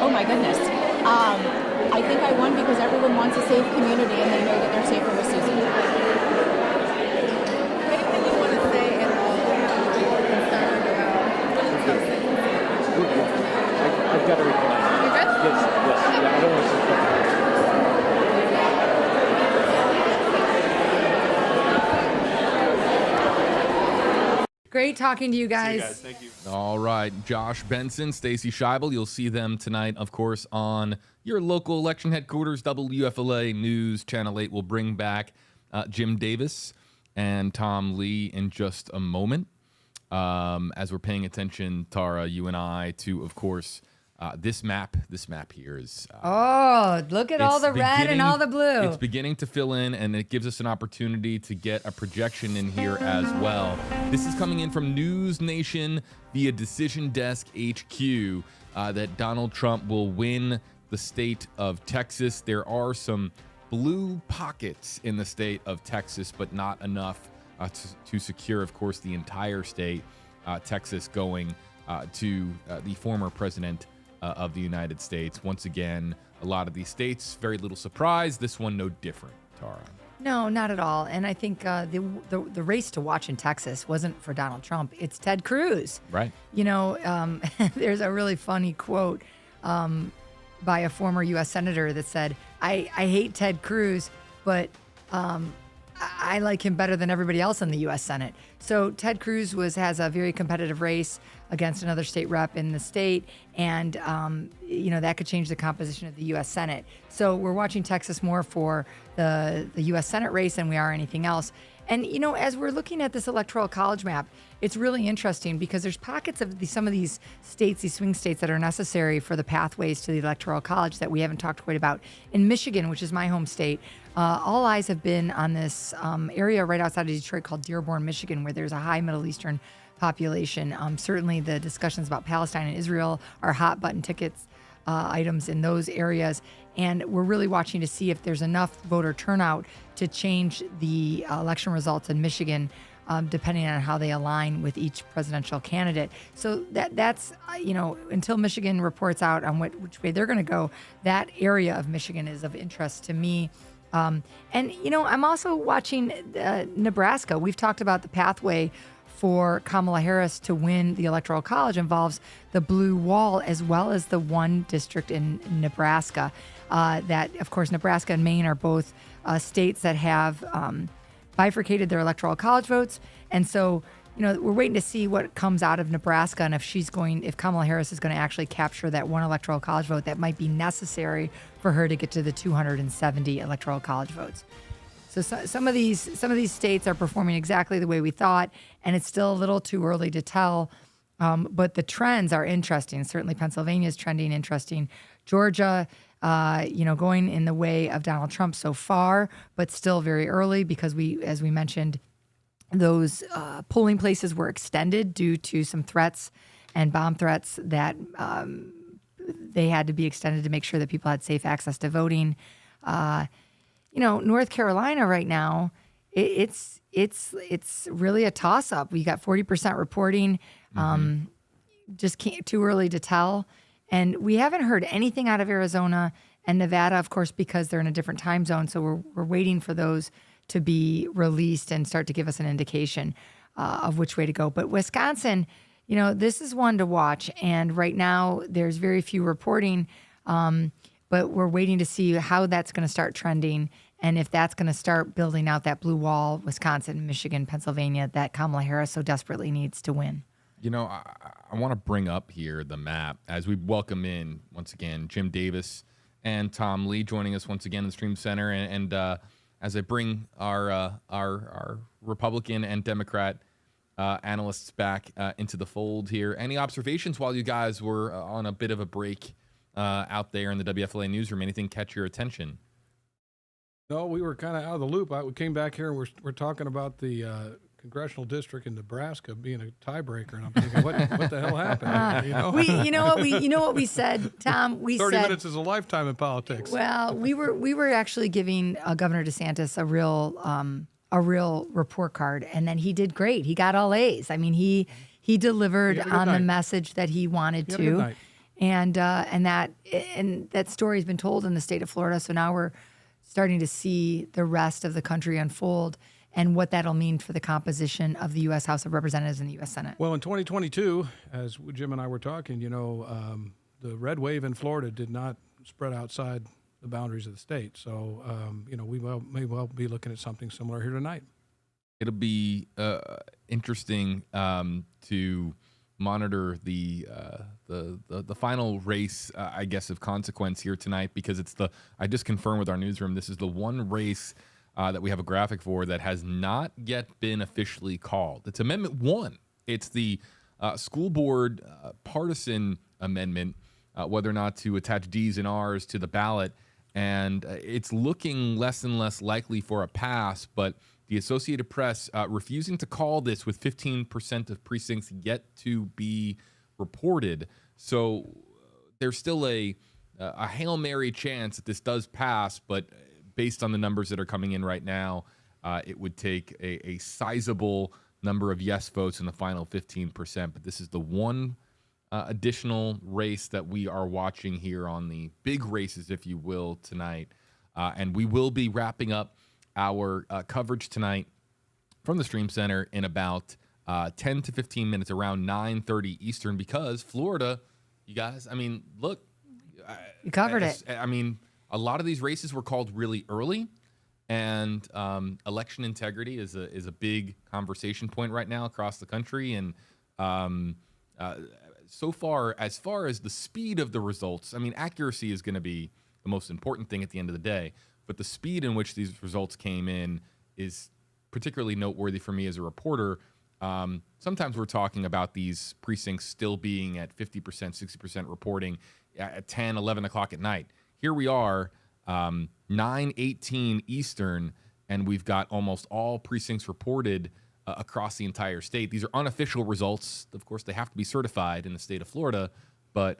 Oh my goodness. I think I won because everyone wants a safe community and they know that they're safer with Susie. Anything you want to say at all concerned about? I've got to reply. You're good? Yes. Yeah, I don't want to say Great talking to you guys. See you guys. Thank you. All right. Josh Benson, Stacey Scheibel. You'll see them tonight, of course, on your local election headquarters. WFLA News Channel 8 will bring back Jim Davis and Tom Lee in just a moment. As we're paying attention, Tara, you and I, to, of course, this map here is... look at all the red and all the blue. It's beginning to fill in, and it gives us an opportunity to get a projection in here as well. This is coming in from News Nation via Decision Desk HQ that Donald Trump will win the state of Texas. There are some blue pockets in the state of Texas, but not enough to secure, of course, the entire state, Texas going to the former president of the United States. Once again, a lot of these states, very little surprise. This one, no different, Tara. No, not at all. And I think the race to watch in Texas wasn't for Donald Trump. It's Ted Cruz. Right. You know, there's a really funny quote by a former U.S. senator that said, I hate Ted Cruz, but I like him better than everybody else in the U.S. Senate. So Ted Cruz has a very competitive race against another state rep in the state, and that could change the composition of the U.S. Senate. So we're watching Texas more for the U.S. Senate race than we are anything else. And as we're looking at this electoral college map, it's really interesting because there's pockets of some of these states, these swing states, that are necessary for the pathways to the electoral college that we haven't talked quite about. In Michigan, which is my home state, all eyes have been on this area right outside of Detroit called Dearborn, Michigan, where there's a high Middle Eastern population. Certainly the discussions about Palestine and Israel are hot button tickets items in those areas. And we're really watching to see if there's enough voter turnout to change the election results in Michigan, depending on how they align with each presidential candidate. So that's until Michigan reports out on which way they're going to go, that area of Michigan is of interest to me. And I'm also watching Nebraska. We've talked about the pathway for Kamala Harris to win the Electoral College involves the blue wall as well as the one district in Nebraska. That, of course, Nebraska and Maine are both states that have bifurcated their Electoral College votes. And so, we're waiting to see what comes out of Nebraska and if Kamala Harris is going to actually capture that one Electoral College vote that might be necessary for her to get to the 270 Electoral College votes. So some of these states are performing exactly the way we thought, and it's still a little too early to tell. But the trends are interesting. Certainly, Pennsylvania is trending interesting. Georgia, going in the way of Donald Trump so far, but still very early because as we mentioned, those polling places were extended due to some threats and bomb threats that they had to be extended to make sure that people had safe access to voting. North Carolina right now, it's really a toss-up. We got 40% reporting, just too early to tell. And we haven't heard anything out of Arizona and Nevada, of course, because they're in a different time zone. So we're waiting for those to be released and start to give us an indication of which way to go. But Wisconsin, this is one to watch. And right now there's very few reporting, but we're waiting to see how that's going to start trending and if that's going to start building out that blue wall, Wisconsin, Michigan, Pennsylvania, that Kamala Harris so desperately needs to win. I want to bring up here the map as we welcome in, once again, Jim Davis and Tom Lee joining us once again in the Stream Center. And as I bring our Republican and Democrat analysts back into the fold here, any observations while you guys were on a bit of a break out there in the WFLA newsroom? Anything catch your attention? No, we were kind of out of the loop. We came back here and we're talking about the Congressional district in Nebraska being a tiebreaker, and I'm thinking, what the hell happened? You know what we said, Tom? We 30 said minutes is a lifetime in politics. Well, we were actually giving Governor DeSantis a real report card, and then he did great. He got all A's. I mean, he delivered on the message that he wanted to, and that story has been told in the state of Florida. So now we're starting to see the rest of the country unfold and what that'll mean for the composition of the U.S. House of Representatives and the U.S. Senate. Well, in 2022, as Jim and I were talking, the red wave in Florida did not spread outside the boundaries of the state. So, we may well be looking at something similar here tonight. It'll be interesting to monitor the final race, I guess, of consequence here tonight, because I just confirmed with our newsroom, this is the one race that we have a graphic for that has not yet been officially called. It's Amendment 1. It's the school board partisan amendment, whether or not to attach D's and R's to the ballot. And it's looking less and less likely for a pass, but the Associated Press refusing to call this with 15% of precincts yet to be reported. So there's still a Hail Mary chance that this does pass, but based on the numbers that are coming in right now, it would take a sizable number of yes votes in the final 15%. But this is the one additional race that we are watching here on the big races, if you will, tonight. And we will be wrapping up our coverage tonight from the Stream Center in about 10 to 15 minutes, around 9:30 Eastern, because Florida, you guys, I mean, look. You covered it. I mean, a lot of these races were called really early, and election integrity is a big conversation point right now across the country. And so far as the speed of the results, I mean, accuracy is going to be the most important thing at the end of the day, but the speed in which these results came in is particularly noteworthy for me as a reporter. Sometimes we're talking about these precincts still being at 50%, 60% reporting at 10, 11 o'clock at night. Here we are, 9:18 Eastern, and we've got almost all precincts reported across the entire state. These are unofficial results. Of course, they have to be certified in the state of Florida, but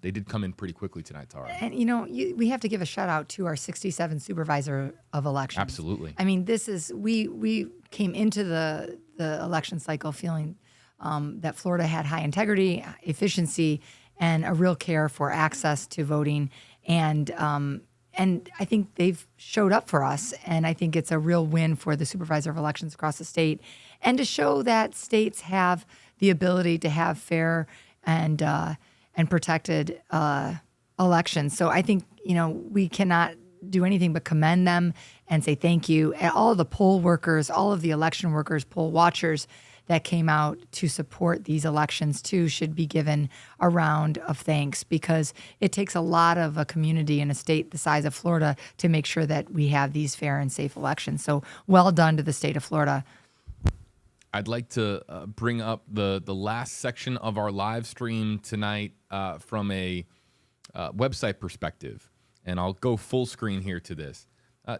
they did come in pretty quickly tonight, Tara. And, we have to give a shout out to our 67 supervisor of elections. Absolutely. I mean, we came into the election cycle feeling that Florida had high integrity, efficiency, and a real care for access to voting. And I think they've showed up for us. And I think it's a real win for the supervisor of elections across the state, and to show that states have the ability to have fair and protected elections. So I think, we cannot do anything but commend them and say thank you. And all of the poll workers, all of the election workers, poll watchers that came out to support these elections too should be given a round of thanks, because it takes a lot of a community in a state the size of Florida to make sure that we have these fair and safe elections. So well done to the state of Florida. I'd like to bring up the last section of our live stream tonight from a website perspective, and I'll go full screen here to this.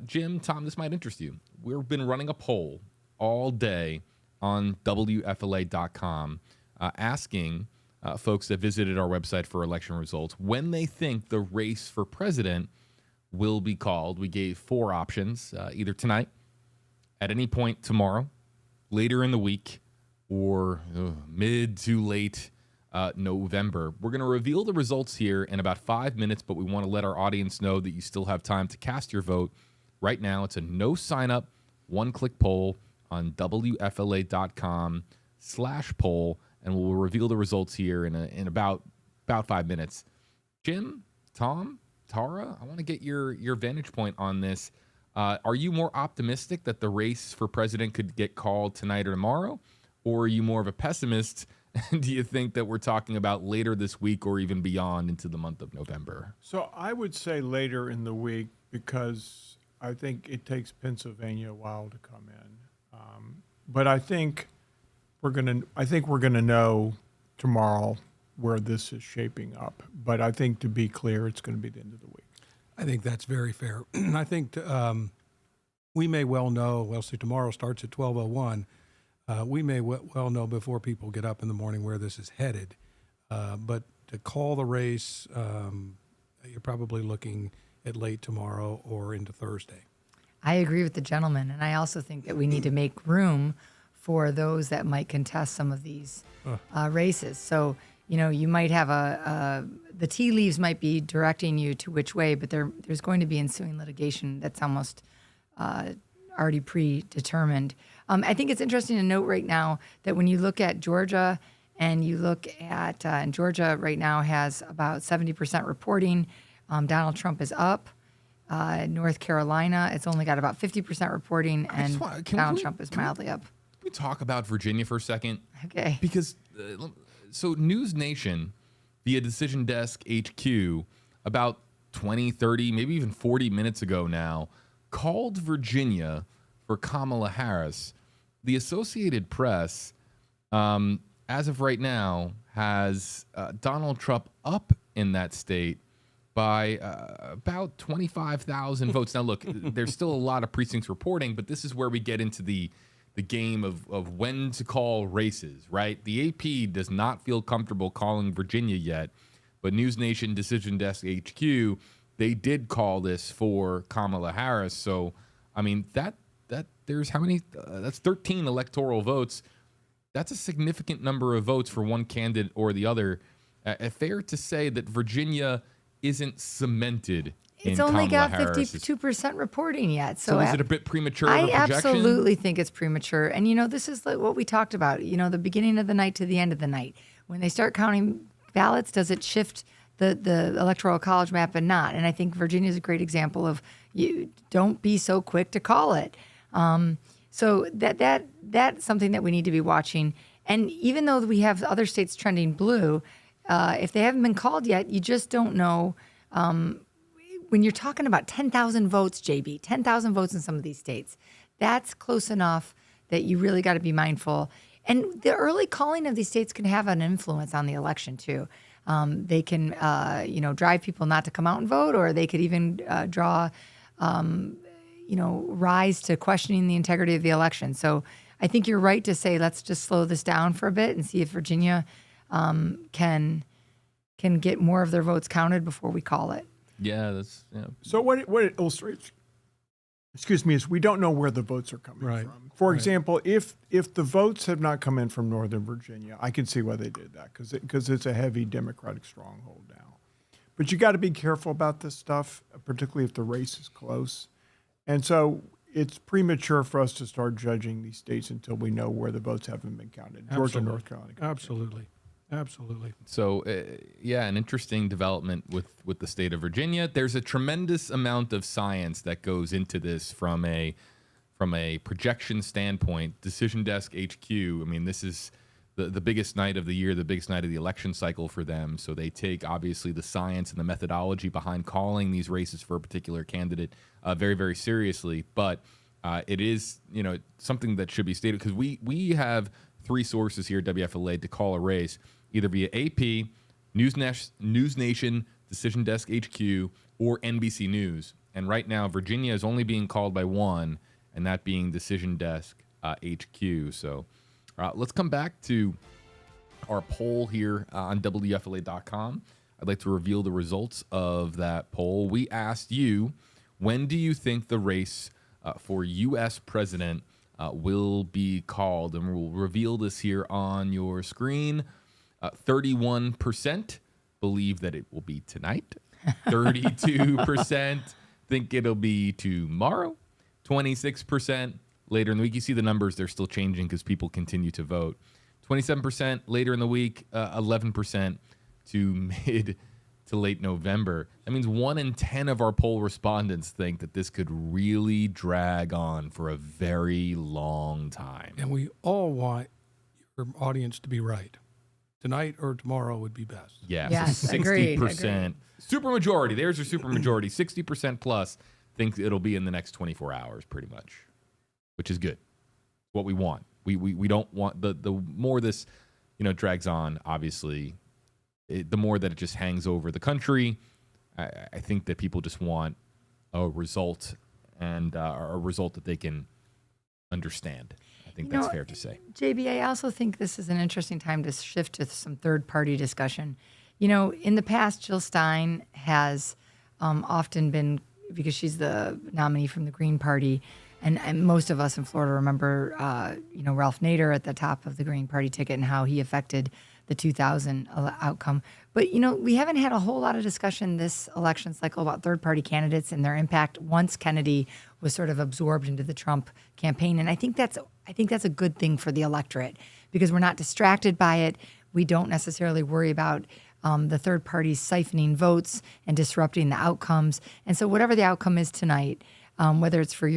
Jim, Tom, this might interest you. We've been running a poll all day on WFLA.com asking folks that visited our website for election results when they think the race for president will be called. We gave 4 options, either tonight, at any point tomorrow, later in the week, or mid to late November. We're going to reveal the results here in about 5 minutes, but we want to let our audience know that you still have time to cast your vote. Right now, it's a no sign-up, one-click poll on WFLA.com/poll, and we'll reveal the results here in about 5 minutes. Jim, Tom, Tara, I want to get your vantage point on this. Are you more optimistic that the race for president could get called tonight or tomorrow? Or are you more of a pessimist? Do you think that we're talking about later this week or even beyond into the month of November? So I would say later in the week, because I think it takes Pennsylvania a while to come in. But I think we're gonna know tomorrow where this is shaping up. But I think, to be clear, it's going to be the end of the week. I think that's very fair. I think we may well know, tomorrow starts at 12:01. We may well know before people get up in the morning where this is headed. But to call the race, you're probably looking at late tomorrow or into Thursday. I agree with the gentleman, and I also think that we need to make room for those that might contest some of these races. So, you might have the tea leaves might be directing you to which way, but there's going to be ensuing litigation that's almost already predetermined. I think it's interesting to note right now that when you look at Georgia, and you look at, and Georgia right now has about 70% reporting. Donald Trump is up. North Carolina, it's only got about 50% reporting, and Donald Trump is mildly up. Can we talk about Virginia for a second? Okay. Because, so News Nation, via Decision Desk HQ, about 20, 30, maybe even 40 minutes ago now, called Virginia for Kamala Harris. The Associated Press, as of right now, has Donald Trump up in that state by about 25,000 votes. Now, look, there's still a lot of precincts reporting, but this is where we get into the game of when to call races, right? The AP does not feel comfortable calling Virginia yet, but News Nation, Decision Desk HQ, they did call this for Kamala Harris. So, I mean, that there's how many? That's 13 electoral votes. That's a significant number of votes for one candidate or the other. Fair to say that Virginia isn't cemented. It's only got Harris's. 52% reporting yet. So is it a bit premature of a I projection? absolutely think it's premature. And, this is like what we talked about, the beginning of the night to the end of the night. When they start counting ballots, does it shift the Electoral College map and not? And I think Virginia is a great example of you don't be so quick to call it. So that's something that we need to be watching. And even though we have other states trending blue, if they haven't been called yet, you just don't know. When you're talking about 10,000 votes, JB, 10,000 votes in some of these states, that's close enough that you really got to be mindful. And the early calling of these states can have an influence on the election too. They can, drive people not to come out and vote, or they could even draw, rise to questioning the integrity of the election. So I think you're right to say let's just slow this down for a bit and see if Virginia can get more of their votes counted before we call it. Yeah, So what it illustrates, is we don't know where the votes are coming from. For example, if the votes have not come in from Northern Virginia, I can see why they did that because it's a heavy Democratic stronghold now. But you got to be careful about this stuff, particularly if the race is close. And so it's premature for us to start judging these states until we know where the votes haven't been counted. Georgia, North Carolina. Absolutely. So, an interesting development with the state of Virginia. There's a tremendous amount of science that goes into this from a projection standpoint. Decision Desk HQ, I mean, this is the biggest night of the year, the biggest night of the election cycle for them. So they take, obviously, the science and the methodology behind calling these races for a particular candidate very, very seriously. But it is, something that should be stated because we have three sources here at WFLA to call a race, either via AP, News Nation, Decision Desk HQ, or NBC News. And right now, Virginia is only being called by one, and that being Decision Desk HQ. So let's come back to our poll here on WFLA.com. I'd like to reveal the results of that poll. We asked you, when do you think the race for U.S. president will be called? And we'll reveal this here on your screen. 31% believe that it will be tonight. 32% think it'll be tomorrow. 26% later in the week. You see the numbers, they're still changing because people continue to vote. 27% later in the week, 11% to mid to late November. That means 1 in 10 of our poll respondents think that this could really drag on for a very long time. And we all want your audience to be right. Tonight or tomorrow would be best. Yeah, yes, so 60%. agreed. Super majority. There's your super majority. 60% plus think it'll be in the next 24 hours, pretty much, which is good. What we want. We don't want the more this drags on. Obviously, the more that it just hangs over the country. I think that people just want a result and a result that they can understand. I think that's fair to say. JB, I also think this is an interesting time to shift to some third-party discussion. In the past, Jill Stein has often been, because she's the nominee from the Green Party, and most of us in Florida remember, Ralph Nader at the top of the Green Party ticket and how he affected the 2000 outcome. But, we haven't had a whole lot of discussion this election cycle about third-party candidates and their impact once Kennedy was sort of absorbed into the Trump campaign. And I think that's a good thing for the electorate because we're not distracted by it. We don't necessarily worry about the third parties siphoning votes and disrupting the outcomes. And so whatever the outcome is tonight, whether it's for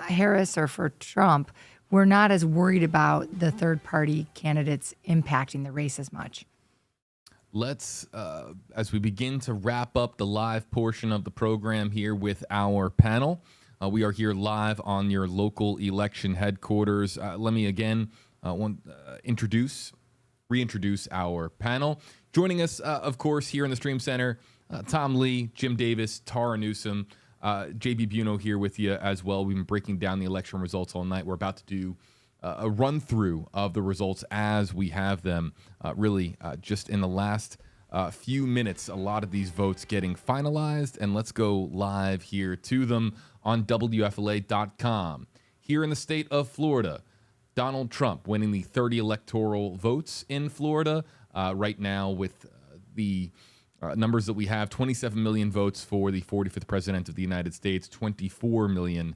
Harris or for Trump, we're not as worried about the third party candidates impacting the race as much. Let's, as we begin to wrap up the live portion of the program here with our panel, we are here live on your local election headquarters. Let me again reintroduce our panel. Joining us, of course, here in the Stream Center, Tom Lee, Jim Davis, Tara Newsom, JB Biunno here with you as well. We've been breaking down the election results all night. We're about to do a run through of the results as we have them. Just in the last few minutes, a lot of these votes getting finalized, and let's go live here to them on WFLA.com. Here in the state of Florida, Donald Trump winning the 30 electoral votes in Florida right now with the numbers that we have: 27 million votes for the 45th president of the United States, 24 million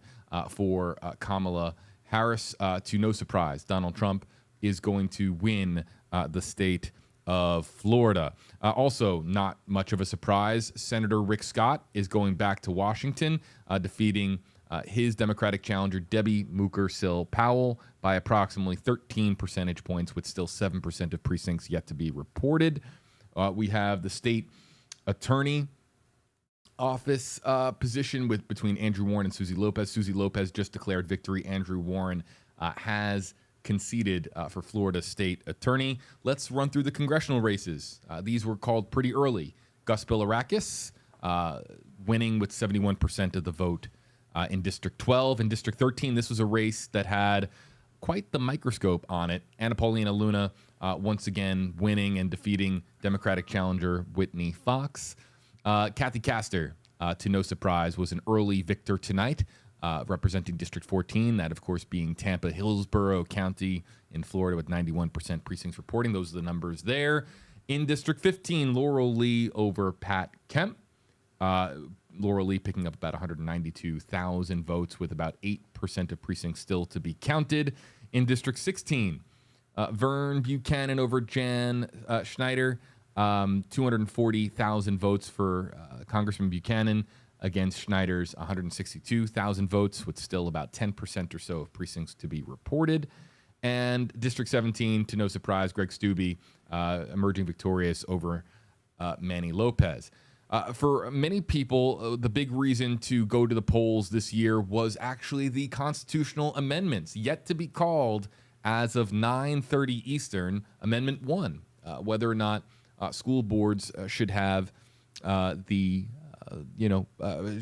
for Kamala Harris. To no surprise, Donald Trump is going to win the state of Florida. Also, not much of a surprise, Senator Rick Scott is going back to Washington, defeating his Democratic challenger, Debbie Mooker-Sill-Powell, by approximately 13 percentage points, with still 7% of precincts yet to be reported. We have the state attorney office position between Andrew Warren and Susie Lopez. Susie Lopez just declared victory. Andrew Warren has conceded for Florida state attorney. Let's run through the congressional races. These were called pretty early. Gus Bilirakis winning with 71% of the vote in District 12. In District 13, this was a race that had quite the microscope on it. Anna Paulina Luna once again winning and defeating Democratic challenger Whitney Fox. Kathy Castor, to no surprise, was an early victor tonight, representing District 14, that of course being Tampa Hillsborough County in Florida with 91% precincts reporting. Those are the numbers there. In District 15, Laurel Lee over Pat Kemp. Laurel Lee picking up about 192,000 votes with about 8% of precincts still to be counted. In District 16, Vern Buchanan over Jan Schneider, 240,000 votes for Congressman Buchanan against Schneider's 162,000 votes, with still about 10% or so of precincts to be reported. And District 17, to no surprise, Greg Steube emerging victorious over Manny Lopez. For many people, the big reason to go to the polls this year was actually the constitutional amendments, yet to be called as of 9:30 Eastern, Amendment 1, whether or not school boards should have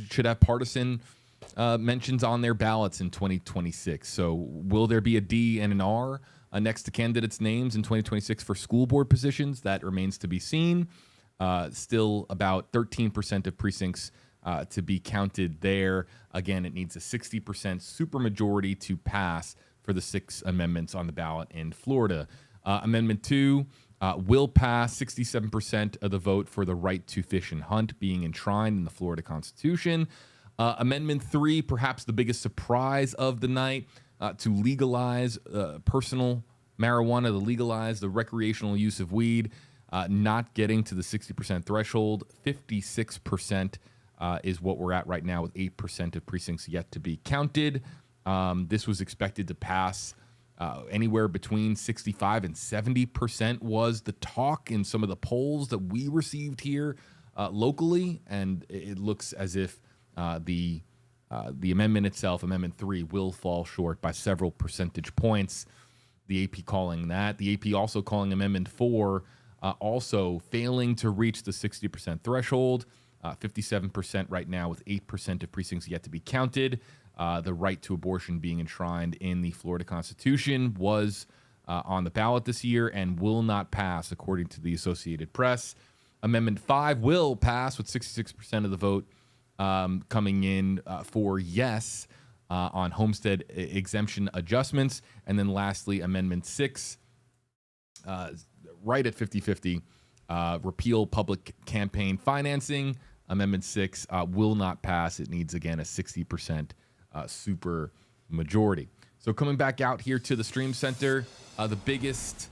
should have partisan mentions on their ballots in 2026. So will there be a D and an R next to candidates' names in 2026 for school board positions? That remains to be seen. Still about 13% of precincts to be counted there. Again, it needs a 60% supermajority to pass for the 6 amendments on the ballot in Florida. Amendment 2 will pass, 67% of the vote for the right to fish and hunt being enshrined in the Florida Constitution. Amendment 3, perhaps the biggest surprise of the night, to legalize personal marijuana, to legalize the recreational use of weed. Not getting to the 60% threshold. 56% is what we're at right now, with 8% of precincts yet to be counted. This was expected to pass anywhere between 65 and 70% was the talk in some of the polls that we received here locally, and it looks as if the amendment itself, Amendment 3, will fall short by several percentage points. The AP calling that. The AP also calling Amendment 4 also failing to reach the 60% threshold. 57% right now, with 8% of precincts yet to be counted. The right to abortion being enshrined in the Florida Constitution was on the ballot this year and will not pass, according to the Associated Press. Amendment 5 will pass, with 66% of the vote coming in for yes on homestead exemption adjustments. And then lastly, Amendment 6, right at 50-50, repeal public campaign financing. Amendment 6 will not pass. It needs, again, a 60% super majority. So coming back out here to the Stream Center, the biggest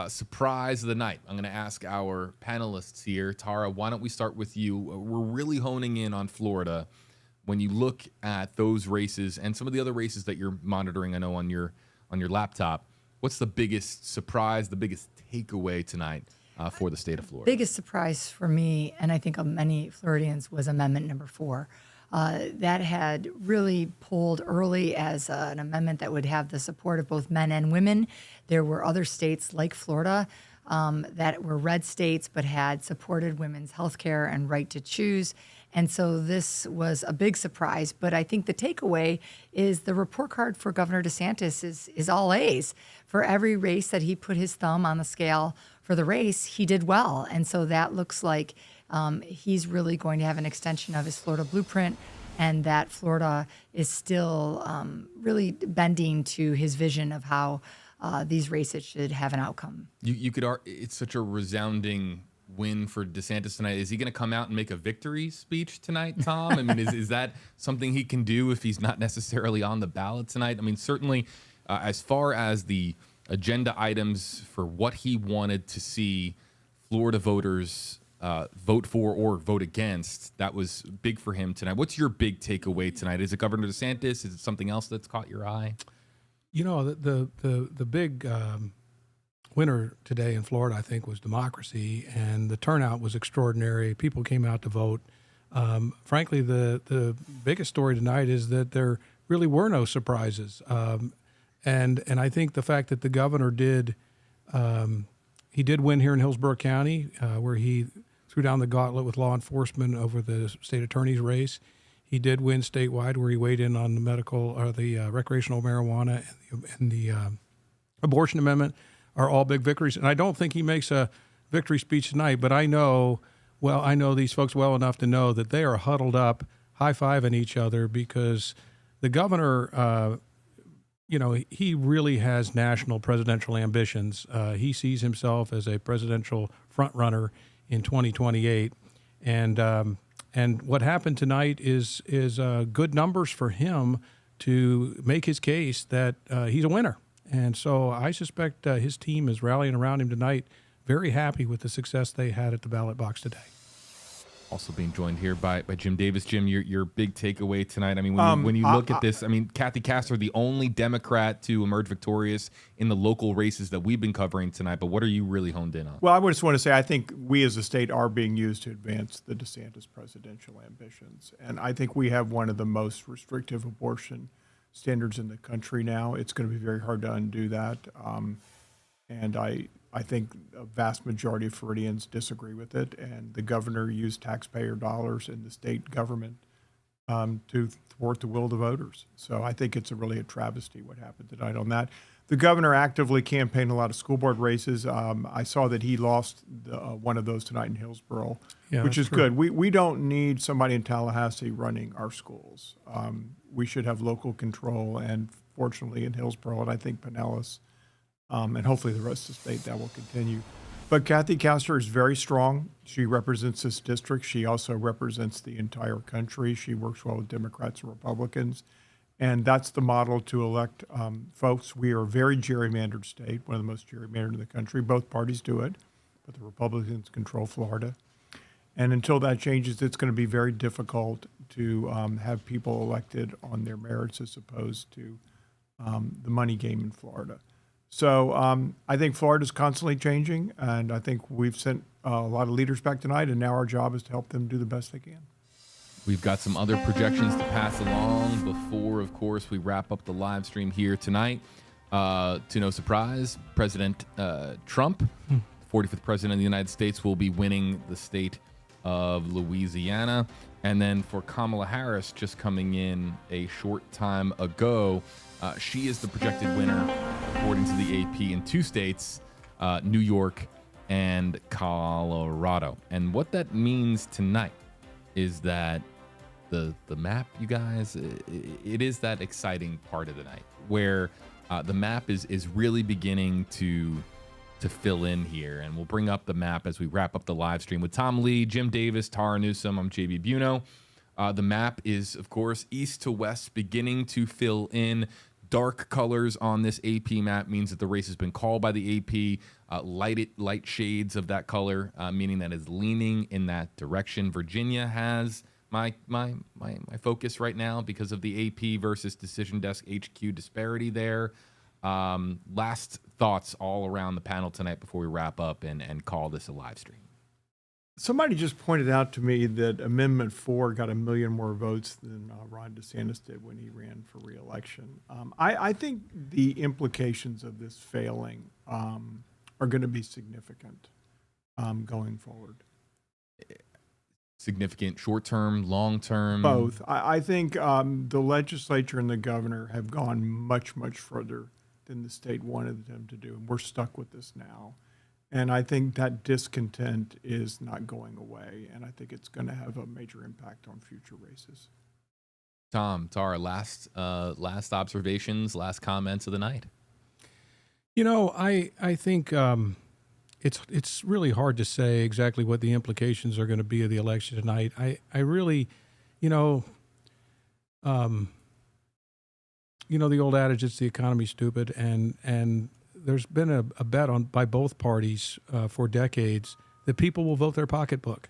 surprise of the night. I'm going to ask our panelists here. Tara, why don't we start with you? We're really honing in on Florida. When you look at those races and some of the other races that you're monitoring, I know on your laptop, what's the biggest surprise, the biggest takeaway tonight for the state of Florida? Biggest surprise for me, and I think of many Floridians, was Amendment number 4. That had really pulled early as an amendment that would have the support of both men and women. There were other states like Florida that were red states but had supported women's health care and right to choose. And so this was a big surprise. But I think the takeaway is the report card for Governor DeSantis is all A's. For every race that he put his thumb on the scale for the race, he did well. And so that looks like he's really going to have an extension of his Florida blueprint, and that Florida is still really bending to his vision of how these races should have an outcome. You could it's such a resounding win for DeSantis tonight. Is he going to come out and make a victory speech tonight, Tom? I mean, is that something he can do if he's not necessarily on the ballot tonight? I mean, certainly as far as the agenda items for what he wanted to see Florida voters vote for or vote against, that was big for him tonight. What's your big takeaway tonight? Is it Governor DeSantis? Is it something else that's caught your eye? You know, the big winner today in Florida, I think, was democracy, and the turnout was extraordinary. People came out to vote. Frankly, the biggest story tonight is that there really were no surprises, and I think the fact that the governor did he did win here in Hillsborough County, where he threw down the gauntlet with law enforcement over the state attorney's race. He did win statewide, where he weighed in on the medical or the recreational marijuana and the abortion amendment. Are all big victories. And I don't think he makes a victory speech tonight, but I know these folks well enough to know that they are huddled up, high-fiving each other, because the governor, he really has national presidential ambitions. He sees himself as a presidential front-runner in 2028. And what happened tonight is good numbers for him to make his case that he's a winner. And so I suspect his team is rallying around him tonight, very happy with the success they had at the ballot box today. Also being joined here by Jim Davis. Jim, your big takeaway tonight. I mean, when you look at this, I mean, Kathy Castor, the only Democrat to emerge victorious in the local races that we've been covering tonight. But what are you really honed in on? Well, I just want to say I think we as a state are being used to advance the DeSantis presidential ambitions. And I think we have one of the most restrictive abortion standards in the country now. It's going to be very hard to undo that. And I think a vast majority of Floridians disagree with it. And the governor used taxpayer dollars in the state government to thwart the will of the voters. So I think it's really a travesty what happened tonight on that. The governor actively campaigned a lot of school board races. I saw that he lost one of those tonight in Hillsborough, which is good. We don't need somebody in Tallahassee running our schools. We should have local control, and fortunately in Hillsborough, and I think Pinellas, and hopefully the rest of the state, that will continue. But Kathy Castor is very strong. She represents this district. She also represents the entire country. She works well with Democrats and Republicans. And that's the model to elect folks. We are a very gerrymandered state, one of the most gerrymandered in the country. Both parties do it, but the Republicans control Florida. And until that changes, it's going to be very difficult to have people elected on their merits as opposed to the money game in Florida. So I think Florida's constantly changing, and I think we've sent a lot of leaders back tonight, and now our job is to help them do the best they can. We've got some other projections to pass along before, of course, we wrap up the live stream here tonight. To no surprise, President Trump, 45th president of the United States, will be winning the state of Louisiana. And then for Kamala Harris, just coming in a short time ago, she is the projected winner, according to the AP, in two states, New York and Colorado. And what that means tonight is that the map, you guys, it is that exciting part of the night where the map is really beginning to fill in here. And we'll bring up the map as we wrap up the live stream with Tom Lee, Jim Davis, Tara Newsom. I'm JB Biunno. The map is, of course, east to west, beginning to fill in. Dark colors on this AP map means that the race has been called by the AP. Light shades of that color, meaning that is leaning in that direction. Virginia has my focus right now because of the AP versus Decision Desk HQ disparity there. Last thoughts all around the panel tonight before we wrap up and call this a live stream. Somebody just pointed out to me that Amendment 4 got 1 million more votes than Ron DeSantis did when he ran for re-election. I think the implications of this failing are going to be significant going forward. Significant short-term, long-term? Both. I think the legislature and the governor have gone much, much further than the state wanted them to do, and we're stuck with this now. And I think that discontent is not going away, and I think it's going to have a major impact on future races. Tom, Tara, last observations, last comments of the night. You know, I think it's really hard to say exactly what the implications are going to be of the election tonight. I really, you know, the old adage, it's the economy, stupid, and there's been a bet on by both parties for decades that people will vote their pocketbook,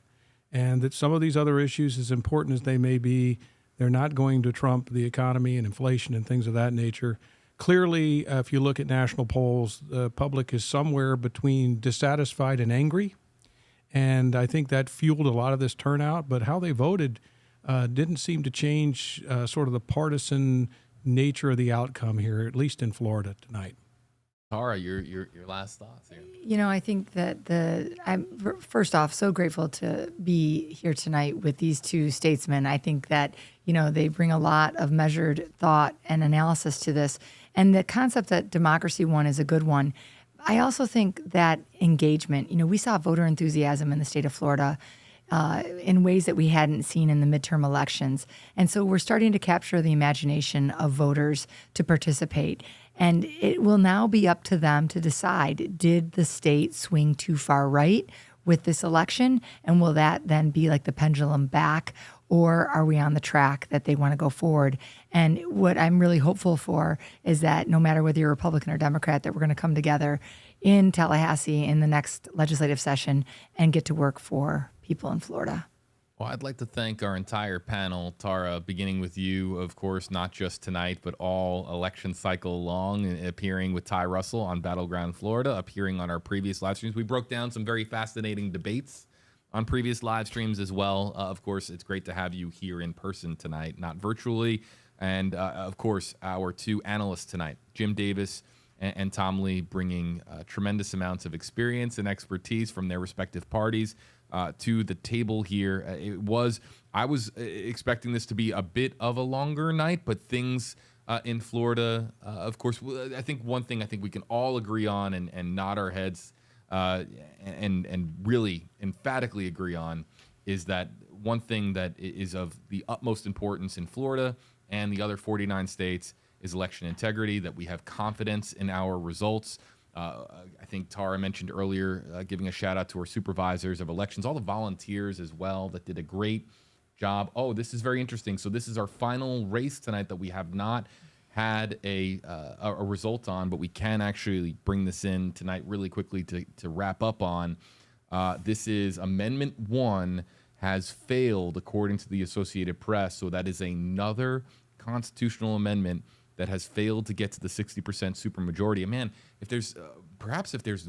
and that some of these other issues, as important as they may be, they're not going to trump the economy and inflation and things of that nature. Clearly, if you look at national polls, the public is somewhere between dissatisfied and angry, and I think that fueled a lot of this turnout. But how they voted didn't seem to change sort of the partisan nature of the outcome here, at least in Florida tonight. Tara, your last thoughts here. You know, I think that I'm first off so grateful to be here tonight with these two statesmen. I think that, you know, they bring a lot of measured thought and analysis to this. And the concept that democracy won is a good one. I also think that engagement, you know, we saw voter enthusiasm in the state of Florida in ways that we hadn't seen in the midterm elections. And so we're starting to capture the imagination of voters to participate. And it will now be up to them to decide, did the state swing too far right with this election? And will that then be like the pendulum back? Or are we on the track that they want to go forward? And what I'm really hopeful for is that no matter whether you're Republican or Democrat, that we're going to come together in Tallahassee in the next legislative session and get to work for people in Florida. Well, I'd like to thank our entire panel, Tara, beginning with you, of course, not just tonight, but all election cycle long, appearing with Ty Russell on Battleground Florida, appearing on our previous live streams. We broke down some very fascinating debates on previous live streams as well. Of course, it's great to have you here in person tonight, not virtually. And of course, our two analysts tonight, Jim Davis and Tom Lee, bringing tremendous amounts of experience and expertise from their respective parties to the table here. I was expecting this to be a bit of a longer night, but things in Florida, of course, I think one thing I think we can all agree on and nod our heads and really emphatically agree on is that one thing that is of the utmost importance in Florida and the other 49 states is election integrity, that we have confidence in our results. I think Tara mentioned earlier, giving a shout out to our supervisors of elections, all the volunteers as well that did a great job. Oh, this is very interesting. So this is our final race tonight that we have not had a result on, but we can actually bring this in tonight really quickly to wrap up on. This is Amendment 1 has failed according to the Associated Press. So that is another constitutional amendment that has failed to get to the 60% supermajority. And man, if there's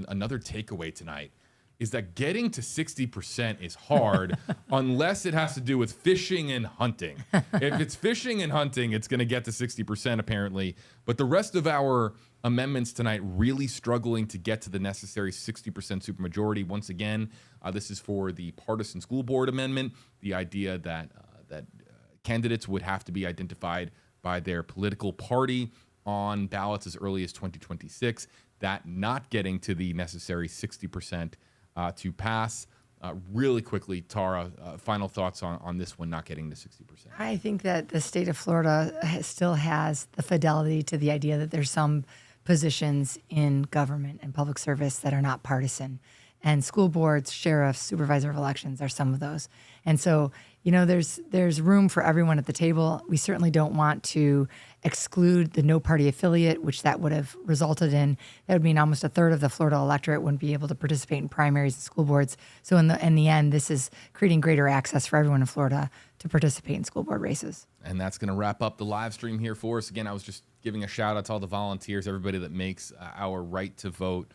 another takeaway tonight, is that getting to 60% is hard unless it has to do with fishing and hunting. If it's fishing and hunting, it's going to get to 60% apparently. But the rest of our amendments tonight really struggling to get to the necessary 60% supermajority. Once again, this is for the partisan school board amendment, the idea that candidates would have to be identified by their political party on ballots as early as 2026, that not getting to the necessary 60% to pass. Really quickly, Tara, final thoughts on this one not getting to 60%. I think that the state of Florida still has the fidelity to the idea that there's some positions in government and public service that are not partisan. And school boards, sheriffs, supervisor of elections are some of those. And so, you know, there's room for everyone at the table. We certainly don't want to exclude the no party affiliate, which that would have resulted in. That would mean almost a third of the Florida electorate wouldn't be able to participate in primaries and school boards. So in the end, this is creating greater access for everyone in Florida to participate in school board races. And that's going to wrap up the live stream here for us. Again, I was just giving a shout out to all the volunteers, everybody that makes our right to vote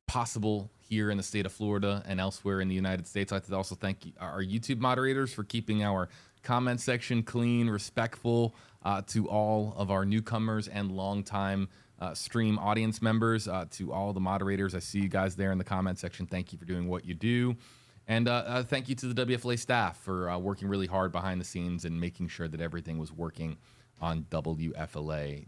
possible here in the state of Florida and elsewhere in the United States. I'd like to also thank our YouTube moderators for keeping our comment section clean, respectful to all of our newcomers and longtime stream audience members, to all the moderators. I see you guys there in the comment section. Thank you for doing what you do. And thank you to the WFLA staff for working really hard behind the scenes and making sure that everything was working on WFLA.com.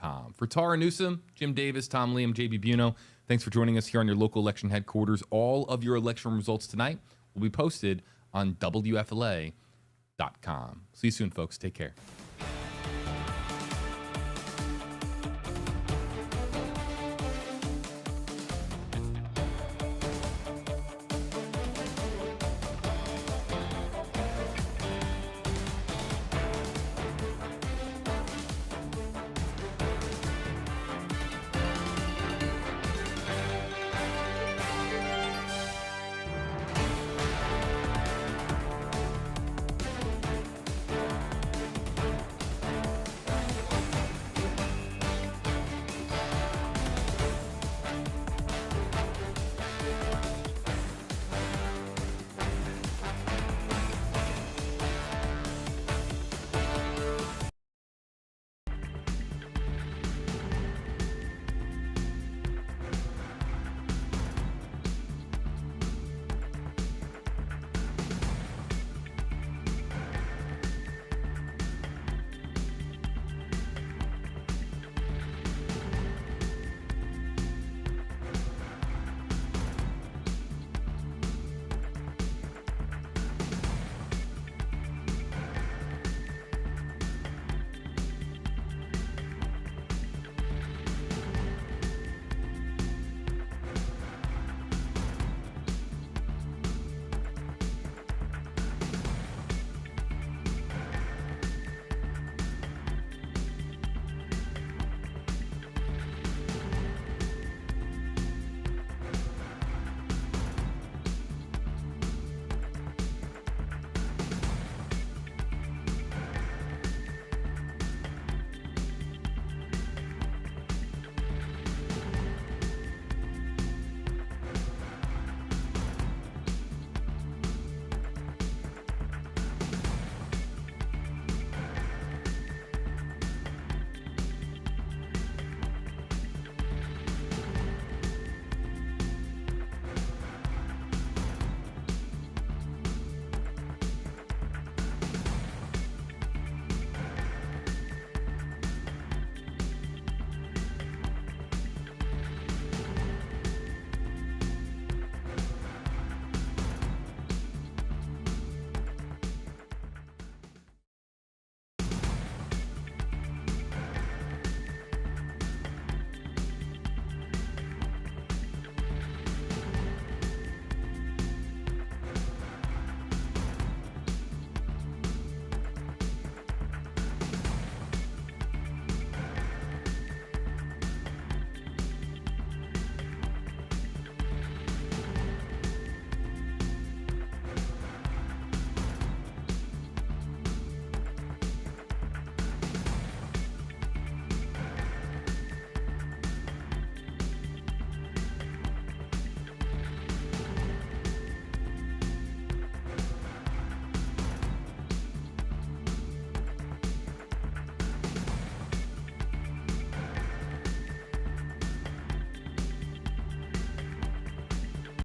WFLA.com. For Tara Newsom, Jim Davis, Tom Lee, I'm JB Biunno. Thanks for joining us here on your local election headquarters. All of your election results tonight will be posted on WFLA.com. See you soon, folks. Take care.